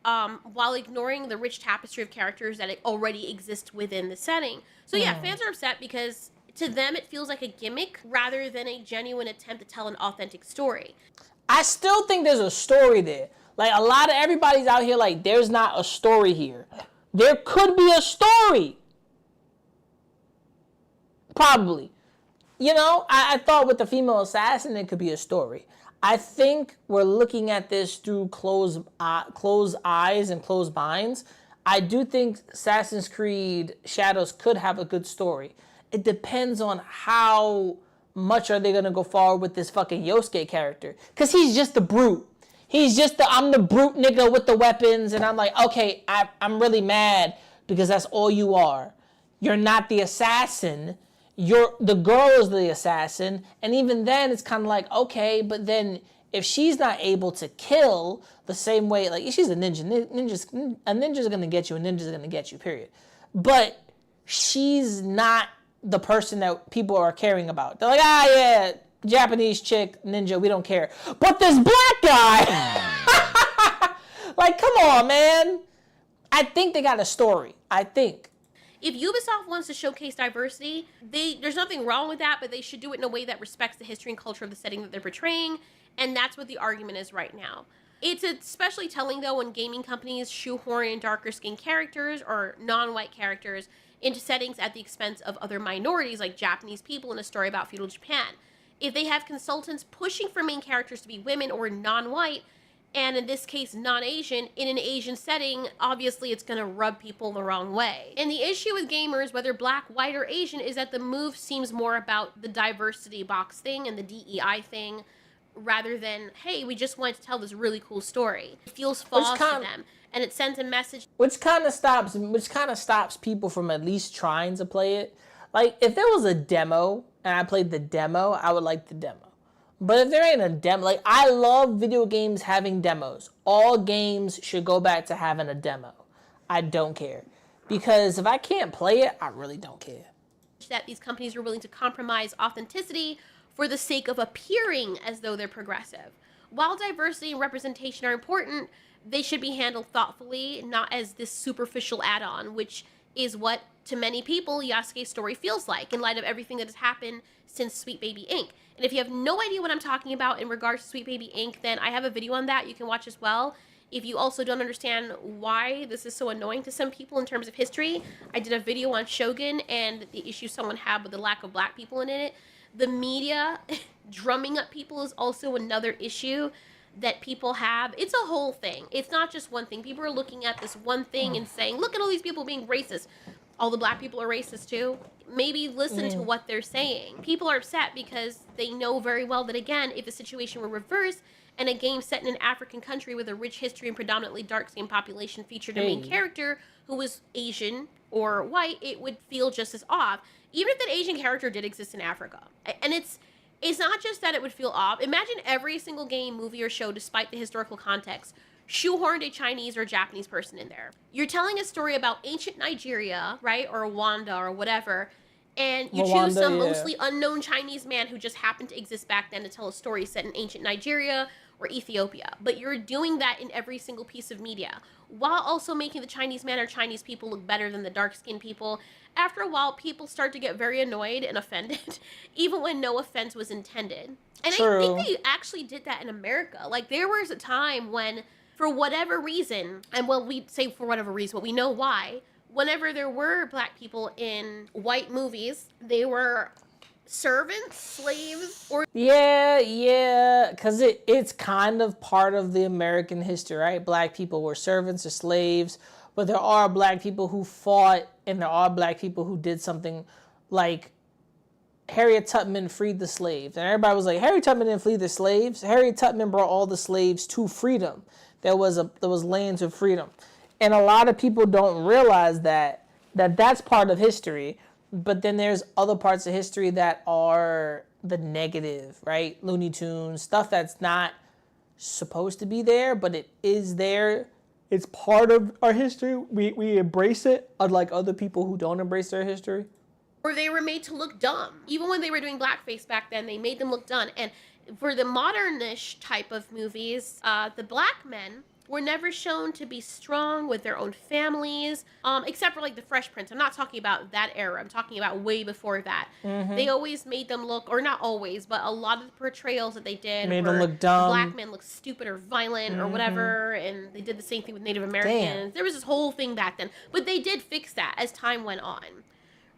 while ignoring the rich tapestry of characters that already exist within the setting. So yeah, fans are upset because to them it feels like a gimmick rather than a genuine attempt to tell an authentic story. I still think there's a story there. Like, a lot of everybody's out here like, there's not a story here. There could be a story. Probably. You know, I thought with the female assassin, it could be a story. I think we're looking at this through closed eyes and closed minds. I do think Assassin's Creed Shadows could have a good story. It depends on how much are they going to go forward with this fucking Yasuke character. Because he's just the brute. He's just I'm the brute nigga with the weapons, and I'm like, okay, I'm really mad because that's all you are. You're not the assassin. The girl is the assassin, and even then, it's kind of like, okay, but then if she's not able to kill the same way, like, she's a ninja. A ninja's gonna get you. A ninja's gonna get you. Period. But she's not the person that people are caring about. They're like, yeah, Japanese chick, ninja, we don't care. But this black guy, like, come on, man. I think they got a story. I think. If Ubisoft wants to showcase diversity, there's nothing wrong with that, but they should do it in a way that respects the history and culture of the setting that they're portraying, and that's what the argument is right now. It's especially telling, though, when gaming companies shoehorn in darker-skinned characters or non-white characters into settings at the expense of other minorities, like Japanese people in a story about feudal Japan. If they have consultants pushing for main characters to be women or non-white, and in this case, non-Asian, in an Asian setting, obviously it's going to rub people the wrong way. And the issue with gamers, whether black, white, or Asian, is that the move seems more about the diversity box thing and the DEI thing, rather than, hey, we just wanted to tell this really cool story. It feels false to them, and it sends a message. Which kind of stops people from at least trying to play it. Like, if there was a demo, and I played the demo, I would like the demo. But if there ain't a demo, like, I love video games having demos. All games should go back to having a demo. I don't care. Because if I can't play it, I really don't care. That these companies are willing to compromise authenticity for the sake of appearing as though they're progressive. While diversity and representation are important, they should be handled thoughtfully, not as this superficial add-on, which is what, to many people, Yasuke's story feels like in light of everything that has happened since Sweet Baby Inc. And if you have no idea what I'm talking about in regards to Sweet Baby Inc., then I have a video on that you can watch as well. If you also don't understand why this is so annoying to some people in terms of history, I did a video on Shogun and the issue someone had with the lack of black people in it. The media drumming up people is also another issue that people have. It's a whole thing. It's not just one thing. People are looking at this one thing and saying, look at all these people being racist. All the black people are racist too. Maybe listen to what they're saying. People are upset because they know very well that, again, if the situation were reversed and a game set in an African country with a rich history and predominantly dark-skinned population featured a main character who was Asian or white, it would feel just as off. Even if that Asian character did exist in Africa. And It's not just that it would feel off. Imagine every single game, movie, or show, despite the historical context, shoehorned a Chinese or Japanese person in there. You're telling a story about ancient Nigeria, right? Or Rwanda or whatever. And you choose some mostly unknown Chinese man who just happened to exist back then to tell a story set in ancient Nigeria or Ethiopia. But you're doing that in every single piece of media, while also making the Chinese man or Chinese people look better than the dark-skinned people. After a while, people start to get very annoyed and offended, even when no offense was intended. And I think they actually did that in America. Like, there was a time when, for whatever reason, and well, we say for whatever reason, but we know why, whenever there were black people in white movies, they were servants, slaves, or... Yeah, because it's kind of part of the American history, right? Black people were servants or slaves, but there are black people who fought, and there are black people who did something like Harriet Tubman freed the slaves. And everybody was like, Harriet Tubman didn't free the slaves. Harriet Tubman brought all the slaves to freedom. There was lands of freedom. And a lot of people don't realize that's part of history. But then there's other parts of history that are the negative, right? Looney Tunes, stuff that's not supposed to be there, but it is there. It's part of our history. We embrace it, unlike other people who don't embrace their history. Or they were made to look dumb. Even when they were doing blackface back then, they made them look dumb. And for the modern-ish type of movies, the black men were never shown to be strong with their own families, except for like the Fresh Prince. I'm not talking about that era. I'm talking about way before that. Mm-hmm. They always made them look, or not always, but a lot of the portrayals that they did made them look dumb. Black men look stupid or violent or whatever, and they did the same thing with Native Americans. Damn. There was this whole thing back then, but they did fix that as time went on,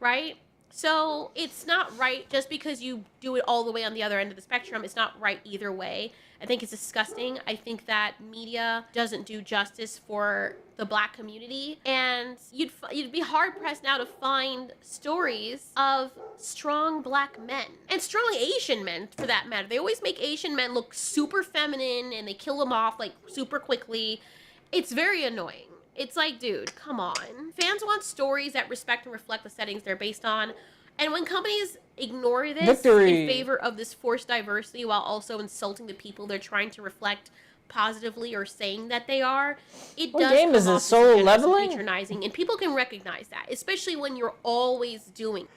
right? So it's not right just because you do it all the way on the other end of the spectrum. It's not right either way. I think it's disgusting. I think that media doesn't do justice for the black community, and you'd be hard pressed now to find stories of strong black men and strong Asian men, for that matter. They always make Asian men look super feminine, and they kill them off like super quickly. It's very annoying. It's like, dude, come on. Fans want stories that respect and reflect the settings they're based on. And when companies ignore this in favor of this forced diversity while also insulting the people they're trying to reflect positively or saying that they are, it does game come is off this, solo leveling? patronizing, and people can recognize that, especially when you're always doing.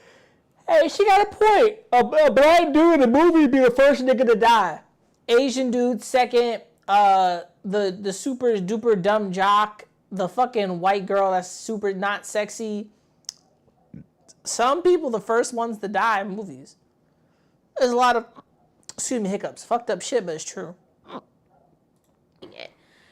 Hey, she got a point. A blind dude in the movie be the first nigga to die. Asian dude second. The super duper dumb jock. The fucking white girl that's super not sexy. Some people the first ones to die in movies. There's a lot of, hiccups. Fucked up shit, but it's true.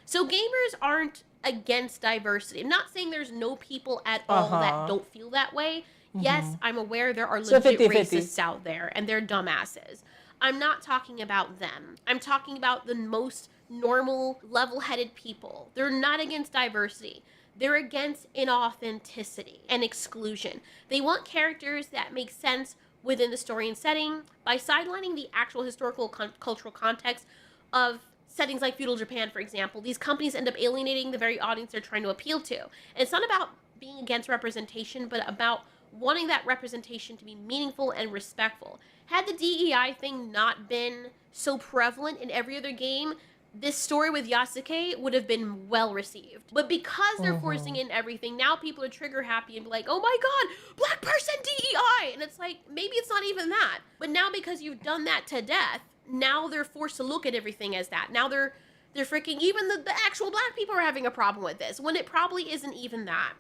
So gamers aren't against diversity. I'm not saying there's no people at all that don't feel that way. Mm-hmm. Yes, I'm aware there are legit 50-50. racists out there, and they're dumbasses. I'm not talking about them. I'm talking about the most normal, level-headed people. They're not against diversity. They're against inauthenticity and exclusion. They want characters that make sense within the story and setting by sidelining the actual historical cultural context of settings like feudal Japan, for example. These companies end up alienating the very audience they're trying to appeal to. And it's not about being against representation, but about wanting that representation to be meaningful and respectful. Had the DEI thing not been so prevalent in every other game, this story with Yasuke would have been well received. But because they're forcing in everything, now people are trigger happy and be like, oh my god, black person DEI! And it's like, maybe it's not even that. But now because you've done that to death, now they're forced to look at everything as that. Now they're freaking, even the actual black people are having a problem with this, when it probably isn't even that.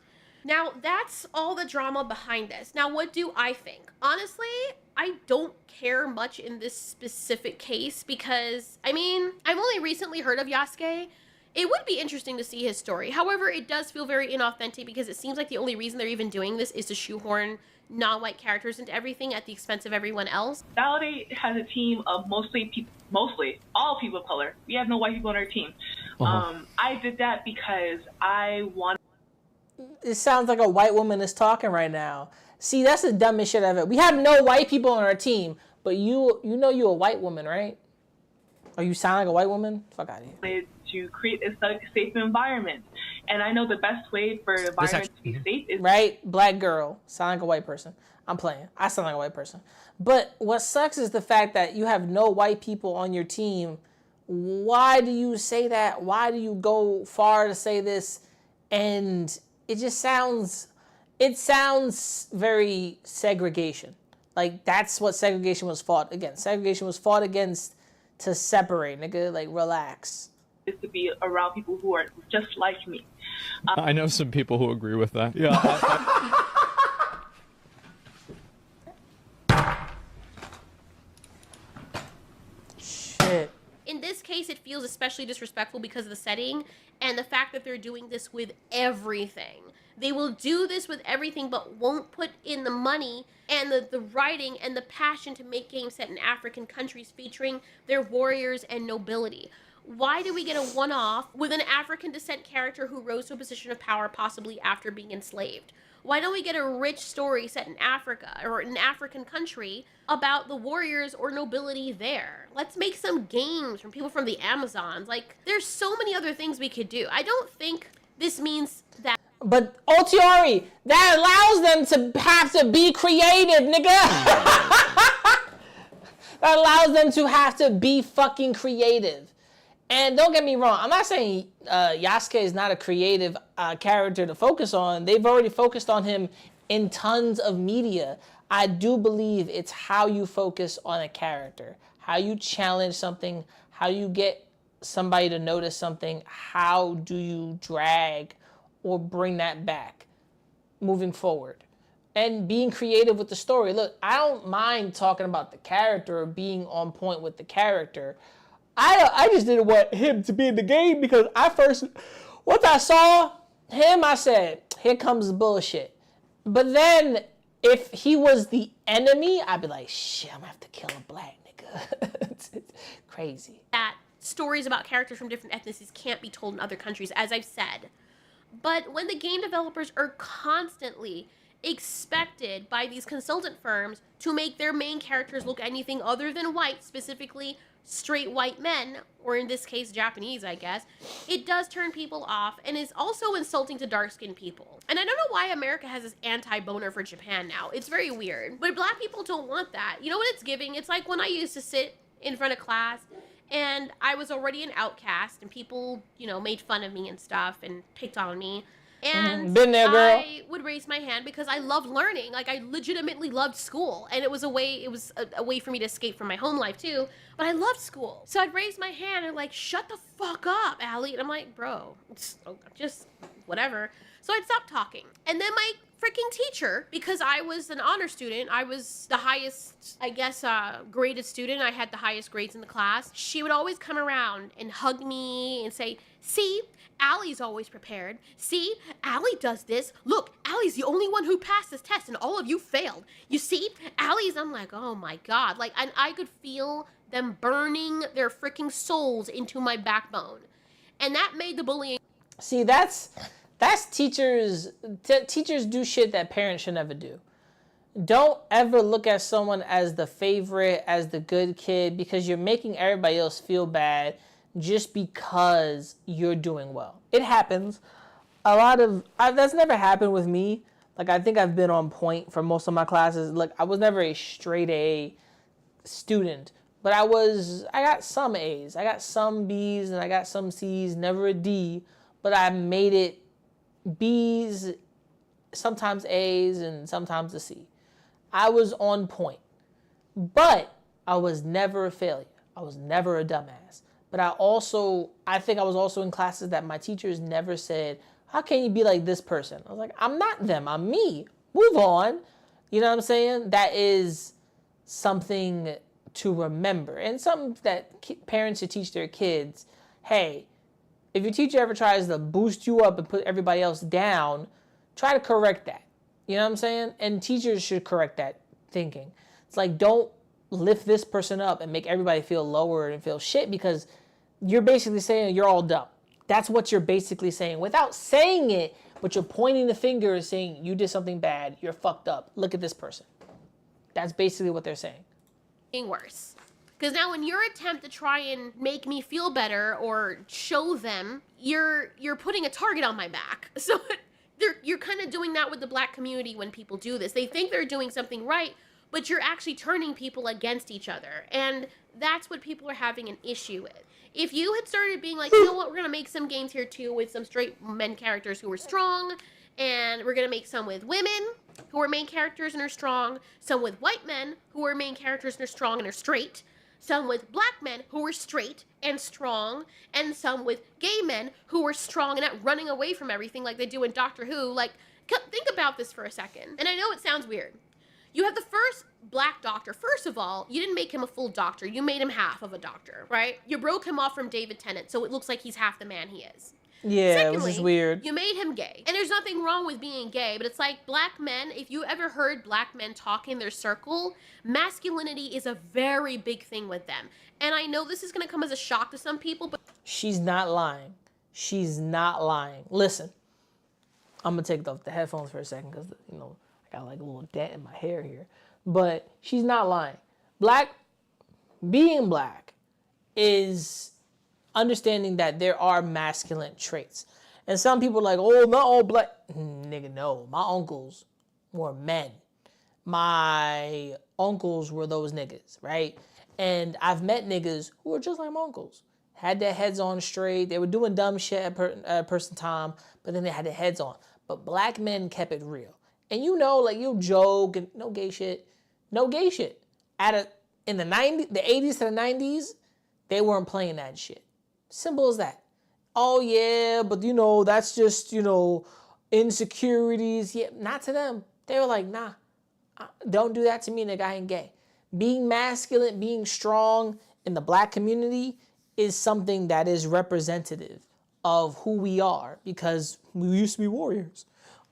Now, that's all the drama behind this. Now, what do I think? Honestly, I don't care much in this specific case because, I mean, I've only recently heard of Yasuke. It would be interesting to see his story. However, it does feel very inauthentic because it seems like the only reason they're even doing this is to shoehorn non-white characters into everything at the expense of everyone else. Validate has a team of mostly all people of color. We have no white people on our team. I did that because I wanted. It sounds like a white woman is talking right now. See, that's the dumbest shit ever. We have no white people on our team, but you know you're a white woman, right? Oh, you sound like a white woman? Fuck out of here. To create a safe environment. And I know the best way for the environment to be safe is... Right? Black girl. Sound like a white person. I'm playing. I sound like a white person. But what sucks is the fact that you have no white people on your team. Why do you say that? Why do you go far to say this? And it just sounds... It sounds very segregation. Like, that's what segregation was fought against. Segregation was fought against to separate, nigga. Like, relax. Is to be around people who are just like me. I know some people who agree with that. Yeah. Shit. In this case, it feels especially disrespectful because of the setting and the fact that they're doing this with everything. They will do this with everything but won't put in the money and the writing and the passion to make games set in African countries featuring their warriors and nobility. Why do we get a one-off with an African descent character who rose to a position of power possibly after being enslaved? Why don't we get a rich story set in Africa or in an African country about the warriors or nobility there? Let's make some games from people from the Amazons. Like, there's so many other things we could do. I don't think this means that... But Otiori, that allows them to have to be creative, nigga. That allows them to have to be fucking creative. And don't get me wrong, I'm not saying Yasuke is not a creative character to focus on. They've already focused on him in tons of media. I do believe it's how you focus on a character, how you challenge something, how you get somebody to notice something, how do you drag or bring that back moving forward. And being creative with the story. Look, I don't mind talking about the character or being on point with the character. I just didn't want him to be in the game because once I saw him, I said, here comes the bullshit. But then if he was the enemy, I'd be like, shit, I'm gonna have to kill a black nigga. It's crazy. That stories about characters from different ethnicities can't be told in other countries, as I've said. But when the game developers are constantly expected by these consultant firms to make their main characters look anything other than white, specifically straight white men, or in this case Japanese, I guess, it does turn people off and is also insulting to dark-skinned people. And I don't know why America has this anti-boner for Japan now. It's very weird. But black people don't want that. You know what it's giving? It's like when I used to sit in front of class and I was already an outcast and people, you know, made fun of me and stuff and picked on me. And been there, girl. I would raise my hand because I loved learning. Like, I legitimately loved school. And it was a way for me to escape from my home life too. But I loved school. So I'd raise my hand and like, shut the fuck up, Allie. And I'm like, bro, just whatever. So I'd stop talking. And then my freaking teacher, because I was an honor student, I was the highest, I guess, graded student. I had the highest grades in the class. She would always come around and hug me and say, see, Allie's always prepared. See, Allie does this. Look, Allie's the only one who passed this test and all of you failed. You see, Allie's, I'm like, oh my God. Like, and I could feel them burning their freaking souls into my backbone. And that made the bullying. See, that's teachers. Teachers do shit that parents should never do. Don't ever look at someone as the favorite, as the good kid, because you're making everybody else feel bad just because you're doing well. It happens. That's never happened with me. Like, I think I've been on point for most of my classes. Look, I was never a straight A student, but I got some A's. I got some B's and I got some C's, never a D, but I made it B's, sometimes A's, and sometimes a C. I was on point, but I was never a failure. I was never a dumbass. But I think I was also in classes that my teachers never said, how can you be like this person? I was like, I'm not them, I'm me. Move on. You know what I'm saying? That is something to remember. And something that parents should teach their kids. Hey, if your teacher ever tries to boost you up and put everybody else down, try to correct that. You know what I'm saying? And teachers should correct that thinking. It's like, don't lift this person up and make everybody feel lower and feel shit because you're basically saying you're all dumb. That's what you're basically saying without saying it, but you're pointing the finger and saying you did something bad, you're fucked up, look at this person. That's basically what they're saying. Worse. Because now in your attempt to try and make me feel better or show them, you're putting a target on my back. So you're kind of doing that with the black community when people do this. They think they're doing something right, but you're actually turning people against each other. And that's what people are having an issue with. If you had started being like, you know what, we're going to make some games here too with some straight men characters who are strong, and we're going to make some with women who are main characters and are strong, some with white men who are main characters and are strong and are straight, some with black men who are straight and strong, and some with gay men who are strong and not running away from everything like they do in Doctor Who. Like, think about this for a second. And I know it sounds weird. You have the first black doctor. First of all, you didn't make him a full doctor. You made him half of a doctor, right? You broke him off from David Tennant, so it looks like he's half the man he is. Yeah, Secondly, which is weird. You made him gay. And there's nothing wrong with being gay, but it's like black men, if you ever heard black men talk in their circle, masculinity is a very big thing with them. And I know this is going to come as a shock to some people, but... She's not lying. She's not lying. Listen, I'm going to take off the headphones for a second because, you know, I got like a little dent in my hair here. But she's not lying. Being black is understanding that there are masculine traits. And some people are like, oh, not all black. Nigga, no. My uncles were men. My uncles were those niggas, right? And I've met niggas who were just like my uncles. Had their heads on straight. They were doing dumb shit at a person time, but then they had their heads on. But black men kept it real. And you know, like, you joke and no gay shit. No gay shit. In the 80s to the 90s, they weren't playing that shit. Simple as that. Oh yeah, but you know, that's just, you know, insecurities. Yeah, not to them. They were like, nah, don't do that to me, nigga, I ain't gay. Being masculine, being strong in the black community is something that is representative of who we are, because we used to be warriors.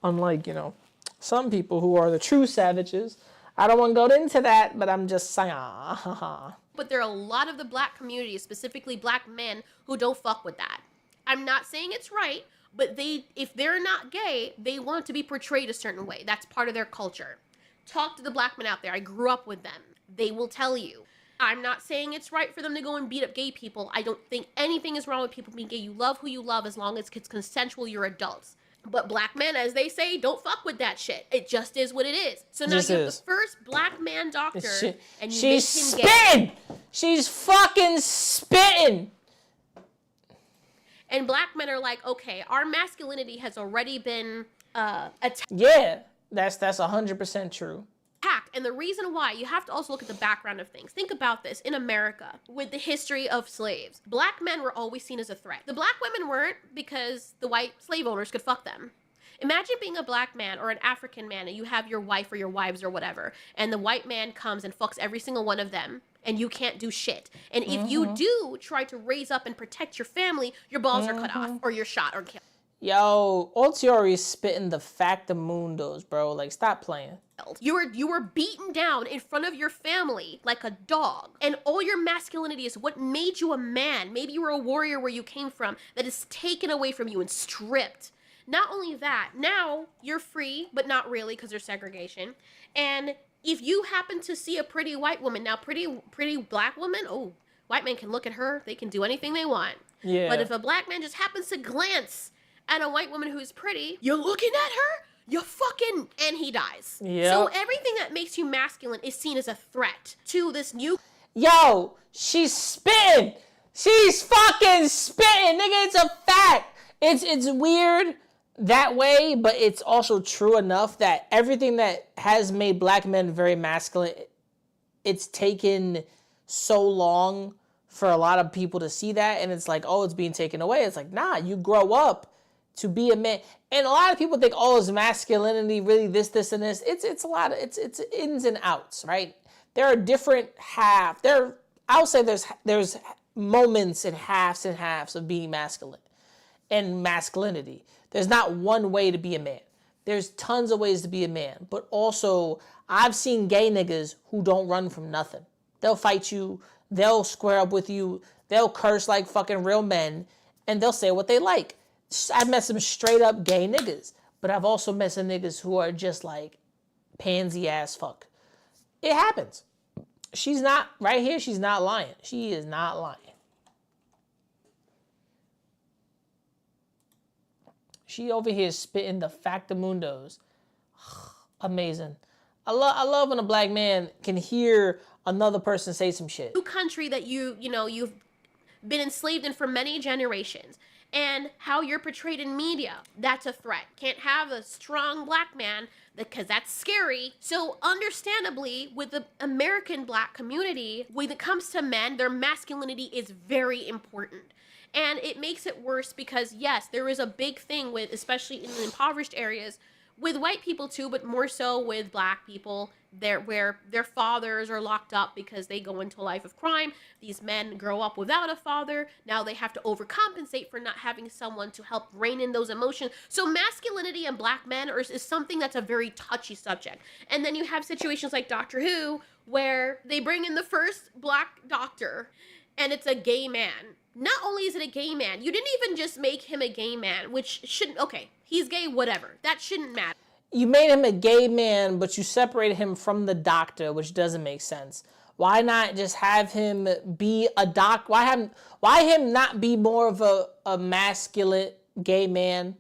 Unlike, you know, some people who are the true savages. I don't want to go into that, but I'm just saying. But there are a lot of the black community, specifically black men, who don't fuck with that. I'm not saying it's right, but if they're not gay, they want to be portrayed a certain way. That's part of their culture. Talk to the black men out there. I grew up with them. They will tell you. I'm not saying it's right for them to go and beat up gay people. I don't think anything is wrong with people being gay. You love who you love as long as it's consensual, you're adults. But black men, as they say, don't fuck with that shit. It just is what it is. So now you have the first black man doctor, and you make him spitting. Gay. She's fucking spitting. And black men are like, okay, our masculinity has already been attacked. Yeah, that's 100% true. And the reason why, you have to also look at the background of things. Think about this. In America, with the history of slaves, black men were always seen as a threat. The black women weren't, because the white slave owners could fuck them. Imagine being a black man or an African man, and you have your wife or your wives or whatever, and the white man comes and fucks every single one of them, and you can't do shit. And if you do try to raise up and protect your family, your balls are cut off, or you're shot or killed. Yo, Altiori's spitting the factamundos, bro. Like, stop playing. You were beaten down in front of your family like a dog. And all your masculinity is what made you a man. Maybe you were a warrior where you came from, that is taken away from you and stripped. Not only that, now you're free, but not really because there's segregation. And if you happen to see a pretty white woman, now pretty black woman, oh, white men can look at her. They can do anything they want. Yeah. But if a black man just happens to glance at a white woman who's pretty, you're looking at her, you fucking, and he dies. Yep. So everything that makes you masculine is seen as a threat to this new... Yo, she's spitting. She's fucking spitting, nigga. It's a fact. It's weird that way, but it's also true enough that everything that has made black men very masculine, it's taken so long for a lot of people to see that, and it's like, oh, it's being taken away. It's like, nah, you grow up to be a man. And a lot of people think, oh, is masculinity really this, and this? It's a lot of, it's ins and outs, right? There are different halves. I'll say there's moments and halves of being masculine and masculinity. There's not one way to be a man. There's tons of ways to be a man. But also, I've seen gay niggas who don't run from nothing. They'll fight you. They'll square up with you. They'll curse like fucking real men. And they'll say what they like. I've met some straight up gay niggas, but I've also met some niggas who are just like pansy ass fuck. It happens. She's not, right here, she's not lying. She is not lying. She over here spitting the factamundos. Amazing. I love when a black man can hear another person say some shit. Country that you've been enslaved in for many generations, and how you're portrayed in media, that's a threat. Can't have a strong black man because that's scary. So understandably, with the American black community, when it comes to men, their masculinity is very important. And it makes it worse because, yes, there is a big thing with, especially in the impoverished areas, with white people too, but more so with black people, where their fathers are locked up because they go into a life of crime. These men grow up without a father. Now they have to overcompensate for not having someone to help rein in those emotions. So masculinity and black men is something that's a very touchy subject. And then you have situations like Doctor Who, where they bring in the first black doctor, and it's a gay man. Not only is it a gay man, you didn't even just make him a gay man, which shouldn't, okay, he's gay, whatever. That shouldn't matter. You made him a gay man, but you separated him from the doctor, which doesn't make sense. Why not just have him be a doc? Why him not be more of a masculine gay man?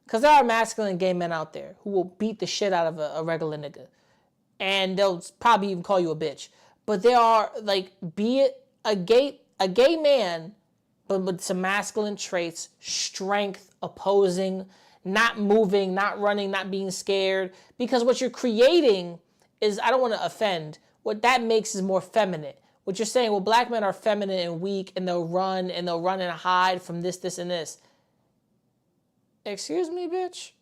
Because there are masculine gay men out there who will beat the shit out of a regular nigga. And they'll probably even call you a bitch. But there are, like, be it a gay man, but with some masculine traits, strength, opposing, not moving, not running, not being scared. Because what you're creating is, I don't want to offend, what that makes is more feminine. What you're saying, well, black men are feminine and weak, and they'll run and hide from this, this, and this. Excuse me, bitch?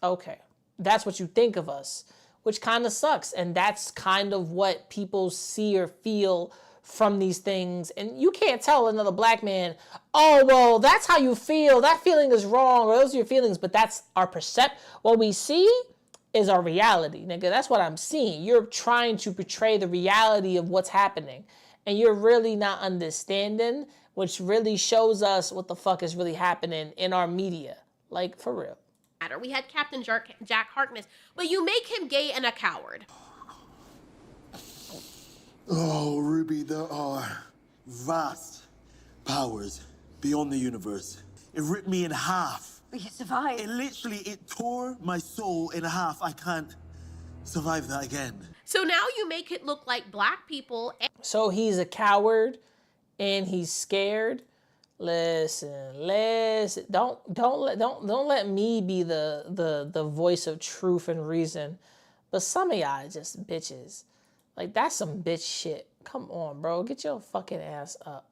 Okay. That's what you think of us, which kind of sucks. And that's kind of what people see or feel from these things. And you can't tell another black man, oh, well, that's how you feel. That feeling is wrong, or those are your feelings. But that's our perception. What we see is our reality, nigga. That's what I'm seeing. You're trying to portray the reality of what's happening. And you're really not understanding, which really shows us what the fuck is really happening in our media. Like, for real. We had Captain Jack Harkness, but you make him gay and a coward. Oh, Ruby, there are vast powers beyond the universe. It ripped me in half. But you survived. It tore my soul in half. I can't survive that again. So now you make it look like black people. So he's a coward and he's scared. Listen. Don't let me be the voice of truth and reason. But some of y'all are just bitches. Like, that's some bitch shit. Come on, bro. Get your fucking ass up.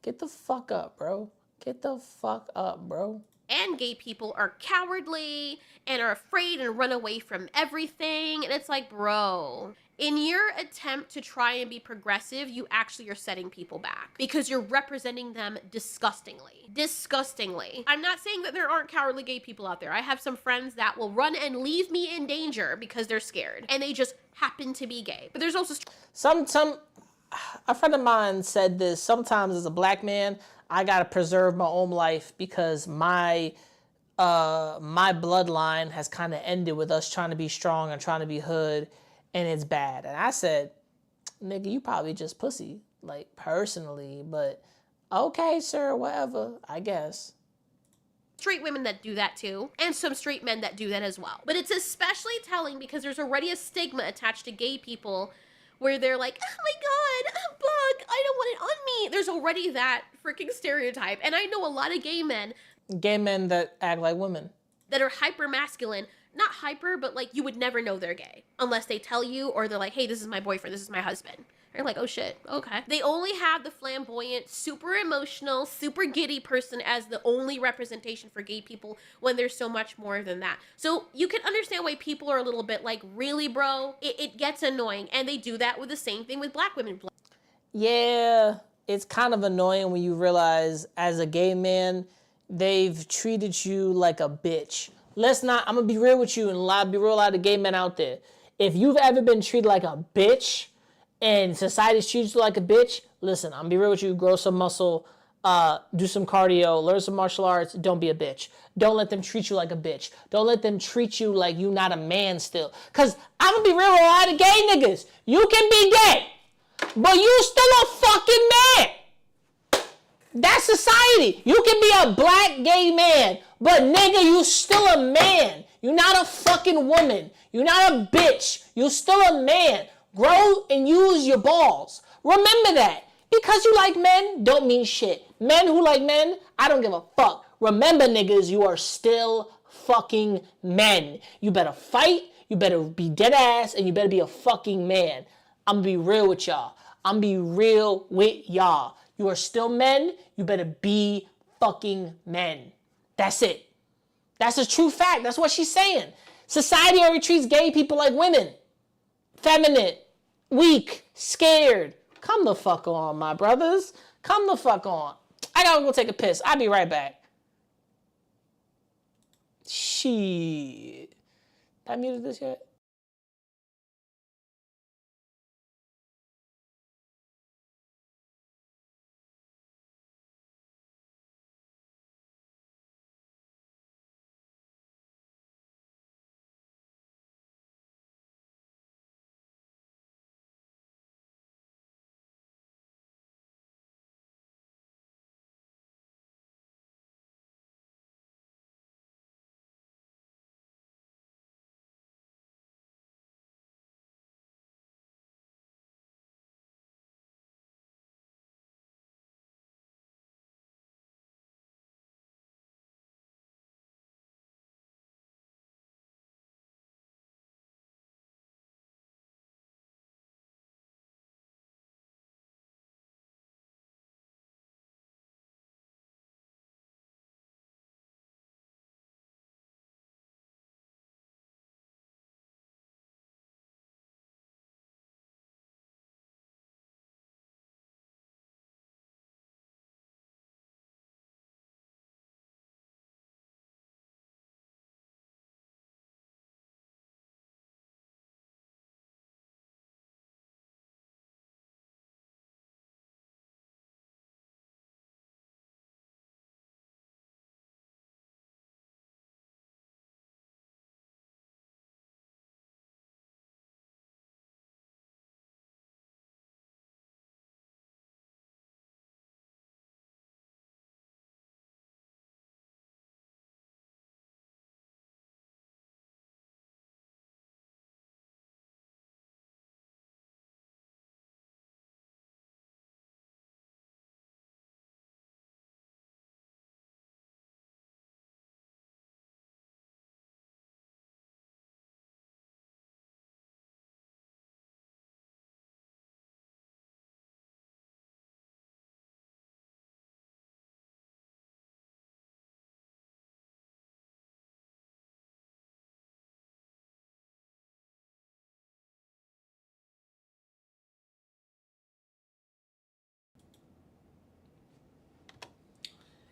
Get the fuck up, bro. Get the fuck up, bro. And gay people are cowardly and are afraid and run away from everything. And it's like, bro, in your attempt to try and be progressive, you actually are setting people back because you're representing them disgustingly. Disgustingly. I'm not saying that there aren't cowardly gay people out there. I have some friends that will run and leave me in danger because they're scared and they just happen to be gay. But there's also a friend of mine said this, sometimes as a black man, I gotta preserve my own life because my bloodline has kind of ended with us trying to be strong and trying to be hood, and it's bad. And I said, nigga, you probably just pussy, like, personally, but okay, sir, whatever, I guess. Straight women that do that too, and some straight men that do that as well. But it's especially telling because there's already a stigma attached to gay people where they're like, oh my God, a bug, I don't want it on me. There's already that freaking stereotype. And I know a lot of gay men. Gay men that act like women. That are hyper masculine. Not hyper, but like you would never know they're gay. Unless they tell you or they're like, hey, this is my boyfriend, this is my husband. You're like, oh shit, okay. They only have the flamboyant, super emotional, super giddy person as the only representation for gay people when there's so much more than that. So you can understand why people are a little bit like, really, bro? It gets annoying. And they do that with the same thing with black women. Yeah, it's kind of annoying when you realize as a gay man, they've treated you like a bitch. I'm gonna be real with you and be real lot of gay men out there. If you've ever been treated like a bitch, and society's treated you like a bitch, listen, I'm gonna be real with you, grow some muscle, do some cardio, learn some martial arts, don't be a bitch. Don't let them treat you like a bitch. Don't let them treat you like you not a man still. Cause I'm gonna be real with a lot of gay niggas. You can be gay. but you still a fucking man. That's society. You can be a black gay man, but nigga, you still a man. You're not a fucking woman. You're not a bitch. You're still a man. Grow and use your balls. Remember that. Because you like men don't mean shit. Men who like men, I don't give a fuck. Remember, niggas, you are still fucking men. You better fight, you better be dead ass, and you better be a fucking man. I'm gonna be real with y'all. You are still men, you better be fucking men. That's it. That's a true fact. That's what she's saying. Society already treats gay people like women. Feminine, weak, scared. Come the fuck on, my brothers. Come the fuck on. I gotta go take a piss. I'll be right back. Shit. Have I muted this yet?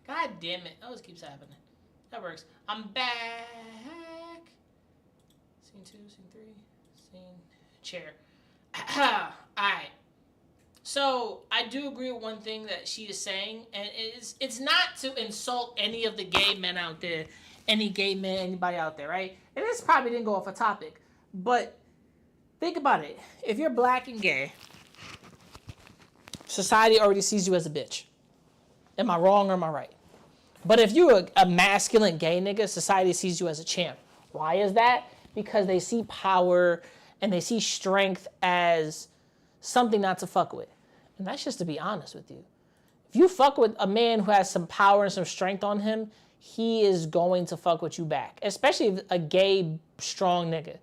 God damn it. That always keeps happening. That works. I'm back. Scene 2, scene 3, scene... Chair. Alright. So, I do agree with one thing that she is saying, and it's not to insult any of the gay men out there, any gay men, anybody out there, right? And this probably didn't go off a topic, but think about it. If you're black and gay, society already sees you as a bitch. Am I wrong or am I right? But if you're a masculine gay nigga, society sees you as a champ. Why is that? Because they see power and they see strength as something not to fuck with. And that's just to be honest with you. If you fuck with a man who has some power and some strength on him, he is going to fuck with you back. Especially a gay, strong nigga.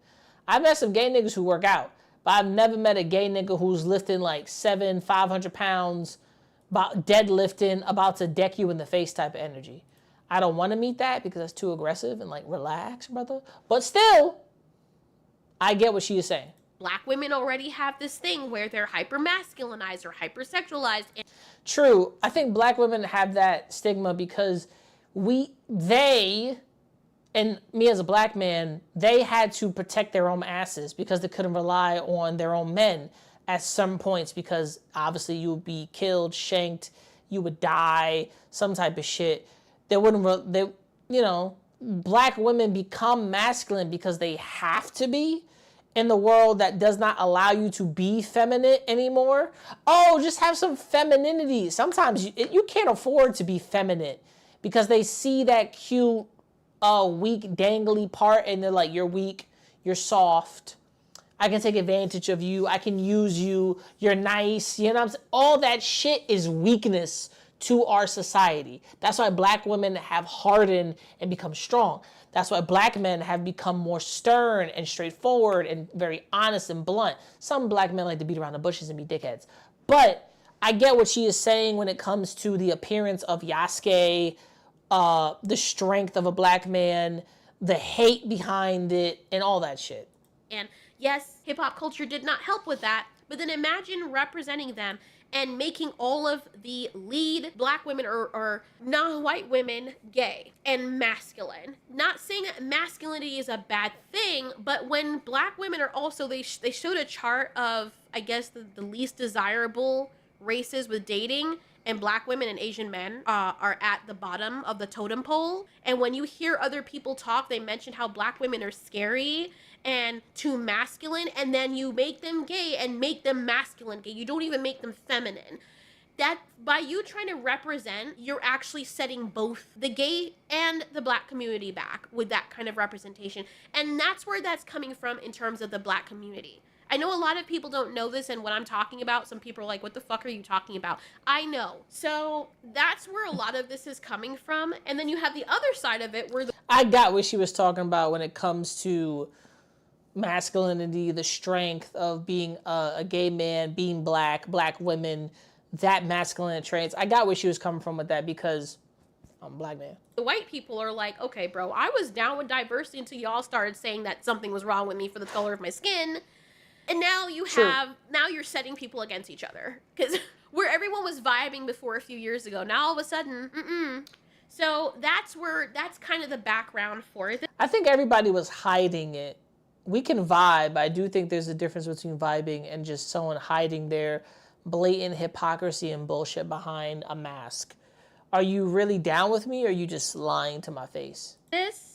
I've met some gay niggas who work out, but I've never met a gay nigga who's lifting like 500 pounds, deadlifting, about to deck you in the face type of energy. I don't want to meet that because that's too aggressive and like, relax, brother. But still, I get what she is saying. Black women already have this thing where they're hyper-masculinized or hyper-sexualized. True. I think black women have that stigma because they, and me as a black man, they had to protect their own asses because they couldn't rely on their own men at some points because obviously you would be killed, shanked, you would die, some type of shit. Black women become masculine because they have to be. in the world that does not allow you to be feminine anymore. Oh, just have some femininity. Sometimes you can't afford to be feminine because they see that cute, weak, dangly part and they're like, you're weak, you're soft. I can take advantage of you. I can use you. You're nice. You know what I'm saying? All that shit is weakness to our society. That's why black women have hardened and become strong. That's why black men have become more stern and straightforward and very honest and blunt. Some black men like to beat around the bushes and be dickheads. But I get what she is saying when it comes to the appearance of Yasuke, the strength of a black man, the hate behind it, and all that shit. And yes, hip-hop culture did not help with that, but then imagine representing them and making all of the lead black women or non-white women gay and masculine. Not saying that masculinity is a bad thing, but when black women are also, they showed a chart of, I guess, the least desirable races with dating, and black women and Asian men are at the bottom of the totem pole. And when you hear other people talk, they mention how black women are scary and too masculine, and then you make them gay and make them masculine gay. You don't even make them feminine. That, by you trying to represent, you're actually setting both the gay and the black community back with that kind of representation. And that's where that's coming from in terms of the black community. I know a lot of people don't know this and what I'm talking about. Some people are like, what the fuck are you talking about? I know. So that's where a lot of this is coming from. And then you have the other side of it where I got what she was talking about when it comes to masculinity, the strength of being a gay man, being black women, that masculine traits. I got where she was coming from with that because I'm a black man. The white people are like, okay, bro, I was down with diversity until y'all started saying that something was wrong with me for the color of my skin. And now now you're setting people against each other. Because where everyone was vibing before a few years ago, now all of a sudden, So that's kind of the background for it. I think everybody was hiding it. We can vibe. I do think there's a difference between vibing and just someone hiding their blatant hypocrisy and bullshit behind a mask. Are you really down with me or are you just lying to my face?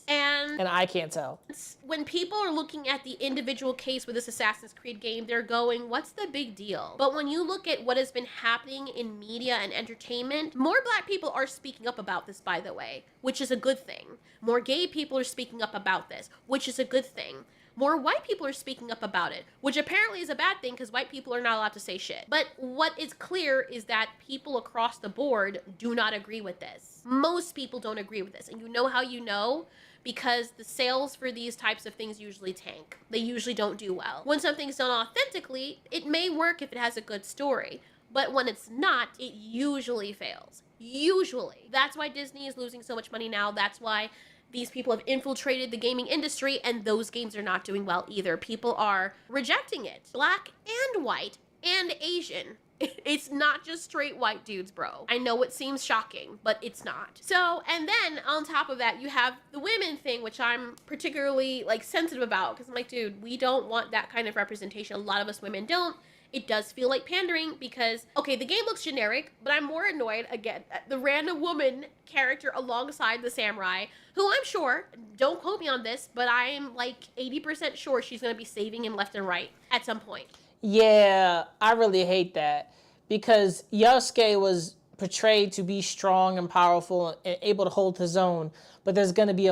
And I can't tell. When people are looking at the individual case with this Assassin's Creed game, they're going, what's the big deal? But when you look at what has been happening in media and entertainment, more black people are speaking up about this, by the way, which is a good thing. More gay people are speaking up about this, which is a good thing. More white people are speaking up about it, which apparently is a bad thing because white people are not allowed to say shit. But what is clear is that people across the board do not agree with this. Most people don't agree with this. And you know how you know? Because the sales for these types of things usually tank. They usually don't do well. When something's done authentically, it may work if it has a good story. But when it's not, it usually fails. Usually. That's why Disney is losing so much money now. That's why these people have infiltrated the gaming industry, and those games are not doing well either. People are rejecting it. Black and white and Asian. It's not just straight white dudes, bro. I know it seems shocking, but it's not. So, and then on top of that, you have the women thing, which I'm particularly sensitive about because I'm like, dude, we don't want that kind of representation. A lot of us women don't. It does feel like pandering because, okay, the game looks generic, but I'm more annoyed, again, at the random woman character alongside the samurai, who I'm sure, don't quote me on this, but I'm 80% sure she's going to be saving him left and right at some point. Yeah, I really hate that because Yasuke was portrayed to be strong and powerful and able to hold his own, but there's going to be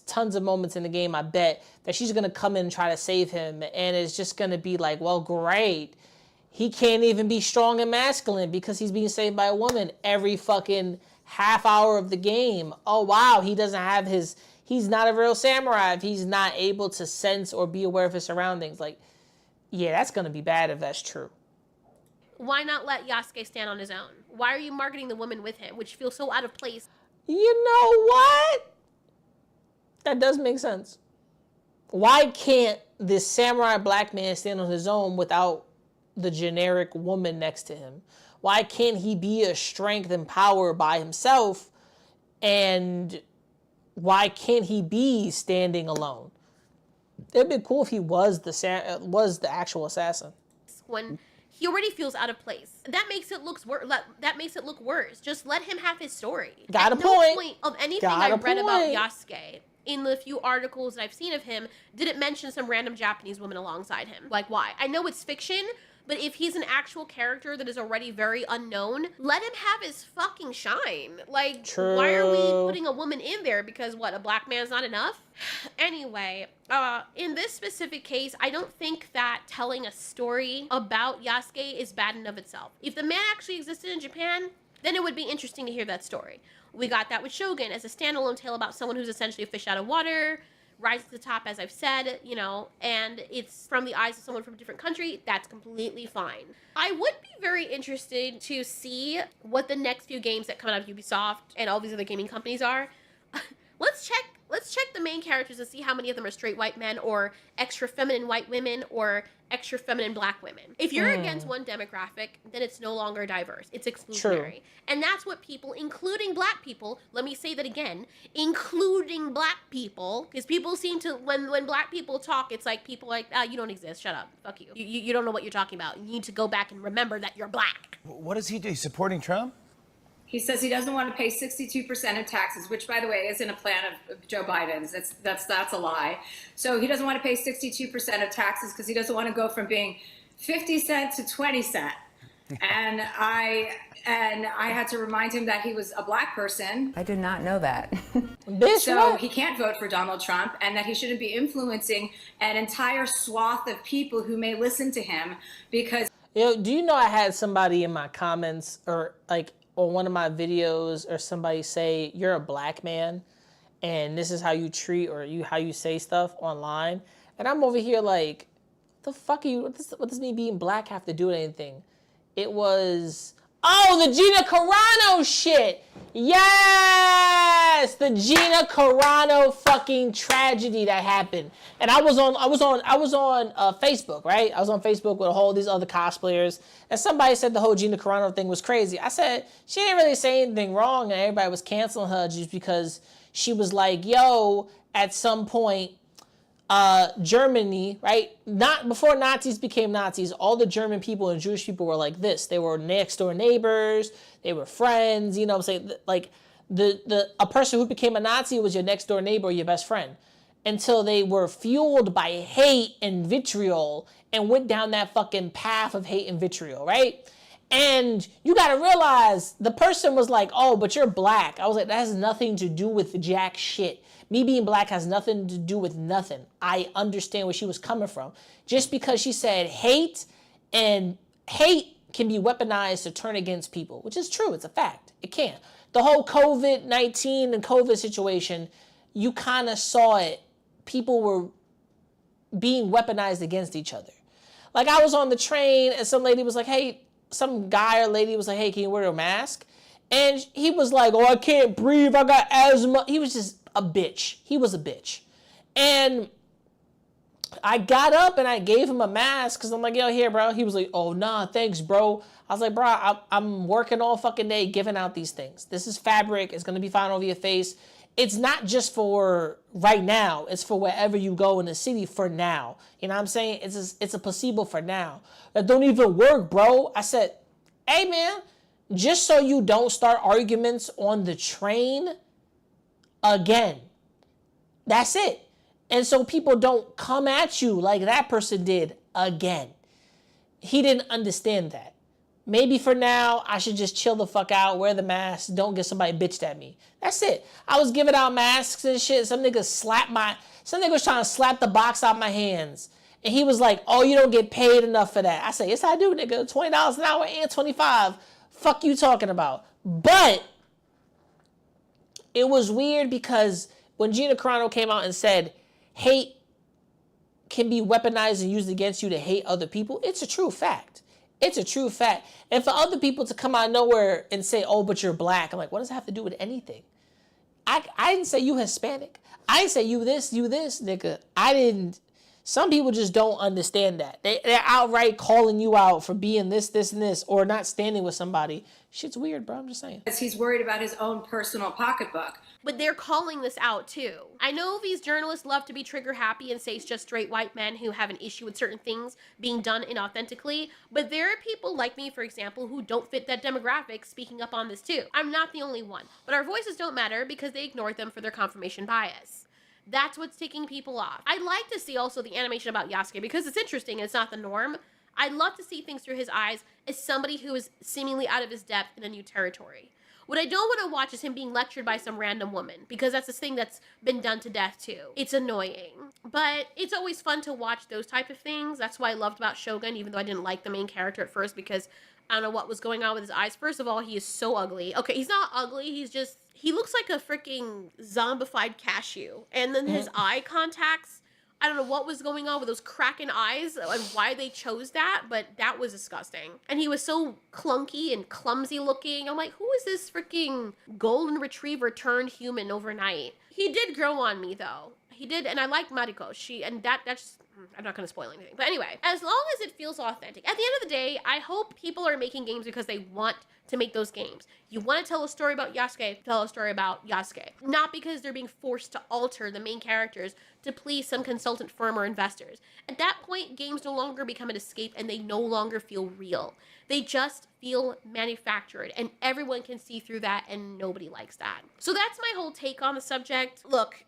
tons of moments in the game, I bet, that she's going to come in and try to save him, and it's just going to be like, well, great. He can't even be strong and masculine because he's being saved by a woman every fucking half hour of the game. Oh, wow, he's not a real samurai if he's not able to sense or be aware of his surroundings. Yeah, that's going to be bad if that's true. Why not let Yasuke stand on his own? Why are you marketing the woman with him, which feels so out of place? You know what? That does make sense. Why can't this samurai black man stand on his own without the generic woman next to him? Why can't he be a strength and power by himself? And why can't he be standing alone? It'd be cool if he was the actual assassin. When he already feels out of place, that makes it look worse. Just let him have his story. Got a point. point. No point of anything I read about Yasuke in the few articles that I've seen of him, didn't mention some random Japanese woman alongside him. Like, why? I know it's fiction, but if he's an actual character that is already very unknown, let him have his fucking shine. Like, why are we putting a woman in there? Because what, a black man's not enough? Anyway, in this specific case, I don't think that telling a story about Yasuke is bad in of itself. If the man actually existed in Japan, then it would be interesting to hear that story. We got that with Shogun as a standalone tale about someone who's essentially a fish out of water, rise to the top, as I've said, you know, and it's from the eyes of someone from a different country. That's completely fine. I would be very interested to see what the next few games that come out of Ubisoft and all these other gaming companies are. Let's check the main characters and see how many of them are straight white men or extra feminine white women or extra feminine black women. If you're against one demographic, then it's no longer diverse. It's exclusionary. True. And that's what people, including black people, let me say that again, including black people, because people seem to, when black people talk, it's like people like, you don't exist, shut up, fuck you. You don't know what you're talking about. You need to go back and remember that you're black. What does he do? He's supporting Trump? He says he doesn't want to pay 62% of taxes, which, by the way, isn't a plan of Joe Biden's. That's a lie. So he doesn't want to pay 62% of taxes because he doesn't want to go from being 50 cent to 20 cent. And I had to remind him that he was a black person. I did not know that. So he can't vote for Donald Trump, and that he shouldn't be influencing an entire swath of people who may listen to him because. Do you know I had somebody in my comments or like on one of my videos or somebody say you're a black man and this is how you treat or how you say stuff online, and I'm over here like, the fuck are you? What does me being black have to do with anything? It was the Gina Carano shit. Yes, the Gina Carano fucking tragedy that happened. And I was on Facebook, right? I was on Facebook with all these other cosplayers, and somebody said the whole Gina Carano thing was crazy. I said she didn't really say anything wrong, and everybody was canceling her just because she was like, "Yo, at some point." Germany, right? Not before Nazis became Nazis, all the German people and Jewish people were like this. They were next door neighbors. They were friends. You know what I'm saying? Like a person who became a Nazi was your next door neighbor or your best friend until they were fueled by hate and vitriol and went down that fucking path of hate and vitriol, right? And you got to realize the person was like, "Oh, but you're black." I was like, that has nothing to do with jack shit. Me being black has nothing to do with nothing. I understand where she was coming from. Just because she said hate, and hate can be weaponized to turn against people, which is true. It's a fact. It can. The whole COVID-19 and COVID situation, you kind of saw it. People were being weaponized against each other. Like I was on the train and some lady was like, "Hey," some guy or lady was like, "Hey, can you wear a mask?" And he was like, "Oh, I can't breathe. I got asthma." He was just a bitch. He was a bitch. And I got up and I gave him a mask because I'm like, "Yo, here, bro." He was like, "Oh, nah, thanks, bro." I was like, "Bro, I'm working all fucking day giving out these things. This is fabric. It's going to be fine over your face. It's not just for right now. It's for wherever you go in the city for now." You know what I'm saying? It's a placebo for now. That don't even work, bro. I said, "Hey, man, just so you don't start arguments on the train again. That's it. And so people don't come at you like that person did again." He didn't understand that. Maybe for now, I should just chill the fuck out, wear the mask, don't get somebody bitched at me. That's it. I was giving out masks and shit. Some nigga was trying to slap the box out my hands. And he was like, "Oh, you don't get paid enough for that." I said, "Yes, I do, nigga. $20 an hour and $25. Fuck you talking about." But it was weird because when Gina Carano came out and said hate can be weaponized and used against you to hate other people, it's a true fact. It's a true fact. And for other people to come out of nowhere and say, "Oh, but you're black," I'm like, what does that have to do with anything? I didn't say you Hispanic. I didn't say you this, nigga. I didn't. Some people just don't understand that. They're outright calling you out for being this, and this, or not standing with somebody. Shit's weird, bro. I'm just saying. Because he's worried about his own personal pocketbook. But they're calling this out too. I know these journalists love to be trigger happy and say it's just straight white men who have an issue with certain things being done inauthentically, but there are people like me, for example, who don't fit that demographic speaking up on this too. I'm not the only one, but our voices don't matter because they ignored them for their confirmation bias. That's what's ticking people off. I'd like to see also the animation about Yasuke because it's interesting and it's not the norm. I'd love to see things through his eyes as somebody who is seemingly out of his depth in a new territory. What I don't want to watch is him being lectured by some random woman, because that's this thing that's been done to death too. It's annoying. But it's always fun to watch those type of things. That's what I loved about Shogun, even though I didn't like the main character at first because I don't know what was going on with his eyes. First of all, he is so ugly. Okay, he's not ugly, he looks like a freaking zombified cashew. And then his eye contacts, I don't know what was going on with those cracking eyes and why they chose that, but that was disgusting. And he was so clunky and clumsy looking. I'm like, who is this freaking golden retriever turned human overnight? He did grow on me though. He did, and I like Mariko. That's I'm not going to spoil anything. But anyway, as long as it feels authentic. At the end of the day, I hope people are making games because they want to make those games. You want to tell a story about Yasuke, tell a story about Yasuke. Not because they're being forced to alter the main characters to please some consultant firm or investors. At that point, games no longer become an escape and they no longer feel real. They just feel manufactured, and everyone can see through that, and nobody likes that. So that's my whole take on the subject. Look,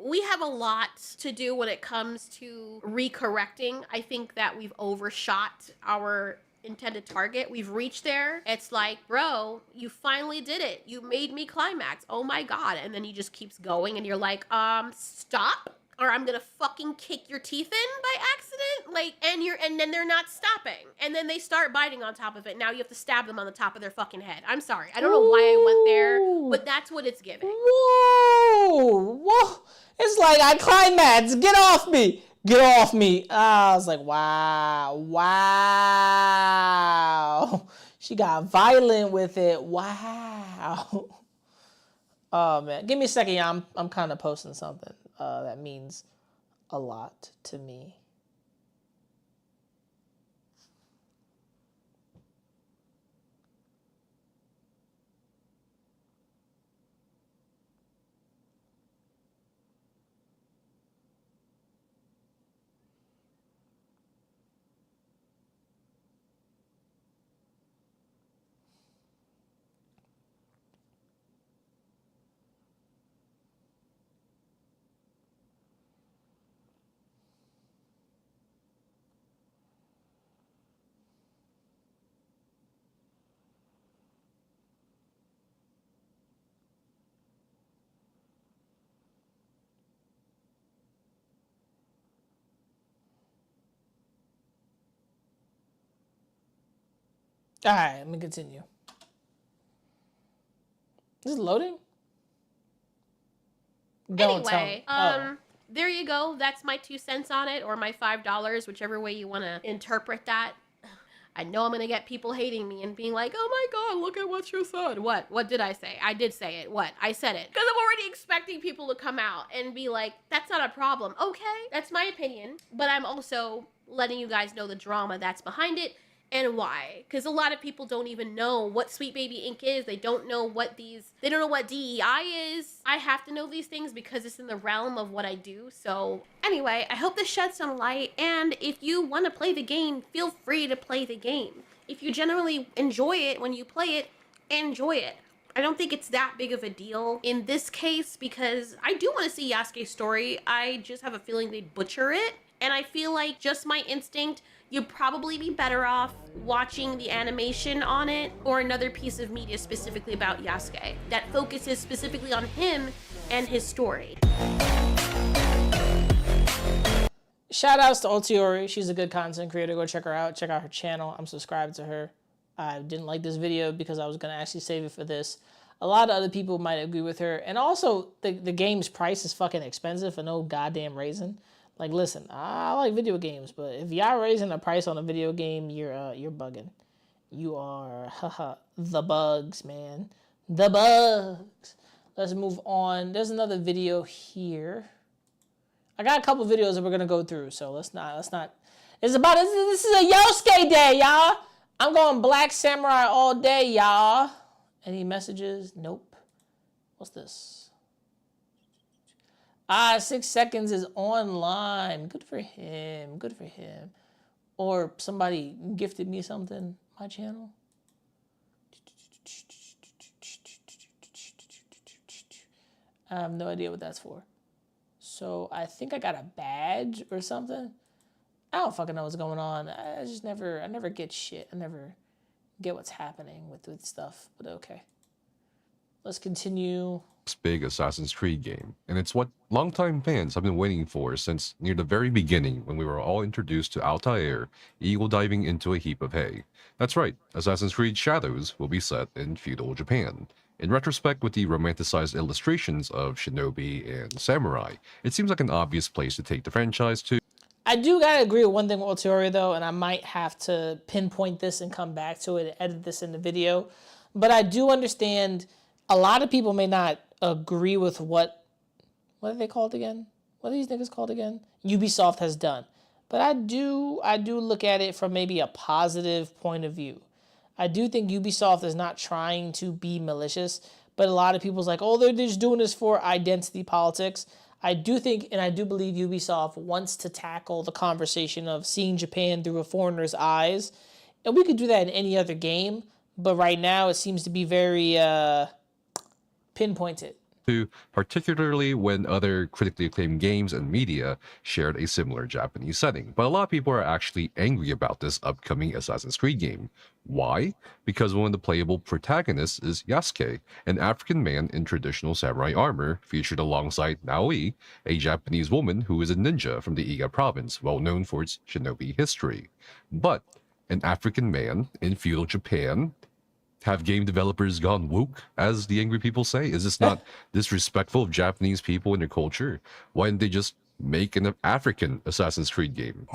we have a lot to do when it comes to recorrecting. I think that we've overshot our intended target. We've reached there. It's like, bro, you finally did it. You made me climax. Oh my God. And then he just keeps going, and you're like, stop, or I'm gonna fucking kick your teeth in by accident. Like, and then they're not stopping. And then they start biting on top of it. Now you have to stab them on the top of their fucking head. I'm sorry. I don't know why I went there, but that's what it's giving. Whoa. It's like, I climaxed. Get off me. Get off me. I was like, wow. She got violent with it. Wow. Oh, man. Give me a second, y'all. I'm kind of posting something that means a lot to me. All right, let me continue. Is it loading? Anyway, there you go. That's my 2 cents on it, or my $5, whichever way you want to interpret that. I know I'm going to get people hating me and being like, oh my God, look at what you said. What did I say? I did say it. What? I said it. Because I'm already expecting people to come out and be like, that's not a problem. Okay, that's my opinion. But I'm also letting you guys know the drama that's behind it and why. Because a lot of people don't even know what Sweet Baby Ink is. They don't know what DEI is. I have to know these things because it's in the realm of what I do. So anyway, I hope this sheds some light. And if you want to play the game, feel free to play the game. If you generally enjoy it when you play it, enjoy it. I don't think it's that big of a deal in this case because I do want to see Yasuke's story. I just have a feeling they'd butcher it. And I feel like, just my instinct, you'd probably be better off watching the animation on it or another piece of media specifically about Yasuke that focuses specifically on him and his story. Shout outs to Ultiori. She's a good content creator. Go check her out. Check out her channel. I'm subscribed to her. I didn't like this video because I was going to actually save it for this. A lot of other people might agree with her. And also, the game's price is fucking expensive for no goddamn reason. Like, listen, I like video games, but if y'all raising the price on a video game, you're bugging. You are, the bugs, man. The bugs. Let's move on. There's another video here. I got a couple videos that we're gonna go through, so let's not. This is a Yasuke day, y'all. I'm going Black Samurai all day, y'all. Any messages? Nope. What's this? 6 seconds is online. Good for him. Good for him. Or somebody gifted me something. My channel. I have no idea what that's for. So I think I got a badge or something. I don't fucking know what's going on. I never get shit. I never get what's happening with stuff, but okay. Let's continue. Big Assassin's Creed game, and it's what longtime fans have been waiting for since near the very beginning when we were all introduced to Altair, eagle diving into a heap of hay. That's right, Assassin's Creed Shadows will be set in feudal Japan. In retrospect, with the romanticized illustrations of shinobi and samurai, it seems like an obvious place to take the franchise to. I do gotta agree with one thing with Ulterior though, and I might have to pinpoint this and come back to it and edit this in the video, but I do understand a lot of people may not agree with what are they called again? What are these niggas called again? Ubisoft has done. But I do look at it from maybe a positive point of view. I do think Ubisoft is not trying to be malicious, but a lot of people's like, oh, they're just doing this for identity politics. I do think, and I do believe Ubisoft wants to tackle the conversation of seeing Japan through a foreigner's eyes. And we could do that in any other game, but right now it seems to be very pinpointed. Particularly when other critically acclaimed games and media shared a similar Japanese setting. But a lot of people are actually angry about this upcoming Assassin's Creed game. Why? Because one of the playable protagonists is Yasuke, an African man in traditional samurai armor, featured alongside Naoi, a Japanese woman who is a ninja from the Iga province, well known for its shinobi history. But an African man in feudal Japan. Have game developers gone woke, as the angry people say? Is this not disrespectful of Japanese people and their culture? Why didn't they just make an African Assassin's Creed game?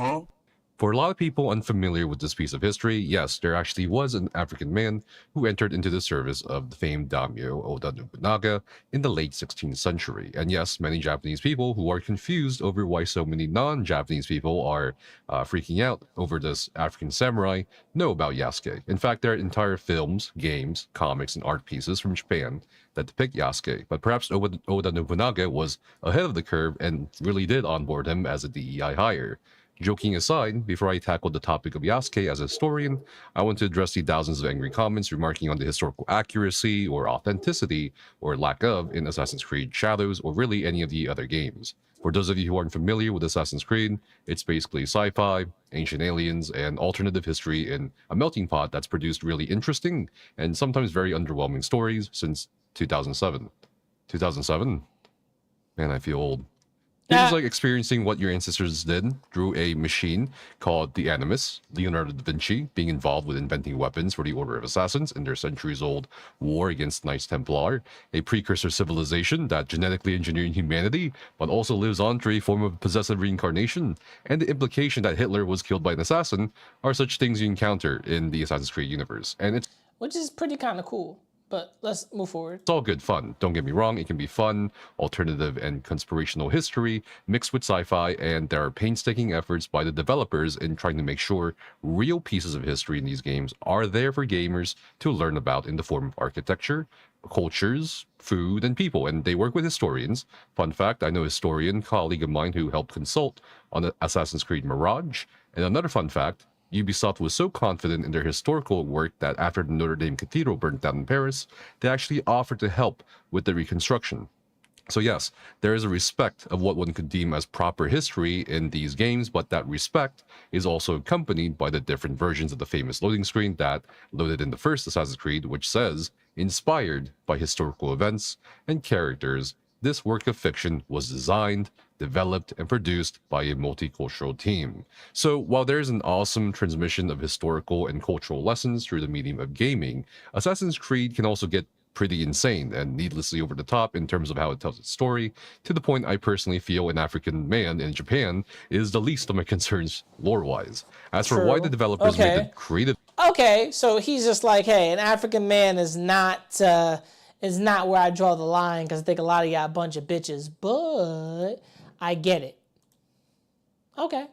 For a lot of people unfamiliar with this piece of history, yes, there actually was an African man who entered into the service of the famed daimyo Oda Nobunaga in the late 16th century. And yes, many Japanese people who are confused over why so many non-Japanese people are freaking out over this African samurai know about Yasuke. In fact, there are entire films, games, comics, and art pieces from Japan that depict Yasuke, but perhaps Oda Nobunaga was ahead of the curve and really did onboard him as a DEI hire. Joking aside, before I tackle the topic of Yasuke as a historian, I want to address the thousands of angry comments remarking on the historical accuracy or authenticity or lack of in Assassin's Creed Shadows or really any of the other games. For those of you who aren't familiar with Assassin's Creed, it's basically sci-fi, ancient aliens, and alternative history in a melting pot that's produced really interesting and sometimes very underwhelming stories since 2007. 2007? Man, I feel old. It was like experiencing what your ancestors did through a machine called the Animus, Leonardo da Vinci being involved with inventing weapons for the Order of Assassins in their centuries-old war against Knights Templar, a precursor civilization that genetically engineered humanity, but also lives on through a form of possessive reincarnation, and the implication that Hitler was killed by an assassin are such things you encounter in the Assassin's Creed universe. And it's which is pretty kind of cool. But let's move forward. It's all good fun. Don't get me wrong. It can be fun, alternative, and conspirational history mixed with sci-fi, and there are painstaking efforts by the developers in trying to make sure real pieces of history in these games are there for gamers to learn about in the form of architecture, cultures, food, and people. And they work with historians. Fun fact, I know a historian colleague of mine who helped consult on Assassin's Creed Mirage. And another fun fact, Ubisoft was so confident in their historical work that after the Notre Dame Cathedral burnt down in Paris, they actually offered to help with the reconstruction. So yes, there is a respect of what one could deem as proper history in these games, but that respect is also accompanied by the different versions of the famous loading screen that loaded in the first Assassin's Creed, which says, inspired by historical events and characters, this work of fiction was designed, developed, and produced by a multicultural team. So while there is an awesome transmission of historical and cultural lessons through the medium of gaming, Assassin's Creed can also get pretty insane and needlessly over the top in terms of how it tells its story, to the point I personally feel an African man in Japan is the least of my concerns lore-wise. As for why the developers made the creative... Okay, so he's just like, hey, an African man is not where I draw the line because I think a lot of y'all a bunch of bitches, but I get it. Okay,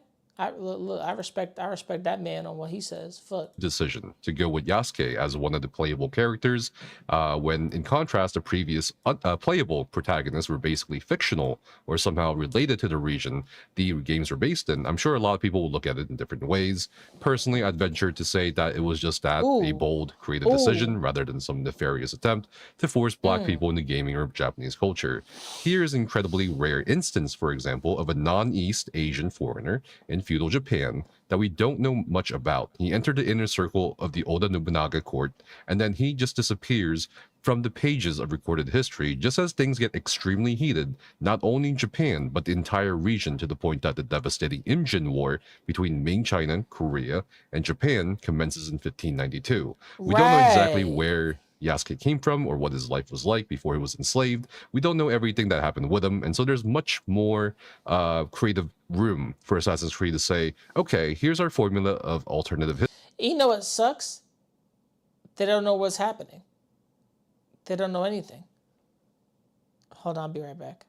Look, I respect that man on what he says. Fuck. Decision to go with Yasuke as one of the playable characters, when in contrast, the previous playable protagonists were basically fictional or somehow related to the region the games were based in. I'm sure a lot of people will look at it in different ways. Personally, I'd venture to say that it was just a bold, creative decision rather than some nefarious attempt to force black people into gaming or Japanese culture. Here's an incredibly rare instance, for example, of a non-East Asian foreigner in feudal Japan that we don't know much about. He entered the inner circle of the Oda Nobunaga court, and then he just disappears from the pages of recorded history just as things get extremely heated, not only in Japan, but the entire region, to the point that the devastating Imjin War between Ming China, Korea, and Japan commences in 1592. We don't know exactly where Yasuke came from or what his life was like before he was enslaved. We don't know everything that happened with him, and so there's much more creative room for Assassin's Creed to say, okay, here's our formula of alternative history. You know what sucks? They don't know what's happening. They don't know anything. Hold on, I'll be right back.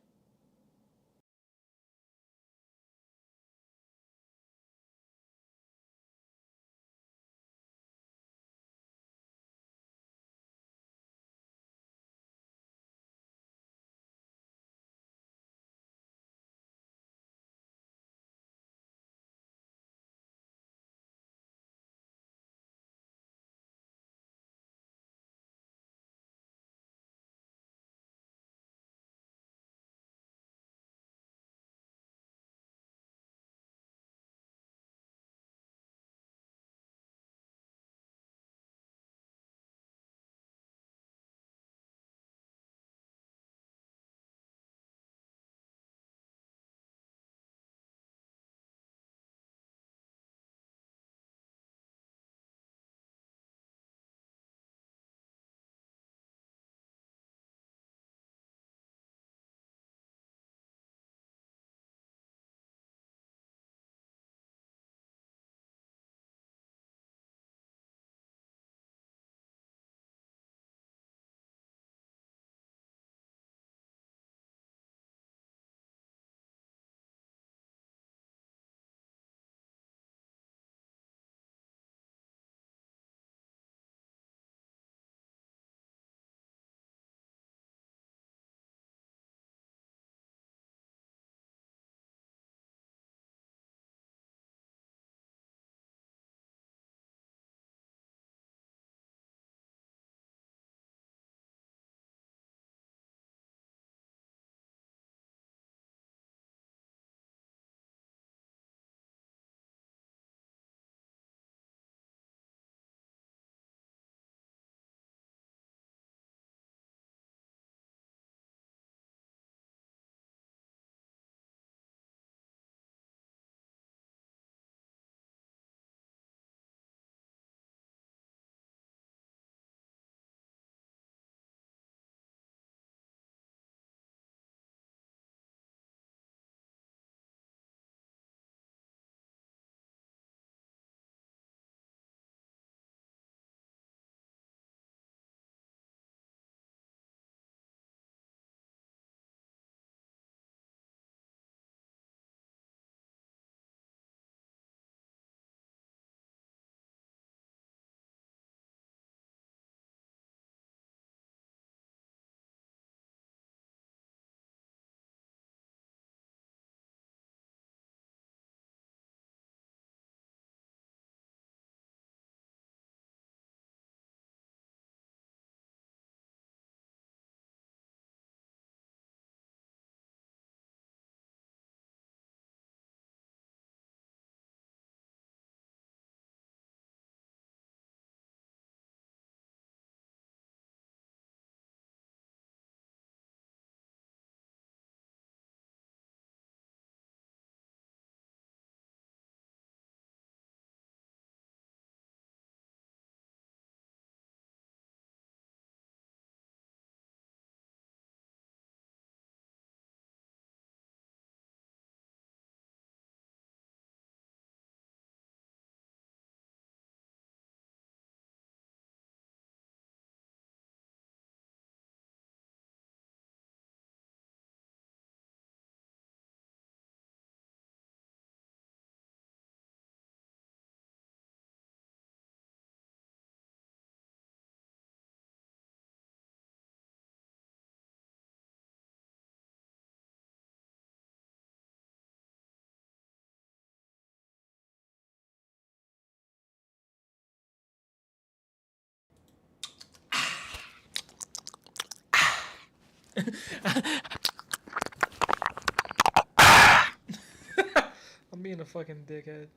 I'm being a fucking dickhead.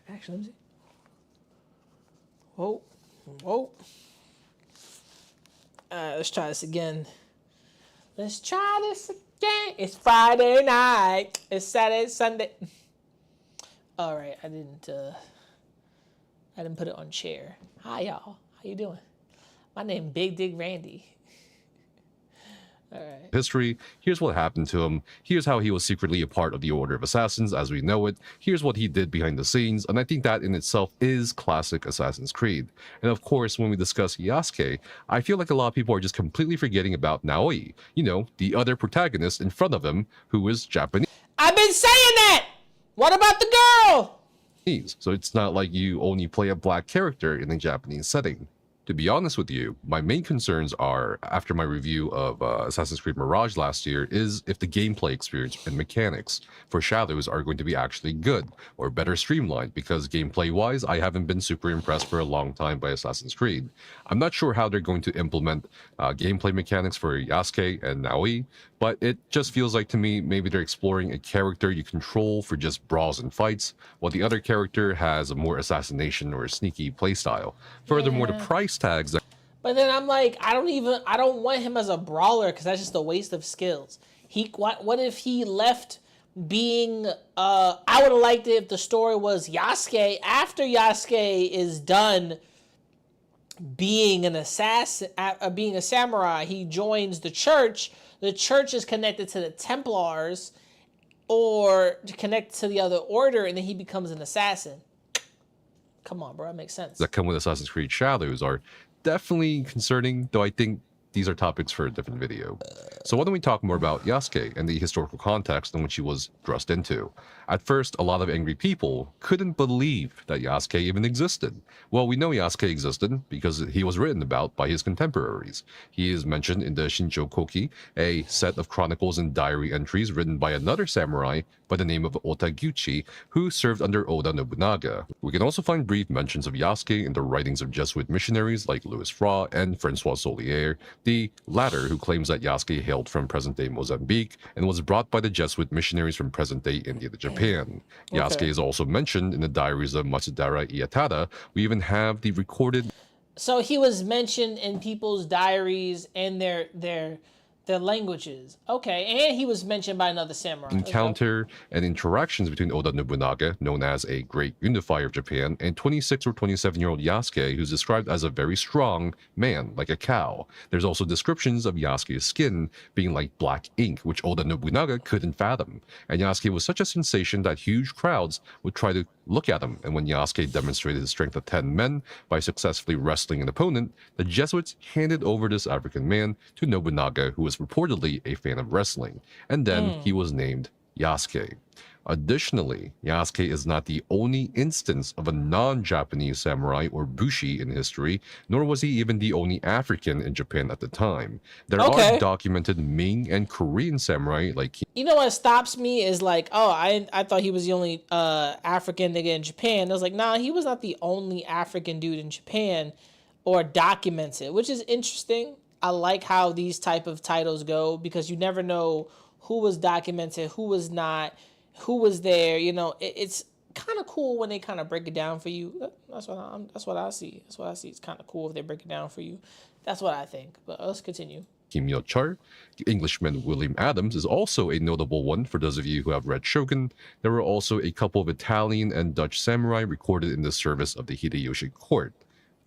Actually, let me see. Whoa. Whoa. Let's try this again. Let's try this again. It's Friday night. It's Saturday, Sunday. All right, I didn't put it on chair. Hi, y'all. How you doing? My name Big Dick Randy. All right. History. Here's what happened to him. Here's how he was secretly a part of the Order of Assassins as we know it. Here's what he did behind the scenes, and I think that in itself is classic Assassin's Creed. And of course, when we discuss Yasuke, I feel like a lot of people are just completely forgetting about Naoi, you know, the other protagonist in front of him, who is Japanese. I've been saying that! What about the girl? So it's not like you only play a black character in a Japanese setting. To be honest with you, my main concerns are, after my review of Assassin's Creed Mirage last year, is if the gameplay experience and mechanics for Shadows are going to be actually good or better streamlined, because gameplay-wise, I haven't been super impressed for a long time by Assassin's Creed. I'm not sure how they're going to implement gameplay mechanics for Yasuke and Naoi, but it just feels like to me maybe they're exploring a character you control for just brawls and fights, while the other character has a more assassination or sneaky playstyle. Furthermore, the price tags. But then I'm like, I don't want him as a brawler because that's just a waste of skills. What if he left being? I would have liked it if the story was Yasuke after Yasuke is done being an assassin, being a samurai. He joins the church. The church is connected to the Templars, or connected to the other order, and then he becomes an assassin. Come on, bro, that makes sense. That come with Assassin's Creed Shadows are definitely concerning, though I think these are topics for a different video. So why don't we talk more about Yasuke and the historical context in which he was thrust into. At first, a lot of angry people couldn't believe that Yasuke even existed. Well, we know Yasuke existed because he was written about by his contemporaries. He is mentioned in the Shincho Koki, a set of chronicles and diary entries written by another samurai by the name of Otaguchi, who served under Oda Nobunaga. We can also find brief mentions of Yasuke in the writings of Jesuit missionaries like Louis Fra and Francois Solier, the latter who claims that Yasuke hailed from present-day Mozambique and was brought by the Jesuit missionaries from present-day India to Japan. Yasuke is also mentioned in the diaries of Matsudara Iyatada. We even have the recorded... So he was mentioned in people's diaries and their languages. Okay, and he was mentioned by another samurai. Encounter and interactions between Oda Nobunaga, known as a great unifier of Japan, and 26 or 27-year-old Yasuke, who's described as a very strong man, like a cow. There's also descriptions of Yasuke's skin being like black ink, which Oda Nobunaga couldn't fathom. And Yasuke was such a sensation that huge crowds would try to look at him, and when Yasuke demonstrated his strength of 10 men by successfully wrestling an opponent, the Jesuits handed over this African man to Nobunaga, who was reportedly a fan of wrestling, and then he was named Yasuke. Additionally, Yasuke is not the only instance of a non-Japanese samurai or bushi in history, nor was he even the only African in Japan at the time. There are documented Ming and Korean samurai like... You know what stops me is like, oh, I thought he was the only African nigga in Japan. I was like, nah, he was not the only African dude in Japan or documented, which is interesting. I like how these type of titles go because you never know who was documented, who was not, who was there. You know, it's kind of cool when they kind of break it down for you. That's what I see. That's what I see. It's kind of cool if they break it down for you. That's what I think. But let's continue. Kim Yo-char. Englishman William Adams is also a notable one for those of you who have read Shogun. There were also a couple of Italian and Dutch samurai recorded in the service of the Hideyoshi court.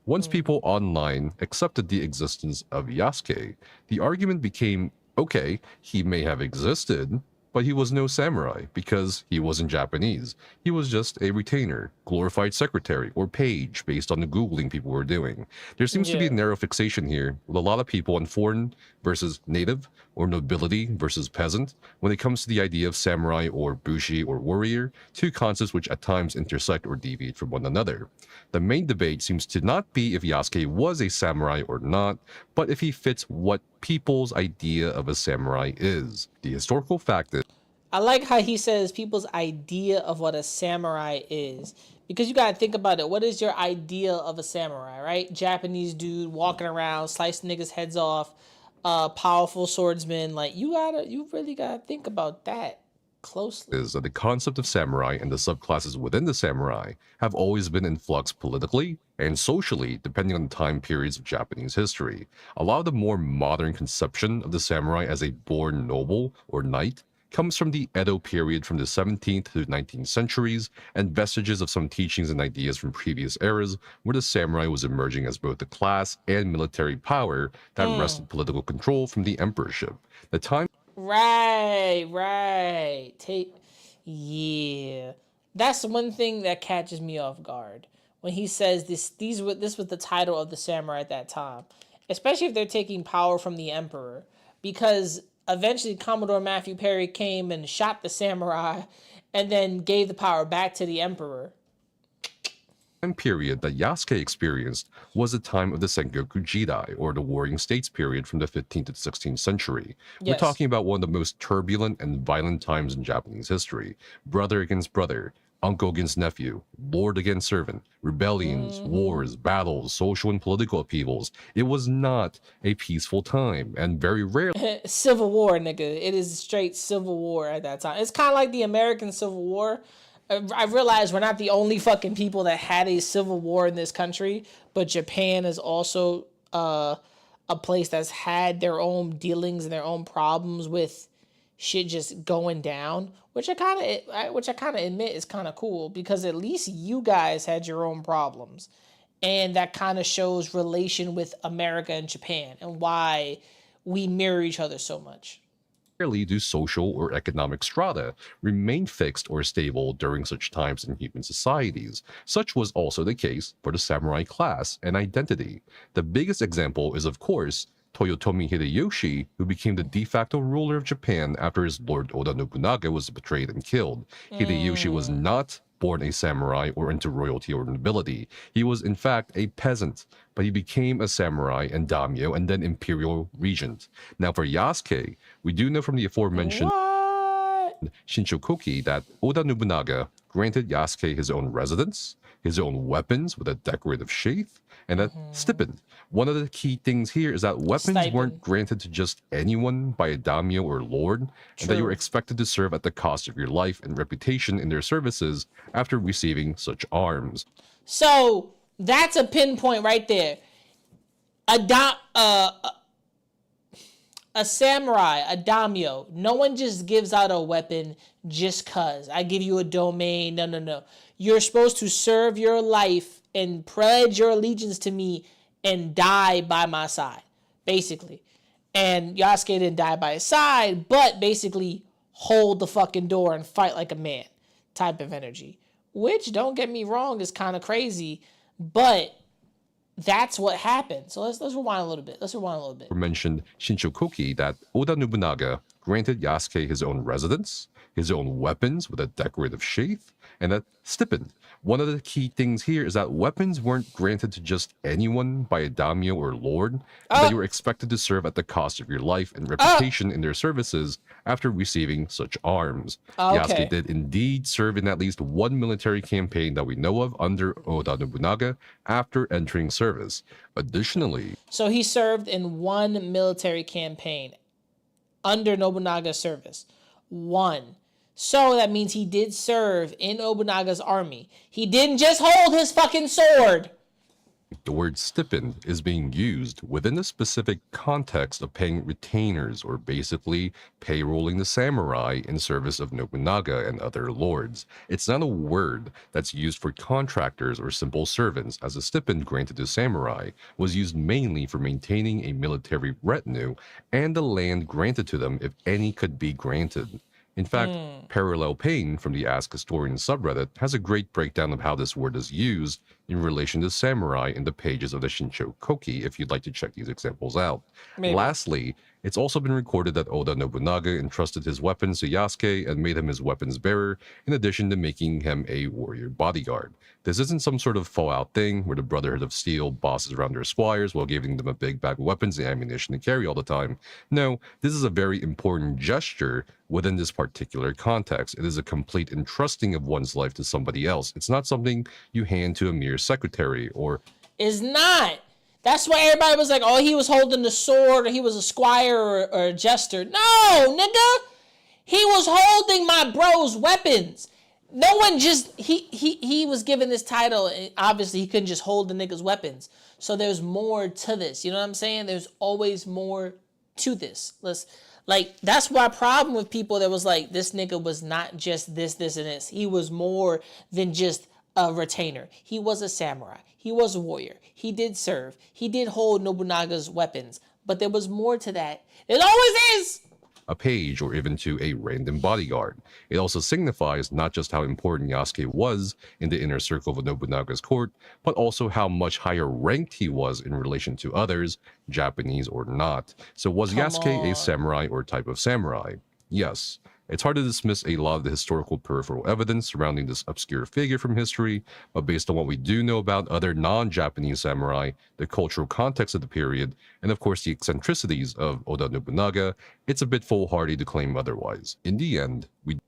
Once people online accepted the existence of Yasuke, the argument became, okay, he may have existed, but he was no samurai because he wasn't Japanese. He was just a retainer, glorified secretary, or page based on the Googling people were doing. There seems to be a narrow fixation here with a lot of people on foreign versus native, or nobility versus peasant, when it comes to the idea of samurai or bushi or warrior, two concepts which at times intersect or deviate from one another. The main debate seems to not be if Yasuke was a samurai or not, but if he fits what people's idea of a samurai is. The historical fact is, I like how he says people's idea of what a samurai is. Because you gotta think about it. What is your idea of a samurai, right? Japanese dude walking around, slicing niggas' heads off, powerful swordsman. Like, you really gotta think about that closely. is that the concept of samurai and the subclasses within the samurai have always been in flux politically and socially, depending on the time periods of Japanese history. A lot of the more modern conception of the samurai as a born noble or knight comes from the Edo period from the 17th to 19th centuries, and vestiges of some teachings and ideas from previous eras where the samurai was emerging as both a class and military power that wrested political control from the emperorship. The time Right. Yeah. That's one thing that catches me off guard. When he says this was the title of the samurai at that time. Especially if they're taking power from the emperor. Because eventually Commodore Matthew Perry came and shot the samurai and then gave the power back to the emperor. period that Yasuke experienced was the time of the Sengoku Jidai, or the Warring States period from the 15th to the 16th century. We're Yes. talking about one of the most turbulent and violent times in Japanese history. Brother against brother, uncle against nephew, lord against servant, rebellions, wars, battles, social and political upheavals. It was not a peaceful time, and very rarely Civil War, nigga. It is straight Civil War at that time. It's kind of like the American Civil War. I realize we're not the only fucking people that had a civil war in this country, but Japan is also a place that's had their own dealings and their own problems with shit just going down, which I kind of admit is kind of cool, because at least you guys had your own problems, and that kind of shows relation with America and Japan and why we mirror each other so much. rarely do social or economic strata remain fixed or stable during such times in human societies. Such was also the case for the samurai class and identity. The biggest example is, of course, Toyotomi Hideyoshi, who became the de facto ruler of Japan after his lord Oda Nobunaga was betrayed and killed. Hideyoshi was not born a samurai or into royalty or nobility. He was in fact a peasant, but he became a samurai and daimyo and then imperial regent. Now for Yasuke, we do know from the aforementioned Shinshokoki that Oda Nobunaga granted Yasuke his own residence, his own weapons with a decorative sheath, and a stipend. One of the key things here is that weapons weren't granted to just anyone by a daimyo or lord, and that you were expected to serve at the cost of your life and reputation in their services after receiving such arms. So that's a pinpoint right there. A samurai, a daimyo, no one just gives out a weapon just cause. I give you a domain. No. You're supposed to serve your life and pledge your allegiance to me and die by my side, basically. And Yasuke didn't die by his side, but basically hold the fucking door and fight like a man type of energy. Which, don't get me wrong, is kind of crazy, but that's what happened. So let's rewind a little bit. Mentioned Shinshokoki that Oda Nobunaga granted Yasuke his own residence, his own weapons with a decorative sheath, and a stipend. One of the key things here is that weapons weren't granted to just anyone by a daimyo or lord, and that you were expected to serve at the cost of your life and reputation in their services after receiving such arms. Yasuke did indeed serve in at least one military campaign that we know of under Oda Nobunaga after entering service. Additionally, so he served in one military campaign under Nobunaga's service. One. So that means he did serve in Nobunaga's army. He didn't just hold his fucking sword. the word stipend is being used within the specific context of paying retainers, or basically payrolling the samurai in service of Nobunaga and other lords. It's not a word that's used for contractors or simple servants, as a stipend granted to samurai was used mainly for maintaining a military retinue and the land granted to them if any could be granted. In fact, Parallel Pain from the Ask Historian subreddit has a great breakdown of how this word is used in relation to samurai in the pages of the Shinshokoki if you'd like to check these examples out. Maybe. Lastly, It's also been recorded that Oda Nobunaga entrusted his weapons to Yasuke and made him his weapons bearer, in addition to making him a warrior bodyguard. This isn't some sort of Fallout thing where the Brotherhood of Steel bosses around their squires while giving them a big bag of weapons and ammunition to carry all the time. No, this is a very important gesture within this particular context. It is a complete entrusting of one's life to somebody else. It's not something you hand to a mere secretary or... It's not. That's why everybody was like, oh, he was holding the sword, or he was a squire or a jester. No, nigga. He was holding my bro's weapons. No one just, he was given this title, and obviously he couldn't just hold the nigga's weapons. So there's more to this. You know what I'm saying? There's always more to this. That's my problem with people that was like, this nigga was not just this, and this. He was more than just a retainer. He was a samurai. He was a warrior. He did serve. He did hold Nobunaga's weapons. But there was more to that. It always is! A page, or even to a random bodyguard. It also signifies not just how important Yasuke was in the inner circle of Nobunaga's court, but also how much higher ranked he was in relation to others, Japanese or not. So was Yasuke a samurai or type of samurai? Yes. It's hard to dismiss a lot of the historical peripheral evidence surrounding this obscure figure from history, but based on what we do know about other non-Japanese samurai, the cultural context of the period, and of course the eccentricities of Oda Nobunaga, it's a bit foolhardy to claim otherwise. In the end, we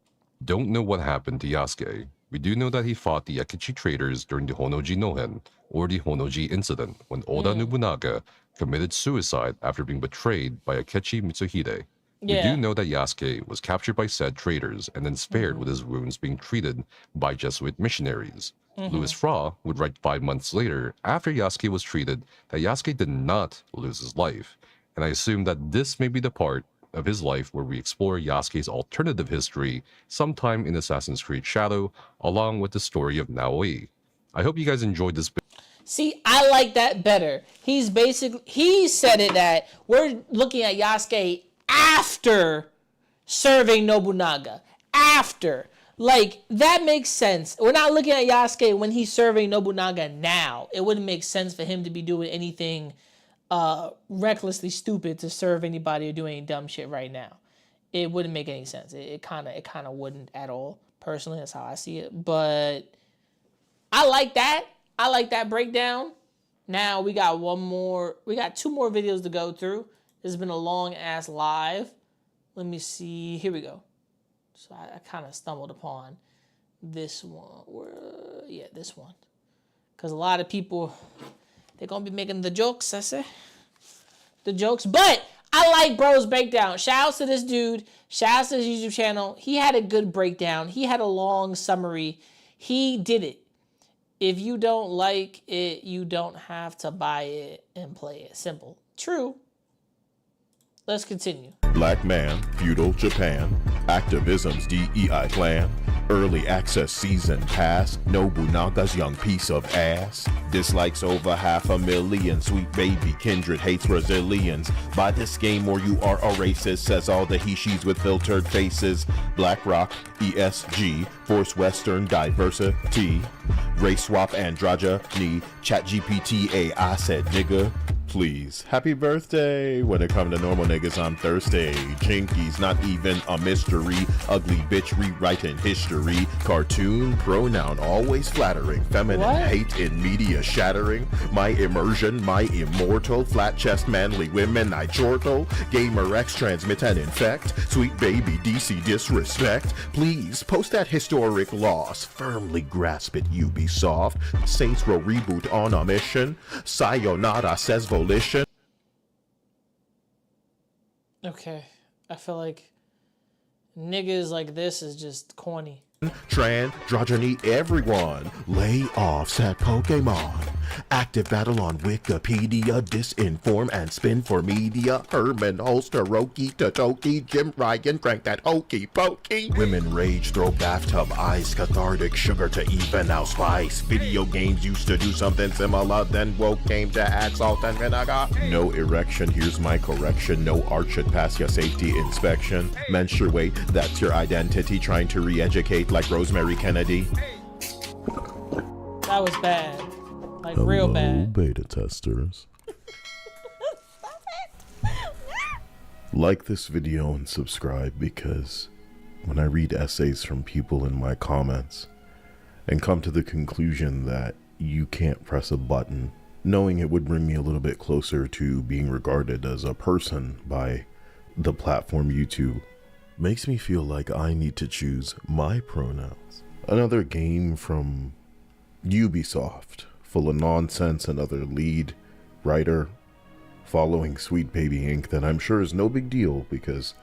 don't know what happened to Yasuke. We do know that he fought the Akechi traders during the Honnoji Nohen, or the Honnoji incident, when Oda Nobunaga committed suicide after being betrayed by Akechi Mitsuhide. We do know that Yasuke was captured by said traders and then spared with his wounds being treated by Jesuit missionaries. Louis Fra would write 5 months later, after Yasuke was treated, that Yasuke did not lose his life. And I assume that this may be the part of his life where we explore Yasuke's alternative history sometime in Assassin's Creed Shadow, along with the story of Naoi. I hope you guys enjoyed this. See, I like that better. He said it that we're looking at Yasuke after serving Nobunaga. After. That makes sense. We're not looking at Yasuke when he's serving Nobunaga now. It wouldn't make sense for him to be doing anything recklessly stupid to serve anybody or doing any dumb shit right now. It wouldn't make any sense. It kind of wouldn't at all. Personally, that's how I see it. But I like that. I like that breakdown. Now we got two more videos to go through. This has been a long ass live. Let me see. Here we go. So I kind of stumbled upon this one. This one. Because a lot of people, they're going to be making the jokes, I say. The jokes. But I like bro's breakdown. Shout out to this dude. Shout out to his YouTube channel. He had a good breakdown. He had a long summary. He did it. If you don't like it, you don't have to buy it and play it. Simple. True. Let's continue. Black man, feudal Japan, activism's DEI plan, early access season pass, Nobunaga's young piece of ass, dislikes over 500,000, sweet baby kindred hates Brazilians, buy this game or you are a racist, says all the he-she's with filtered faces, BlackRock, ESG, force Western diversity, race swap androgyny, ChatGPT AI said nigga, please. Happy birthday. When it comes to normal niggas, I'm thirsty. Jinkies, not even a mystery. Ugly bitch rewriting history. Cartoon pronoun always flattering. Feminine hate in media shattering. My immersion, my immortal. Flat chest manly women I chortle. Gamer X transmit and infect. Sweet baby DC disrespect. Please post that historic loss. Firmly grasp it, Ubisoft. Saints Row reboot on a mission. Sayonara says volition. Okay, I feel like niggas like this is just corny. Transdrogyny everyone. Layoffs at Pokemon. Active battle on Wikipedia. Disinform and spin for media. Herman Holster, Roki, Totoki, Jim Ryan drank that hokey pokey. Women rage, throw bathtub ice. Cathartic sugar to even out spice. Video games used to do something similar. Then woke came to add salt and vinegar. No erection, here's my correction. No art should pass your safety inspection. Menstruate, that's your identity. Trying to re-educate like Rosemary Kennedy. That was bad. Like real bad. Beta testers. Like this video and subscribe, because when I read essays from people in my comments and come to the conclusion that you can't press a button, knowing it would bring me a little bit closer to being regarded as a person by the platform YouTube, makes me feel like I need to choose my pronouns. Another game from Ubisoft, full of nonsense, another lead writer following Sweet Baby Inc. that I'm sure is no big deal, because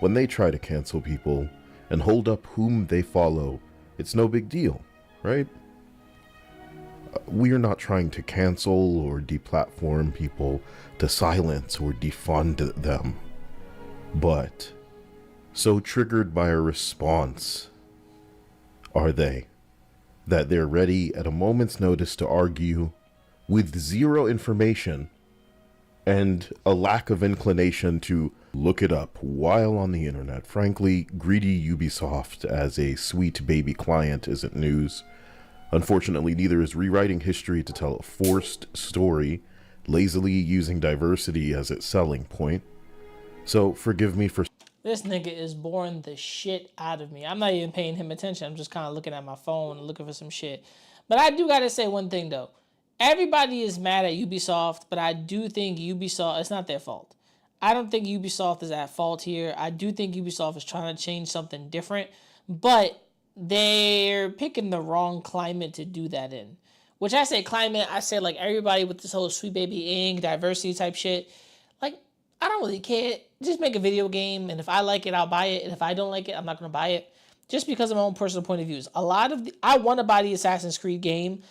when they try to cancel people and hold up whom they follow, it's no big deal, right? We are not trying to cancel or deplatform people, to silence or defund them, but so triggered by a response are they that they're ready at a moment's notice to argue with zero information and a lack of inclination to look it up while on the internet. Frankly, greedy Ubisoft as a Sweet Baby client isn't news. Unfortunately, neither is rewriting history to tell a forced story, lazily using diversity as its selling point. So forgive me for... This nigga is boring the shit out of me. I'm not even paying him attention. I'm just kind of looking at my phone and looking for some shit. But I do gotta say one thing though. Everybody is mad at Ubisoft, but I do think Ubisoft, it's not their fault. I don't think Ubisoft is at fault here. I do think Ubisoft is trying to change something different, but they're picking the wrong climate to do that in. Which I say climate, I say like everybody with this whole Sweet Baby Inc. diversity type shit. Like, I don't really care. Just make a video game, and if I like it, I'll buy it. And if I don't like it, I'm not going to buy it. Just because of my own personal point of views. I want to buy the Assassin's Creed game,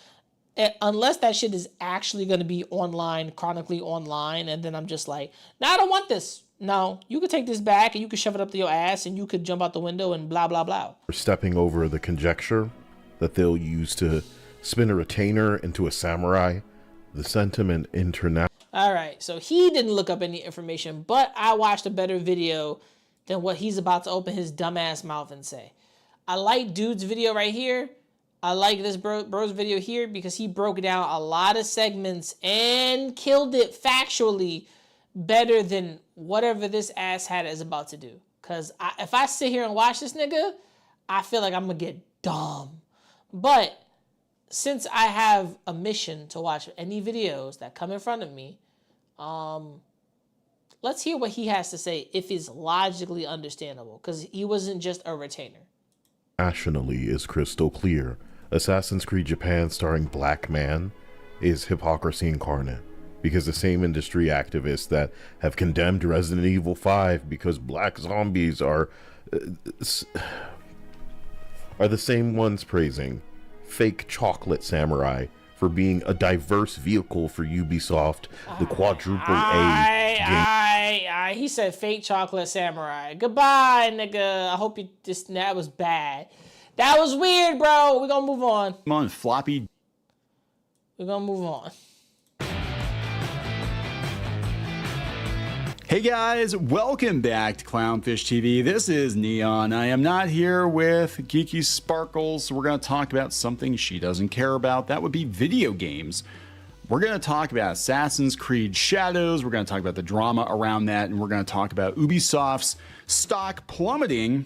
unless that shit is actually going to be online, chronically online, and then I'm just like, no, I don't want this. No, you could take this back and you could shove it up to your ass and you could jump out the window and blah, blah, blah. Stepping over the conjecture that they'll use to spin a retainer into a samurai, the sentiment internet. All right, so he didn't look up any information, but I watched a better video than what he's about to open his dumbass mouth and say. I like dude's video right here. I like this bro's video here because he broke down a lot of segments and killed it factually better than whatever this asshat is about to do. Because if I sit here and watch this nigga, I feel like I'm going to get dumb. But since I have a mission to watch any videos that come in front of me, let's hear what he has to say if it's logically understandable. Because he wasn't just a retainer. Nationally is crystal clear. Assassin's Creed Japan starring Black Man is hypocrisy incarnate, because the same industry activists that have condemned Resident Evil 5 because black zombies are the same ones praising Fake Chocolate Samurai for being a diverse vehicle for Ubisoft, the quadruple A game. He said Fake Chocolate Samurai. Goodbye, nigga. I hope you just, that was bad. That was weird, bro. We're gonna move on. Come on, floppy. We're gonna move on. Hey guys, welcome back to Clownfish TV. This is Neon. I am not here with Geeky Sparkles, so we're going to talk about something she doesn't care about. That would be video games. We're going to talk about Assassin's Creed Shadows. We're going to talk about the drama around that, and we're going to talk about Ubisoft's stock plummeting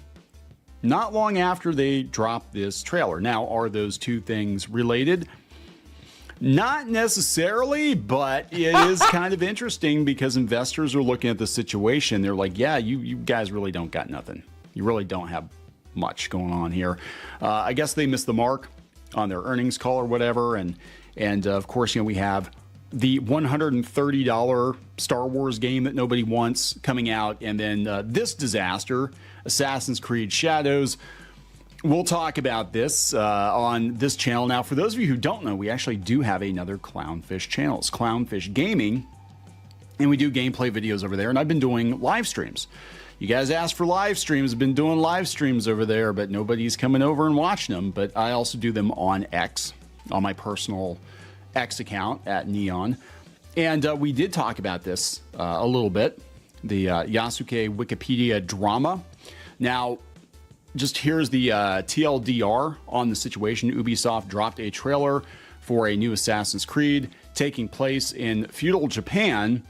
not long after they dropped this trailer. Now, are those two things related? Not necessarily, but it is kind of interesting because investors are looking at the situation. They're like, yeah, you guys really don't got nothing. You really don't have much going on here. I guess they missed the mark on their earnings call or whatever. And of course, we have the $130 Star Wars game that nobody wants coming out. And then this disaster, Assassin's Creed Shadows. We'll talk about this on this channel. Now, for those of you who don't know, we actually do have another Clownfish channel. It's Clownfish Gaming, and we do gameplay videos over there, and I've been doing live streams. You guys asked for live streams. I've been doing live streams over there, but nobody's coming over and watching them. But I also do them on X, on my personal X account at Neon. And we did talk about this a little bit, the Yasuke Wikipedia drama. Now, just here's the TLDR on the situation. Ubisoft dropped a trailer for a new Assassin's Creed taking place in feudal Japan.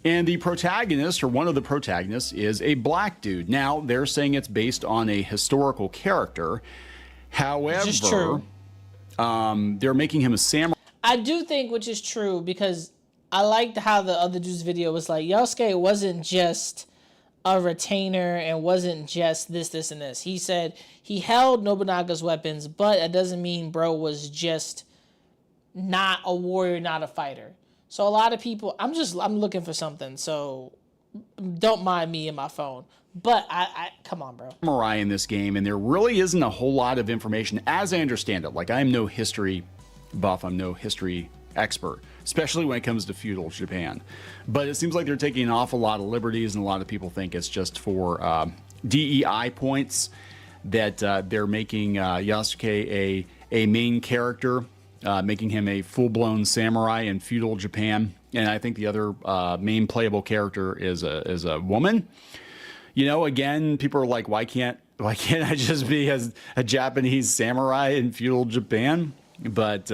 And the protagonist, or one of the protagonists, is a black dude. Now, they're saying it's based on a historical character. However, Which is true. They're making him a samurai. I do think, which is true, because I liked how the other dude's video was like, Yasuke wasn't just a retainer and wasn't just this, and this. He said he held Nobunaga's weapons, but it doesn't mean bro was just not a warrior, not a fighter. So a lot of people, I'm looking for something, so don't mind me and my phone. But I come on, bro. Samurai in this game, and there really isn't a whole lot of information, as I understand it. Like, I'm no history buff, I'm no history expert, especially when it comes to feudal Japan. But it seems like they're taking an awful lot of liberties, and a lot of people think it's just for DEI points that they're making Yasuke a main character, making him a full-blown samurai in feudal Japan. And I think the other main playable character is a woman. You know, again, people are like, why can't I just be as a Japanese samurai in feudal Japan? But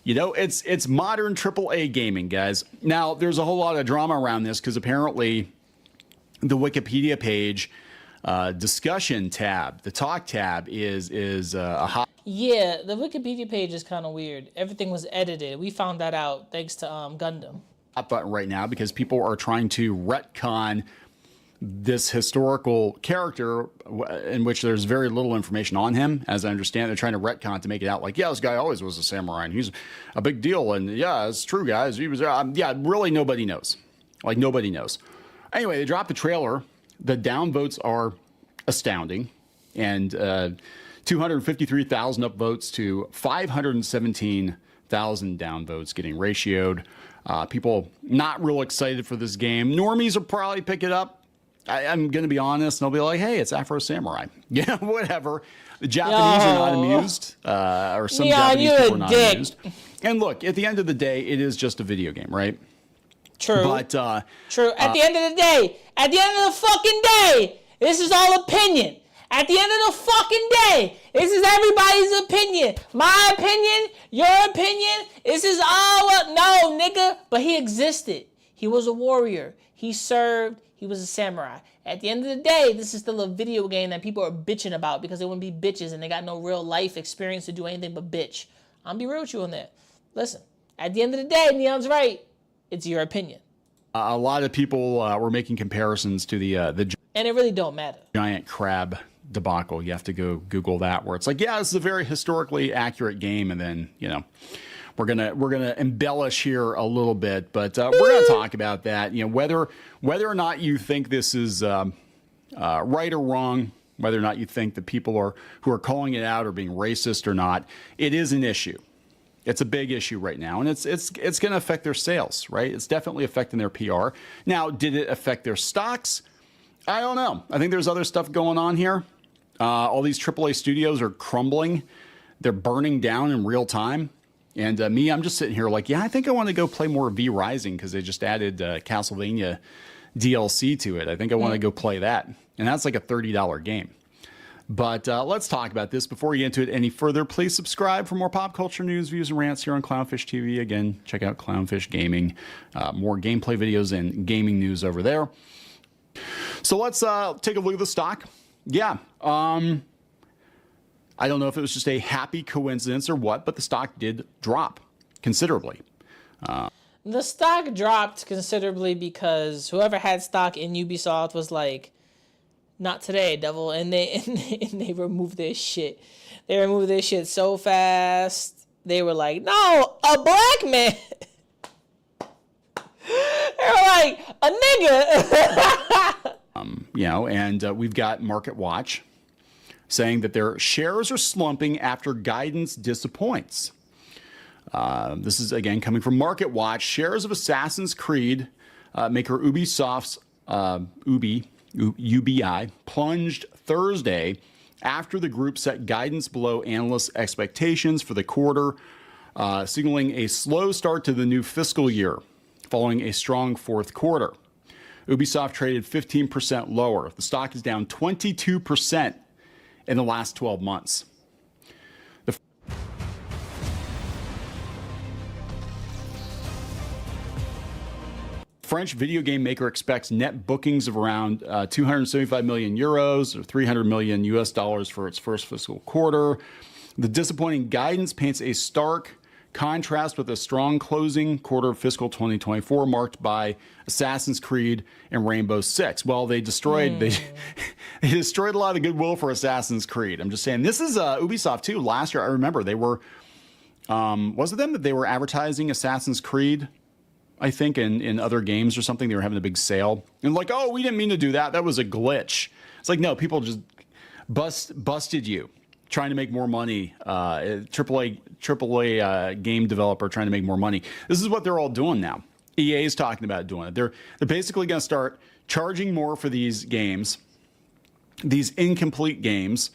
you know, it's modern AAA gaming, guys. Now, there's a whole lot of drama around this because apparently the Wikipedia page discussion tab, the talk tab, is a hot. Yeah, the Wikipedia page is kind of weird. Everything was edited. We found that out thanks to Gundam. Hot button right now because people are trying to retcon this historical character in which there's very little information on him. As I understand, they're trying to retcon to make it out like, yeah, this guy always was a samurai and he's a big deal. And yeah, it's true, guys. He was, yeah, really nobody knows. Like, nobody knows. Anyway, they dropped the trailer. The downvotes are astounding. And 253,000 upvotes to 517,000 downvotes getting ratioed. People not real excited for this game. Normies will probably pick it up. I'm going to be honest, and they'll be like, hey, it's Afro Samurai. Yeah, whatever. The Japanese are not amused, or some Japanese people are not amused. And look, at the end of the day, it is just a video game, right? True. But, true. At the end of the day, at the end of the fucking day, this is all opinion. At the end of the fucking day, this is everybody's opinion. My opinion, your opinion, this is all, no, nigga. But he existed. He was a warrior. He served. He was a samurai. At the end of the day, this is still a video game that people are bitching about because they wouldn't be bitches and they got no real life experience to do anything but bitch. I'm gonna be real with you on that. Listen, at the end of the day, Neon's right. It's your opinion. A lot of people were making comparisons to the and it really don't matter. Giant crab debacle. You have to go Google that, where it's like, yeah, this is a very historically accurate game, and then, you know, we're gonna embellish here a little bit, but we're gonna talk about that. You know, whether or not you think this is right or wrong, whether or not you think the people who are calling it out are being racist or not, it is an issue. It's a big issue right now, and it's going to affect their sales, right? It's definitely affecting their PR. Now, did it affect their stocks? I don't know. I think there's other stuff going on here. All these AAA studios are crumbling. They're burning down in real time. And I'm just sitting here like, yeah, I think I want to go play more V Rising because they just added Castlevania DLC to it. I think I want to go play that. And that's like a $30 game. But let's talk about this. Before we get into it any further, please subscribe for more pop culture news, views, and rants here on Clownfish TV. Again, check out Clownfish Gaming. More gameplay videos and gaming news over there. So let's take a look at the stock. Yeah. I don't know if it was just a happy coincidence or what, but the stock did drop considerably. The stock dropped considerably because whoever had stock in Ubisoft was like, not today, devil. And they removed their shit. They removed their shit so fast. They were like, no, a black man. They were like, a nigga. You know, and we've got Market Watch saying that their shares are slumping after guidance disappoints. This is, again, coming from Market Watch. Shares of Assassin's Creed maker Ubisoft's UBI plunged Thursday after the group set guidance below analysts' expectations for the quarter, signaling a slow start to the new fiscal year following a strong fourth quarter. Ubisoft traded 15% lower. The stock is down 22% in the last 12 months. French video game maker expects net bookings of around 275 million euros or 300 million US dollars for its first fiscal quarter. The disappointing guidance paints a stark contrast with a strong closing quarter of fiscal 2024 marked by Assassin's Creed and Rainbow Six. Well, they destroyed they destroyed a lot of goodwill for Assassin's Creed. I'm just saying, this is Ubisoft too. Last year, I remember they were was it them that they were advertising Assassin's Creed, I think, in other games or something. They were having a big sale and like, oh, we didn't mean to do that. That was a glitch. It's like, no, people just busted you trying to make more money. AAA game developer trying to make more money. This is what they're all doing now. EA is talking about doing it. They're basically going to start charging more for these games, these incomplete games,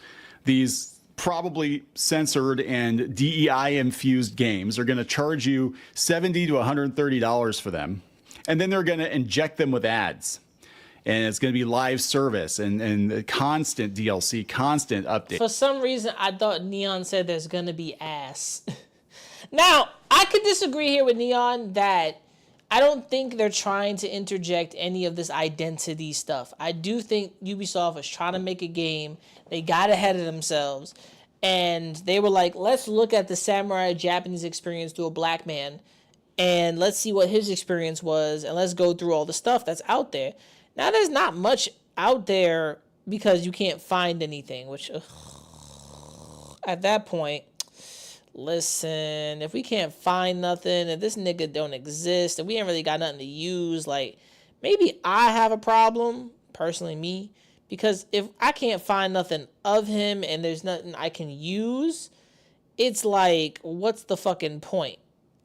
these probably censored and DEI infused games. Are going to charge you $70 to $130 for them, and then they're going to inject them with ads. And it's going to be live service and constant DLC, constant update. For some reason, I thought Neon said there's going to be ass. Now, I could disagree here with Neon that I don't think they're trying to interject any of this identity stuff. I do think Ubisoft was trying to make a game. They got ahead of themselves. And they were like, let's look at the samurai Japanese experience through a black man. And let's see what his experience was. And let's go through all the stuff that's out there. Now, there's not much out there because you can't find anything, which at that point, listen, if we can't find nothing, if this nigga don't exist, and we ain't really got nothing to use, like, maybe I have a problem, personally me, because if I can't find nothing of him and there's nothing I can use, it's like, what's the fucking point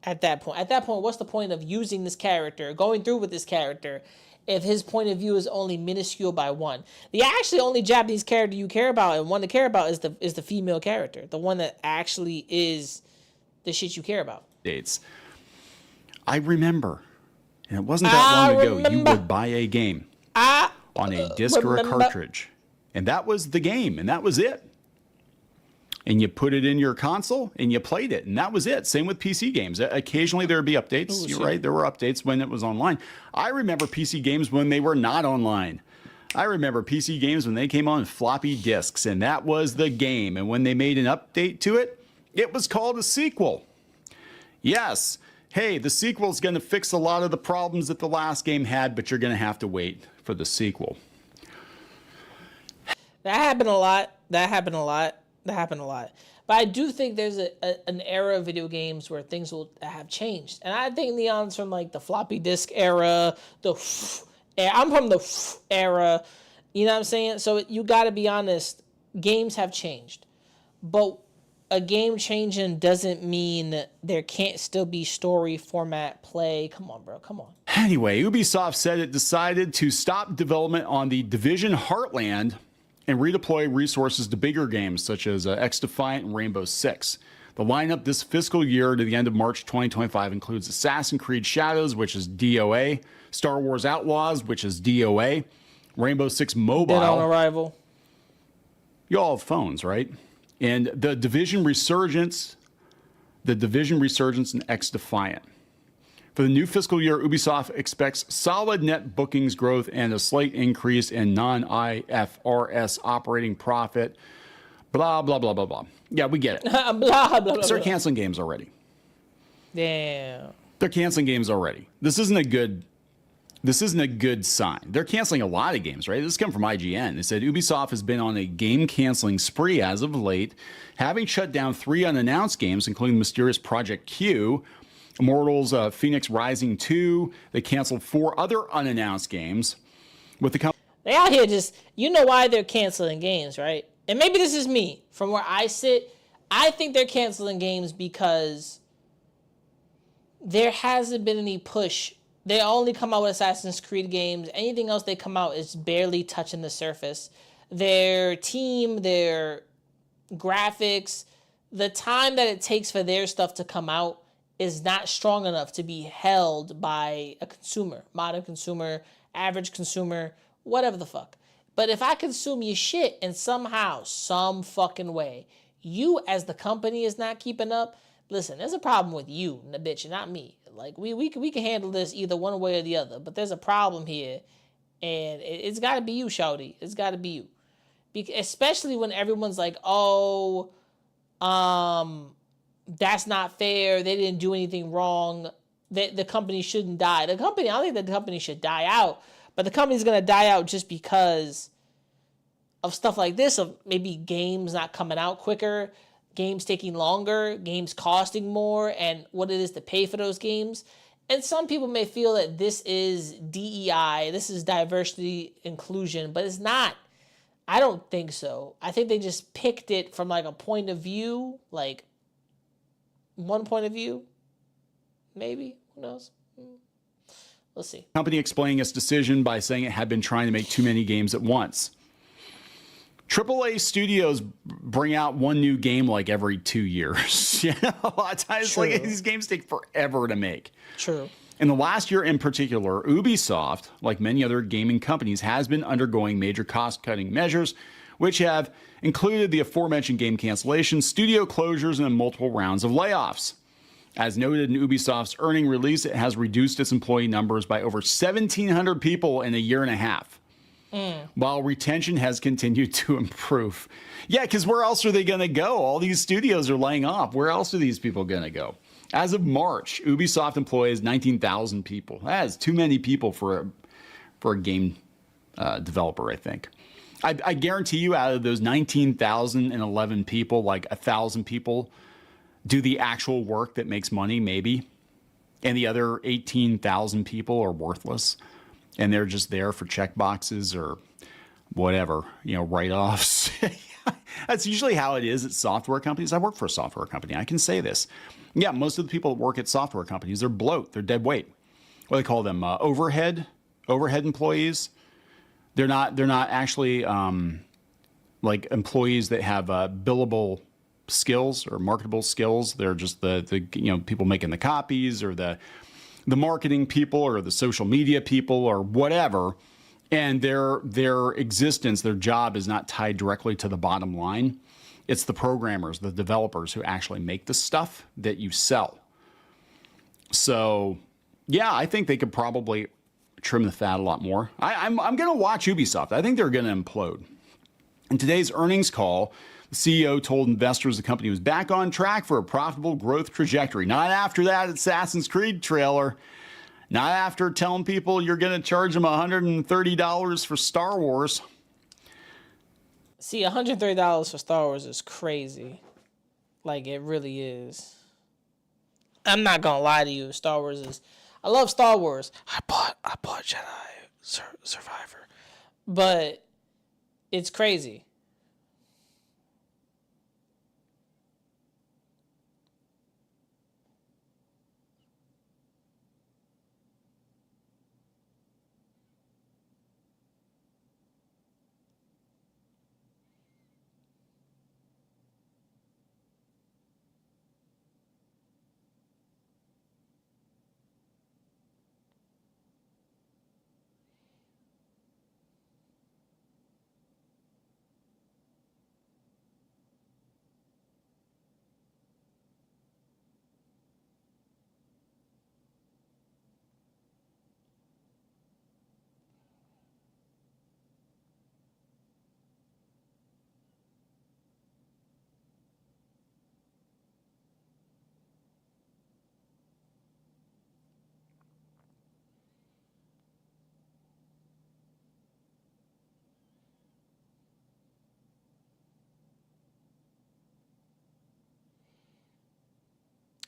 at that point? At that point, what's the point of using this character, going through with this character, if his point of view is only minuscule by one? The actually only Japanese character you care about and one to care about is the female character, the one that actually is the shit you care about. Dates. I remember, and it wasn't that long ago, you would buy a game on a disc or a cartridge, and that was the game, and that was it. And you put it in your console and you played it, and that was it. Same with PC games. Occasionally there would be updates. You're right, there were updates when it was online. I remember PC games when they were not online. I remember PC games when they came on floppy disks, and that was the game. And when they made an update to it, it was called a sequel. Yes, hey, the sequel is going to fix a lot of the problems that the last game had, but you're going to have to wait for the sequel. That happened a lot. That happened a lot. But I do think there's an era of video games where things will have changed. And I think Neon's from like the floppy disk era, I'm from the era, you know what I'm saying? So you got to be honest, games have changed. But a game changing doesn't mean there can't still be story, format, play. Come on, bro, come on. Anyway, Ubisoft said it decided to stop development on the Division Heartland and redeploy resources to bigger games such as X-Defiant and Rainbow Six. The lineup this fiscal year to the end of March 2025 includes Assassin's Creed Shadows, which is DOA, Star Wars Outlaws, which is DOA, Rainbow Six Mobile. Dead on arrival. You all have phones, right? And the Division Resurgence and X-Defiant. For the new fiscal year, Ubisoft expects solid net bookings growth and a slight increase in non-IFRS operating profit. Blah, blah, blah, blah, blah. Yeah, we get it. blah, blah, blah. Start canceling games already. Damn. They're canceling games already. This isn't a good sign. They're canceling a lot of games, right? This comes from IGN. They said Ubisoft has been on a game canceling spree as of late, having shut down 3 unannounced games, including Mysterious Project Q, Immortals Phoenix Rising 2. They canceled 4 other unannounced games. With the they out here just, you know why they're canceling games, right? And maybe this is me. From where I sit, I think they're canceling games because there hasn't been any push. They only come out with Assassin's Creed games. Anything else they come out is barely touching the surface. Their team, their graphics, the time that it takes for their stuff to come out is not strong enough to be held by a consumer, modern consumer, average consumer, whatever the fuck. But if I consume your shit and somehow, some fucking way, you as the company is not keeping up, listen, there's a problem with you, bitch, not me. Like we can handle this either one way or the other. But there's a problem here, and it's got to be you, shawty. It's got to be you, especially when everyone's like, oh, that's not fair. They didn't do anything wrong. The company shouldn't die. I don't think that the company should die out, but the company's gonna die out just because of stuff like this, of maybe games not coming out quicker, games taking longer, games costing more, and what it is to pay for those games. And some people may feel that this is DEI, this is diversity inclusion, but it's not. I don't think so. I think they just picked it from like a point of view, like one point of view, maybe, who knows? We'll see. Company explaining its decision by saying it had been trying to make too many games at once. AAA studios bring out one new game like every 2 years. You know, a lot of times like, these games take forever to make. True. In the last year in particular, Ubisoft, like many other gaming companies, has been undergoing major cost-cutting measures, which have included the aforementioned game cancellations, studio closures, and multiple rounds of layoffs. As noted in Ubisoft's earning release, it has reduced its employee numbers by over 1,700 people in a year and a half. While retention has continued to improve. Yeah, because where else are they going to go? All these studios are laying off. Where else are these people going to go? As of March, Ubisoft employs 19,000 people. That is too many people for a game developer, I think. I guarantee you out of those 19,011 people, like 1,000 people do the actual work that makes money, maybe. And the other 18,000 people are worthless. And they're just there for check boxes or whatever, you know, write-offs. That's usually how it is at software companies. I work for a software company. I can say this. Yeah, most of the people that work at software companies, they're bloat. They're dead weight. What do they call them? Overhead employees. They're not actually like employees that have billable skills or marketable skills. They're just the people making the copies or the marketing people or the social media people or whatever, and their existence, their job is not tied directly to the bottom line. It's the programmers, the developers who actually make the stuff that you sell. So, yeah, I think they could probably trim the fat a lot more. I'm going to watch Ubisoft. I think they're going to implode. In today's earnings call, the CEO told investors the company was back on track for a profitable growth trajectory. Not after that Assassin's Creed trailer. Not after telling people you're going to charge them $130 for Star Wars. See, $130 for Star Wars is crazy. Like, it really is. I'm not going to lie to you. Star Wars is... I love Star Wars. I bought Jedi Survivor. But it's crazy.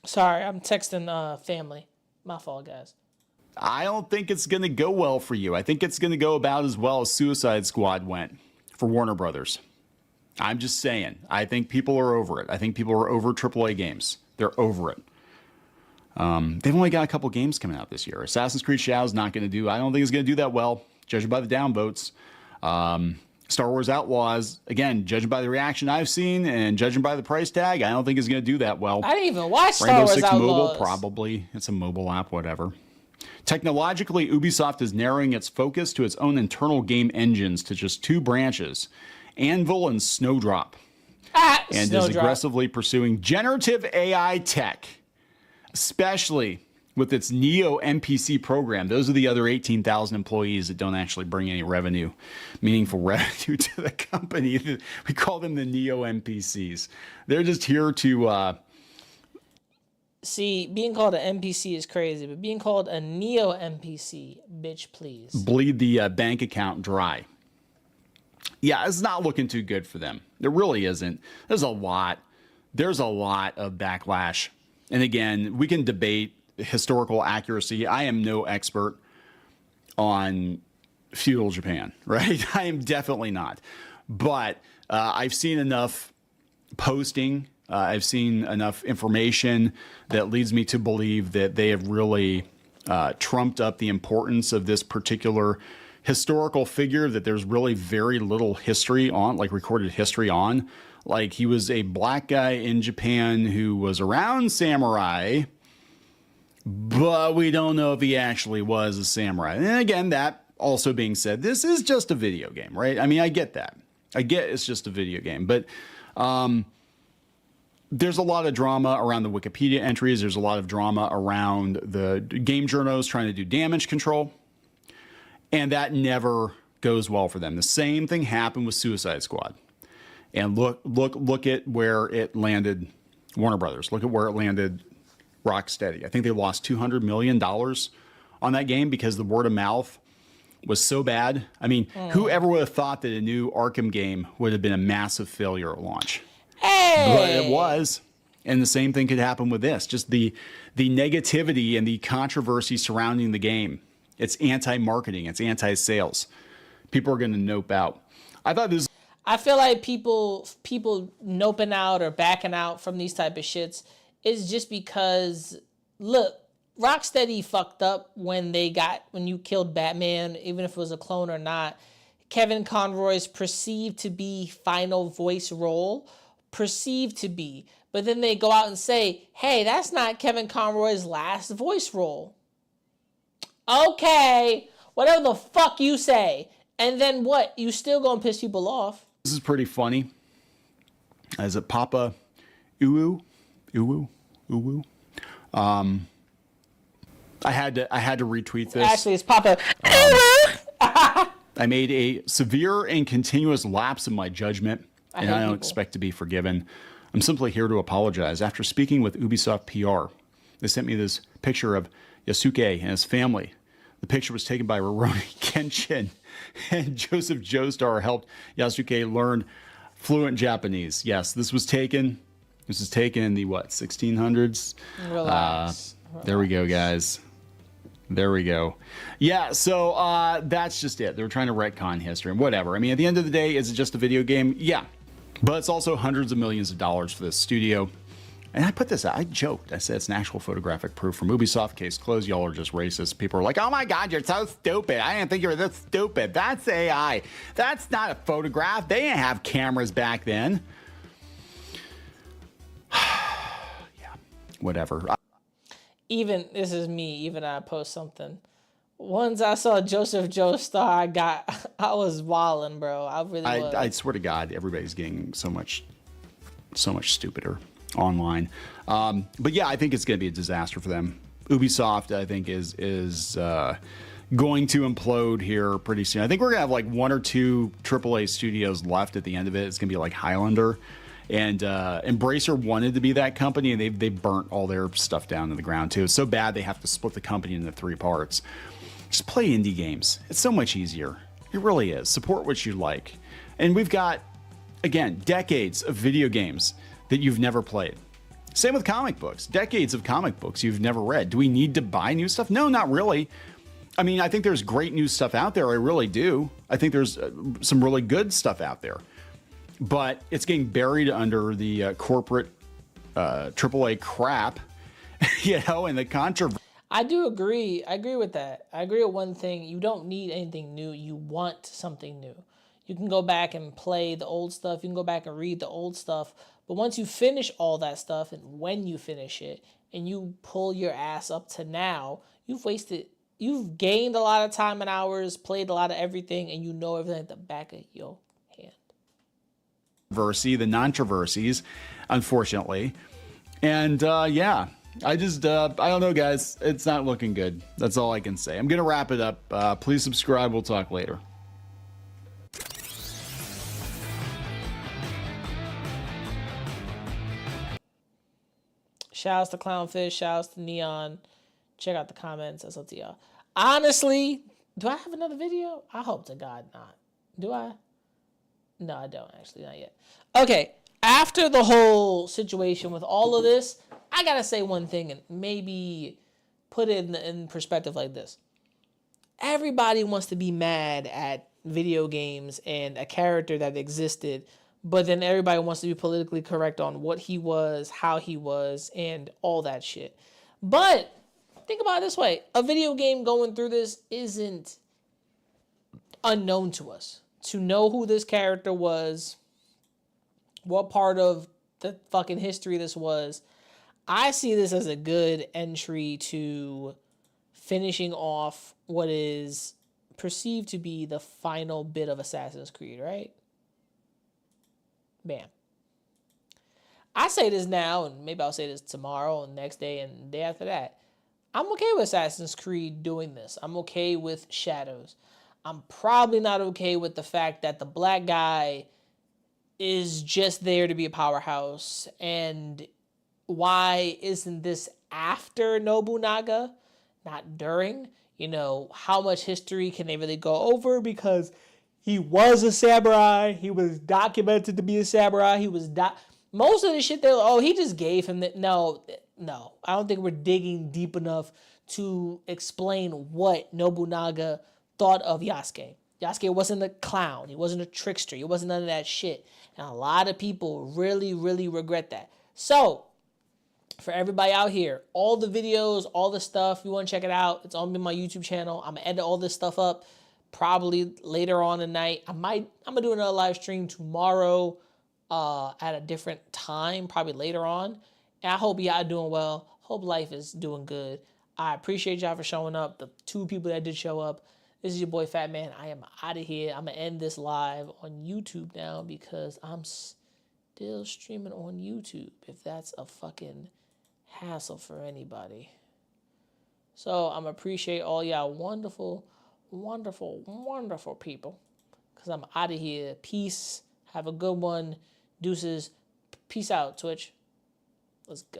Sorry, I'm texting family. My fault, guys. I don't think it's going to go well for you. I think it's going to go about as well as Suicide Squad went for Warner Brothers. I'm just saying. I think people are over it. I think people are over AAA games. They're over it. They've only got a couple games coming out this year. Assassin's Creed Shadow's not going to do. I don't think it's going to do that well, judging by the downvotes. Star Wars Outlaws, again, judging by the reaction I've seen and judging by the price tag, I don't think it's going to do that well. I didn't even watch Star Rainbow Wars Six Outlaws. Mobile, probably. It's a mobile app, whatever. Technologically, Ubisoft is narrowing its focus to its own internal game engines to just two branches, Anvil and Snowdrop, and is aggressively pursuing generative AI tech, especially with its Neo NPC program. Those are the other 18,000 employees that don't actually bring any meaningful revenue to the company. We call them the Neo NPCs. They're just here to... See, being called an NPC is crazy, but being called a Neo NPC, bitch, please. bleed the bank account dry. Yeah, it's not looking too good for them. It really isn't. There's a lot of backlash. And again, we can debate historical accuracy. I am no expert on feudal Japan, right? I am definitely not. But I've seen enough posting. I've seen enough information that leads me to believe that they have really trumped up the importance of this particular historical figure that there's really very little history on, like recorded history on. Like, he was a black guy in Japan who was around samurai, but we don't know if he actually was a samurai. And again, that also being said, this is just a video game, right? I mean, I get that. I get it's just a video game, but there's a lot of drama around the Wikipedia entries. There's a lot of drama around the game journals trying to do damage control. And that never goes well for them. The same thing happened with Suicide Squad. And look at where it landed Warner Brothers. Look at where it landed Rocksteady. I think they lost $200 million on that game because the word of mouth was so bad. I mean, whoever would have thought that a new Arkham game would have been a massive failure at launch? Hey! But it was. And the same thing could happen with this. Just the negativity and the controversy surrounding the game. It's anti-marketing. It's anti-sales. People are going to nope out. I feel like people noping out or backing out from these type of shits is just because, look, Rocksteady fucked up when you killed Batman, even if it was a clone or not. Kevin Conroy's perceived to be final voice role, perceived to be. But then they go out and say, hey, that's not Kevin Conroy's last voice role. Okay, whatever the fuck you say. And then what? You still gonna piss people off. This is pretty funny. Is it Papa Uwu? Uwu? I had to retweet this. Actually, it's Papa I made a severe and continuous lapse in my judgment, and I don't expect to be forgiven. I'm simply here to apologize. After speaking with Ubisoft PR, they sent me this picture of Yasuke and his family. The picture was taken by Rurouni Kenshin, and Joseph Joestar helped Yasuke learn fluent Japanese. Yes, this was taken in the, 1600s? Relax. There we go, guys. There we go. Yeah, so that's just it. They're trying to retcon history and whatever. I mean, at the end of the day, is it just a video game? Yeah. But it's also hundreds of millions of dollars for this studio. And I put this out. I joked. I said it's an actual photographic proof from Ubisoft. Case closed. Y'all are just racist. People are like, oh my God, you're so stupid. I didn't think you were this stupid. That's AI. That's not a photograph. They didn't have cameras back then. Yeah, whatever. Even, this is me, even I post something. Once I saw Joseph Joestar, I was wilding, bro. I really was. I swear to God, everybody's getting so much stupider online. But yeah, I think it's going to be a disaster for them. Ubisoft, I think, is going to implode here pretty soon. I think we're going to have like one or two AAA studios left at the end of it. It's going to be like Highlander. And Embracer wanted to be that company, and they burnt all their stuff down to the ground too. It's so bad they have to split the company into 3 parts. Just play indie games. It's so much easier. It really is. Support what you like. And we've got, again, decades of video games that you've never played. Same with comic books. Decades of comic books you've never read. Do we need to buy new stuff? No, not really. I mean, I think there's great new stuff out there. I really do. I think there's some really good stuff out there. But it's getting buried under the corporate AAA crap, and the controversy. I do agree. I agree with that. I agree with one thing. You don't need anything new. You want something new. You can go back and play the old stuff. You can go back and read the old stuff. But once you finish all that stuff, and when you finish it, and you pull your ass up to now, you've gained a lot of time and hours, played a lot of everything, and you know everything at the back of your hand. The controversies, unfortunately. And yeah, I don't know, guys. It's not looking good. That's all I can say. I'm going to wrap it up. Please subscribe. We'll talk later. Shouts to Clownfish. Shouts to Neon. Check out the comments. That's up to y'all. Honestly, do I have another video? I hope to God not. Do I? No, I don't actually. Not yet. Okay. After the whole situation with all of this, I got to say one thing and maybe put it in perspective like this. Everybody wants to be mad at video games and a character that existed, but then everybody wants to be politically correct on what he was, how he was, and all that shit. But think about it this way. A video game going through this isn't unknown to us. To know who this character was, what part of the fucking history this was, I see this as a good entry to finishing off what is perceived to be the final bit of Assassin's Creed, right? Bam. I say this now, and maybe I'll say this tomorrow and next day and the day after that. I'm okay with Assassin's Creed doing this. I'm okay with Shadows. I'm probably not okay with the fact that the black guy is just there to be a powerhouse. And why isn't this after Nobunaga, not during? You know, how much history can they really go over? Because he was a samurai. He was documented to be a samurai. He was most of the shit they're like, oh, he just gave him that. No. I don't think we're digging deep enough to explain what Nobunaga thought of Yasuke. Yasuke wasn't a clown. He wasn't a trickster. He wasn't none of that shit. And a lot of people really, really regret that. So, for everybody out here, all the videos, all the stuff, you want to check it out, it's on my YouTube channel. I'm going to edit all this stuff up probably later on tonight. I'm going to do another live stream tomorrow at a different time, probably later on. And I hope y'all doing well. Hope life is doing good. I appreciate y'all for showing up. The 2 people that did show up. This is your boy Fat Man. I am out of here. I'm going to end this live on YouTube now because I'm still streaming on YouTube, if that's a fucking hassle for anybody. So I'm appreciate all y'all wonderful, wonderful, wonderful people because I'm out of here. Peace. Have a good one. Deuces. Peace out, Twitch. Let's go.